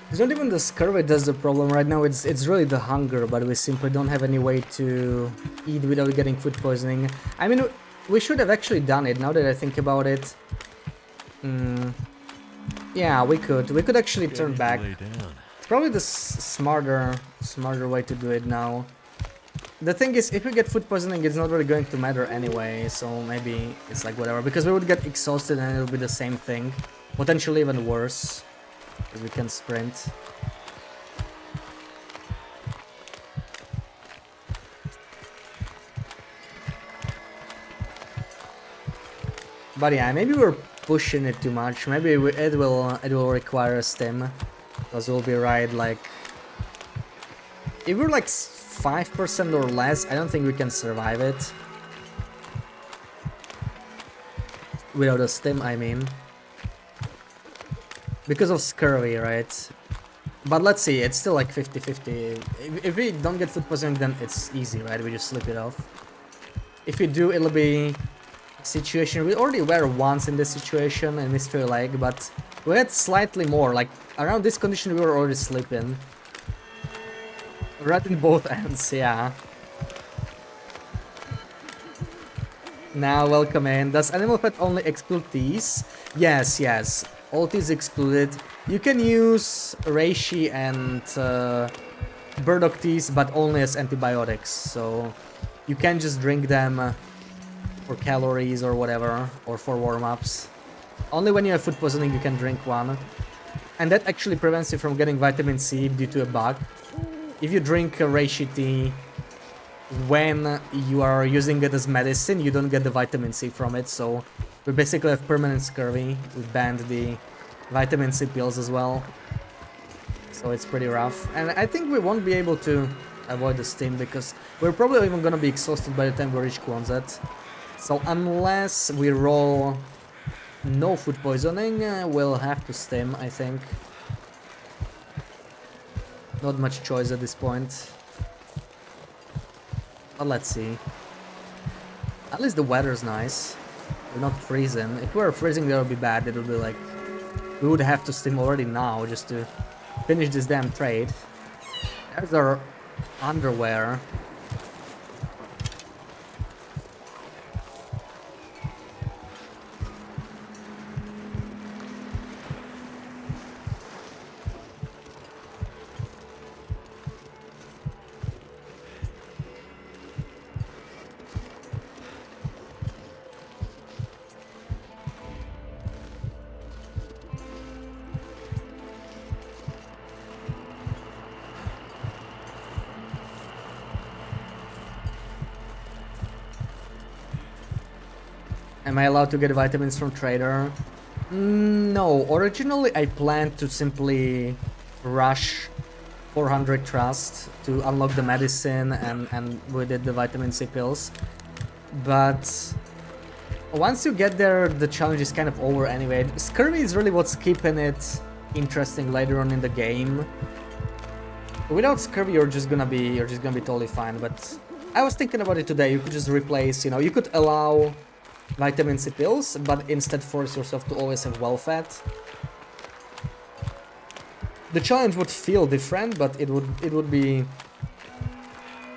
It's not even the scurvy that's the problem right now, it's really the hunger, but we simply don't have any way to eat without getting food poisoning. I mean, we should have actually done it, now that I think about it. Yeah, we could actually turn back. It's probably the smarter way to do it now. The thing is, if we get food poisoning, it's not really going to matter anyway, so maybe it's like whatever, because we would get exhausted and it'll be the same thing. Potentially even worse. Because we can sprint. But yeah, maybe we're pushing it too much. Maybe it will require a stim, because we'll be right. Like, if we're like 5% or less, I don't think we can survive it without a stim. I mean. Because of scurvy, right? But let's see, it's still like 50-50. If we don't get food poisoning, then it's easy, right? We just slip it off. If we do, it'll be a situation. We already were once in this situation and missed a leg, but we had slightly more. Like, around this condition, we were already sleeping. Right in both ends, yeah. Now, welcome in. Does animal fat only exclude these? Yes, yes. All teas excluded. You can use reishi and burdock teas, but only as antibiotics. So you can just drink them for calories or whatever, or for warm-ups. Only when you have food poisoning you can drink one. And that actually prevents you from getting vitamin C due to a bug. If you drink a reishi tea when you are using it as medicine, you don't get the vitamin C from it, so we basically have permanent scurvy. We banned the vitamin C pills as well, so it's pretty rough. And I think we won't be able to avoid the steam, because we're probably even gonna be exhausted by the time we reach Quonset. So unless we roll no food poisoning, we'll have to stim, I think. Not much choice at this point. But let's see. At least the weather's nice. We're not freezing. If we were freezing, that would be bad. It would be like... We would have to steam already now just to finish this damn trade. There's our underwear. Am I allowed to get vitamins from trader? No, originally I planned to simply rush 400 trust to unlock the medicine and we did the vitamin C pills. But once you get there, the challenge is kind of over anyway. Scurvy is really what's keeping it interesting later on in the game. Without scurvy, you're just gonna be totally fine. But I was thinking about it today. You could just replace, you know, you could allow vitamin C pills, but instead force yourself to always have well fat. The challenge would feel different, but it would be,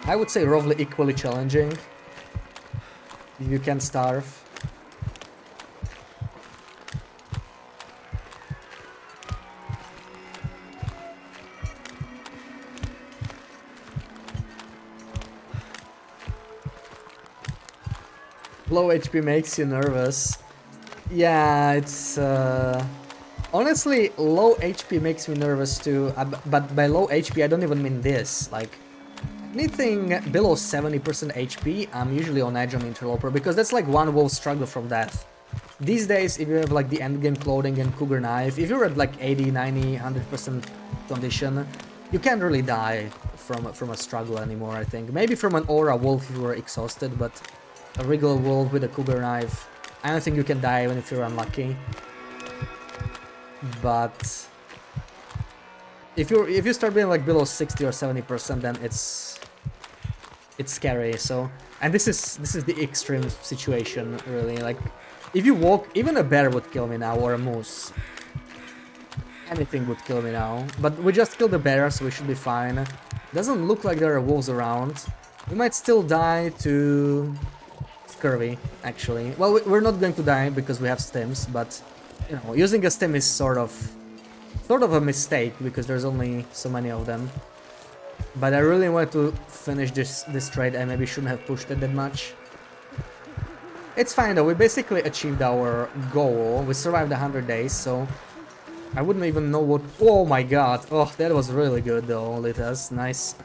I would say, roughly equally challenging. You can starve. Low HP makes you nervous. Yeah, it's... honestly, low HP makes me nervous too, but by low HP I don't even mean this. Like, anything below 70% HP, I'm usually on edge on interloper, because that's like one wolf struggle from death. These days, if you have like the endgame clothing and cougar knife, if you're at like 80, 90, 100% condition, you can't really die from a struggle anymore, I think. Maybe from an aura wolf if you were exhausted, but a regular wolf with a cougar knife, I don't think you can die even if you're unlucky. But if you start being like below 60 or 70%, then it's scary. So, and this is the extreme situation, really. Like, if you walk, even a bear would kill me now, or a moose. Anything would kill me now. But we just killed the bear, so we should be fine. Doesn't look like there are wolves around. We might still die to scurvy, actually. Well, we're not going to die because we have stims, but you know, using a stim is sort of a mistake because there's only so many of them. But I really want to finish this trade. I maybe shouldn't have pushed it that much. It's fine though. We basically achieved our goal. We survived 100 days, so I wouldn't even know what... Oh my god. Oh, that was really good though, Litas. Nice.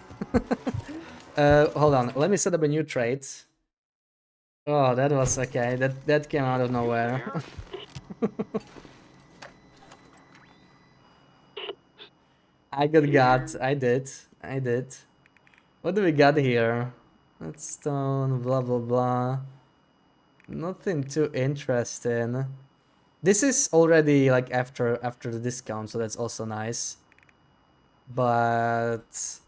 Hold on. Let me set up a new trade. Oh, that was okay. That came out of nowhere. I got. I did. What do we got here? Redstone, blah blah blah. Nothing too interesting. This is already like after the discount, so that's also nice. But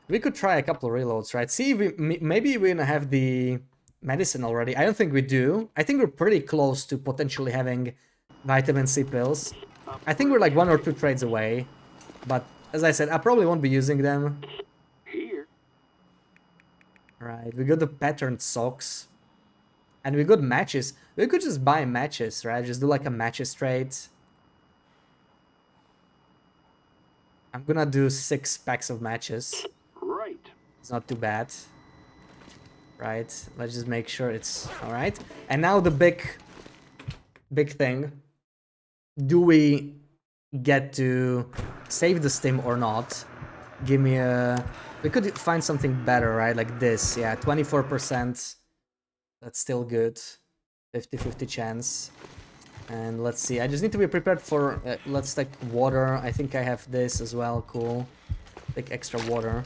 we could try a couple of reloads, right? See if we maybe we have the medicine already. I don't think we do. I think we're pretty close to potentially having vitamin C pills. I think we're like 1 or 2 trades away. But as I said, I probably won't be using them. Here. Right, we got the patterned socks. And we got matches. We could just buy matches, right? Just do like a matches trade. I'm gonna do 6 packs of matches. Right. It's not too bad. Right, let's just make sure it's alright. And now the big thing. Do we get to save the stim or not? Give me a... We could find something better, right? Like this, yeah, 24%. That's still good. 50-50 chance. And let's see, I just need to be prepared for... let's take water. I think I have this as well, cool. Take extra water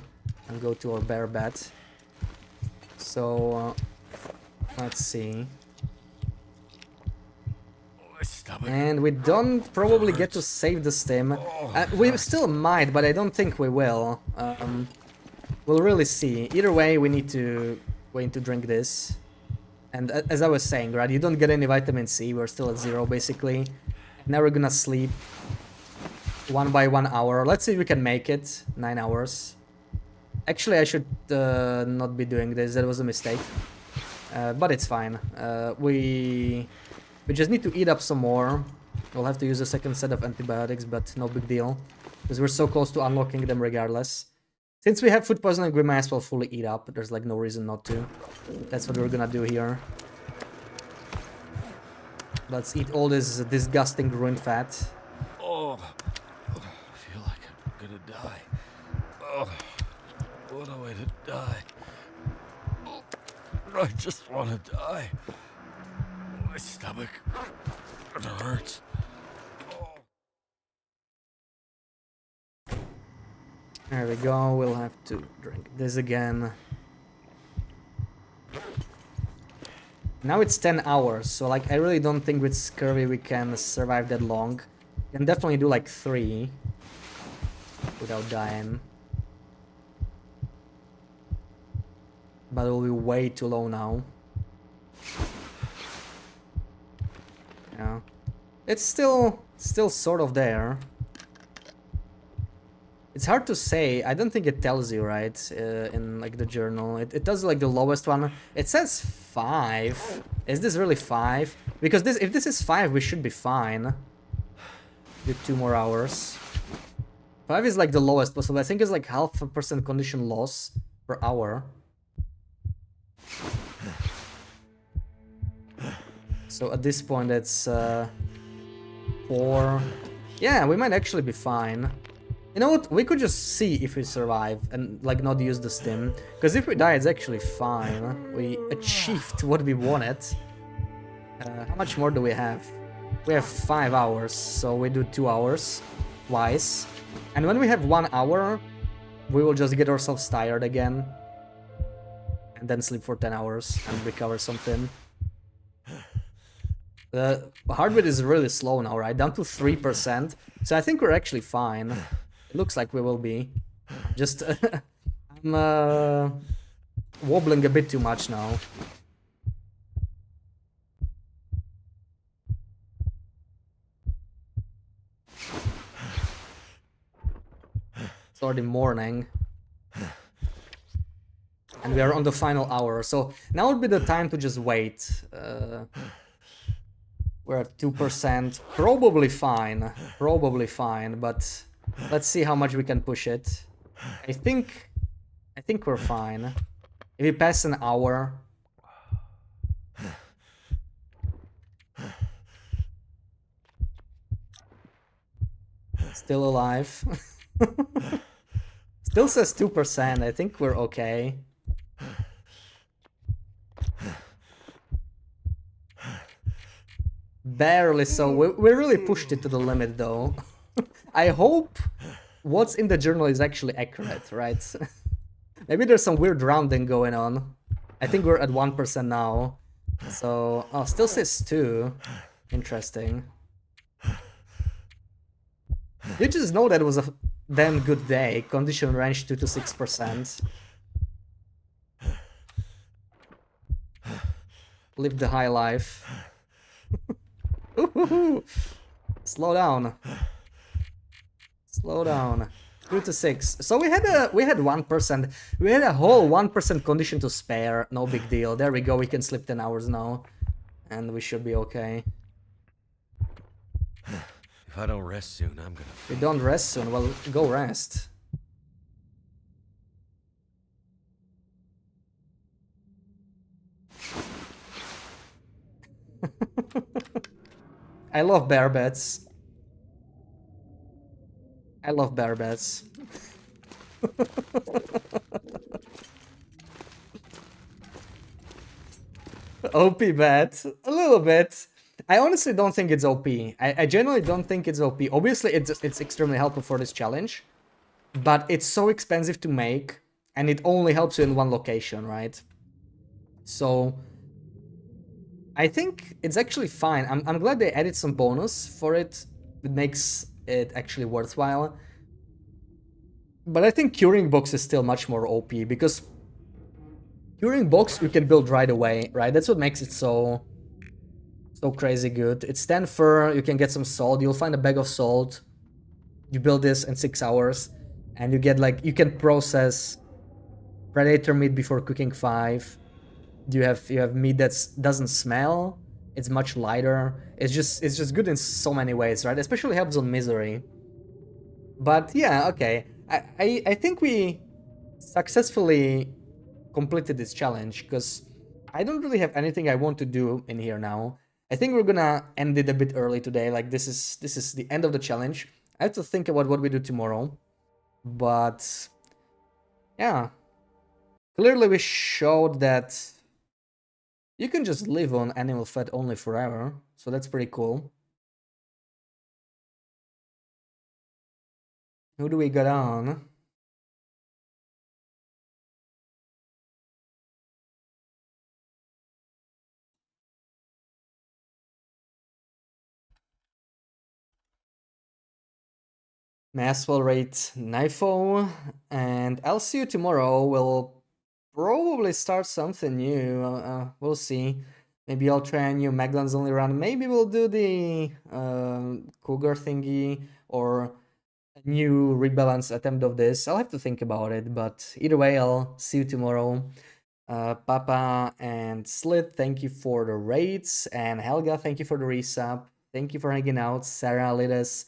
and go to our bear bed. So, let's see. And we don't probably get to save the stim. We still might, but I don't think we will. We'll really see. Either way, we need to drink this. And as I was saying, right, you don't get any vitamin C. We're still at 0 basically. Now we're gonna sleep 1 by 1 hour. Let's see if we can make it 9 hours. Actually, I should not be doing this. That was a mistake. But it's fine. We just need to eat up some more. We'll have to use a second set of antibiotics, but no big deal. Because we're so close to unlocking them regardless. Since we have food poisoning, we might as well fully eat up. There's like no reason not to. That's what we're gonna do here. Let's eat all this disgusting ruined fat. Oh, I feel like I'm gonna die. Oh, what a way to die. Oh, I just want to die. My stomach, it hurts. Oh. There we go. We'll have to drink this again. Now it's 10 hours, so like I really don't think with scurvy we can survive that long. We can definitely do like 3 without dying. But it'll be way too low now. Yeah. It's still sort of there. It's hard to say. I don't think it tells you, right, in like the journal. It does like the lowest one. It says 5. Is this really 5? Because if this is 5, we should be fine. Do 2 more hours. 5 is like the lowest possible. I think it's like 0.5% condition loss per hour. So at this point it's 4. Yeah, we might actually be fine. You know what? We could just see if we survive and like not use the stim. Because if we die, it's actually fine. We achieved what we wanted. How much more do we have? We have 5 hours, so we do 2 hours twice. And when we have 1 hour, we will just get ourselves tired again. And then sleep for 10 hours and recover something. The heart rate is really slow now, right? Down to 3%. So I think we're actually fine. It looks like we will be. Just I'm wobbling a bit too much now. It's already morning. And we are on the final hour. So now would be the time to just wait. We're at 2%. Probably fine. Probably fine, but let's see how much we can push it. I think we're fine. If we pass an hour. Still alive. Still says 2%. I think we're okay. Barely so. We really pushed it to the limit though. I hope what's in the journal is actually accurate, right? Maybe there's some weird rounding going on. I think we're at 1% now. So, oh, still says 2. Interesting. You just know that it was a damn good day. Condition range 2 to 6%. Live the high life. Slow down. Slow down. 2 to 6. So we had 1%. We had a whole 1% condition to spare. No big deal. There we go. We can sleep 10 hours now. And we should be okay. If I don't rest soon, I'm gonna... If you don't rest soon, well, go rest. I love bear beds. I love bear beds. OP bet. A little bit. I honestly don't think it's OP. I genuinely don't think it's OP. Obviously, it's extremely helpful for this challenge. But it's so expensive to make. And it only helps you in one location, right? So... I think it's actually fine. I'm glad they added some bonus for it. It makes it actually worthwhile. But I think curing box is still much more OP because curing box you can build right away, right? That's what makes it so crazy good. It's 10 fur, you can get some salt, you'll find a bag of salt, you build this in 6 hours, and you get like you can process predator meat before cooking 5. You have meat that doesn't smell, it's much lighter. It's just good in so many ways, right? Especially helps on misery. But yeah, okay. I think we successfully completed this challenge because I don't really have anything I want to do in here now. I think we're gonna end it a bit early today. Like this is the end of the challenge. I have to think about what we do tomorrow. But yeah, clearly we showed that you can just live on animal fat only forever. So that's pretty cool. Who do we got on? Maxwell rate Knifo, and I'll see you tomorrow. We'll probably start something new. We'll see. Maybe I'll try a new Maglan's only run. Maybe we'll do the Cougar thingy or a new rebalance attempt of this. I'll have to think about it, but either way, I'll see you tomorrow. Papa and Slit, thank you for the rates, and Helga, thank you for the resub. Thank you for hanging out. Sarah, Lidas,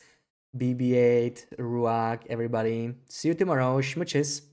BB8, Ruak, everybody. See you tomorrow. Schmutches.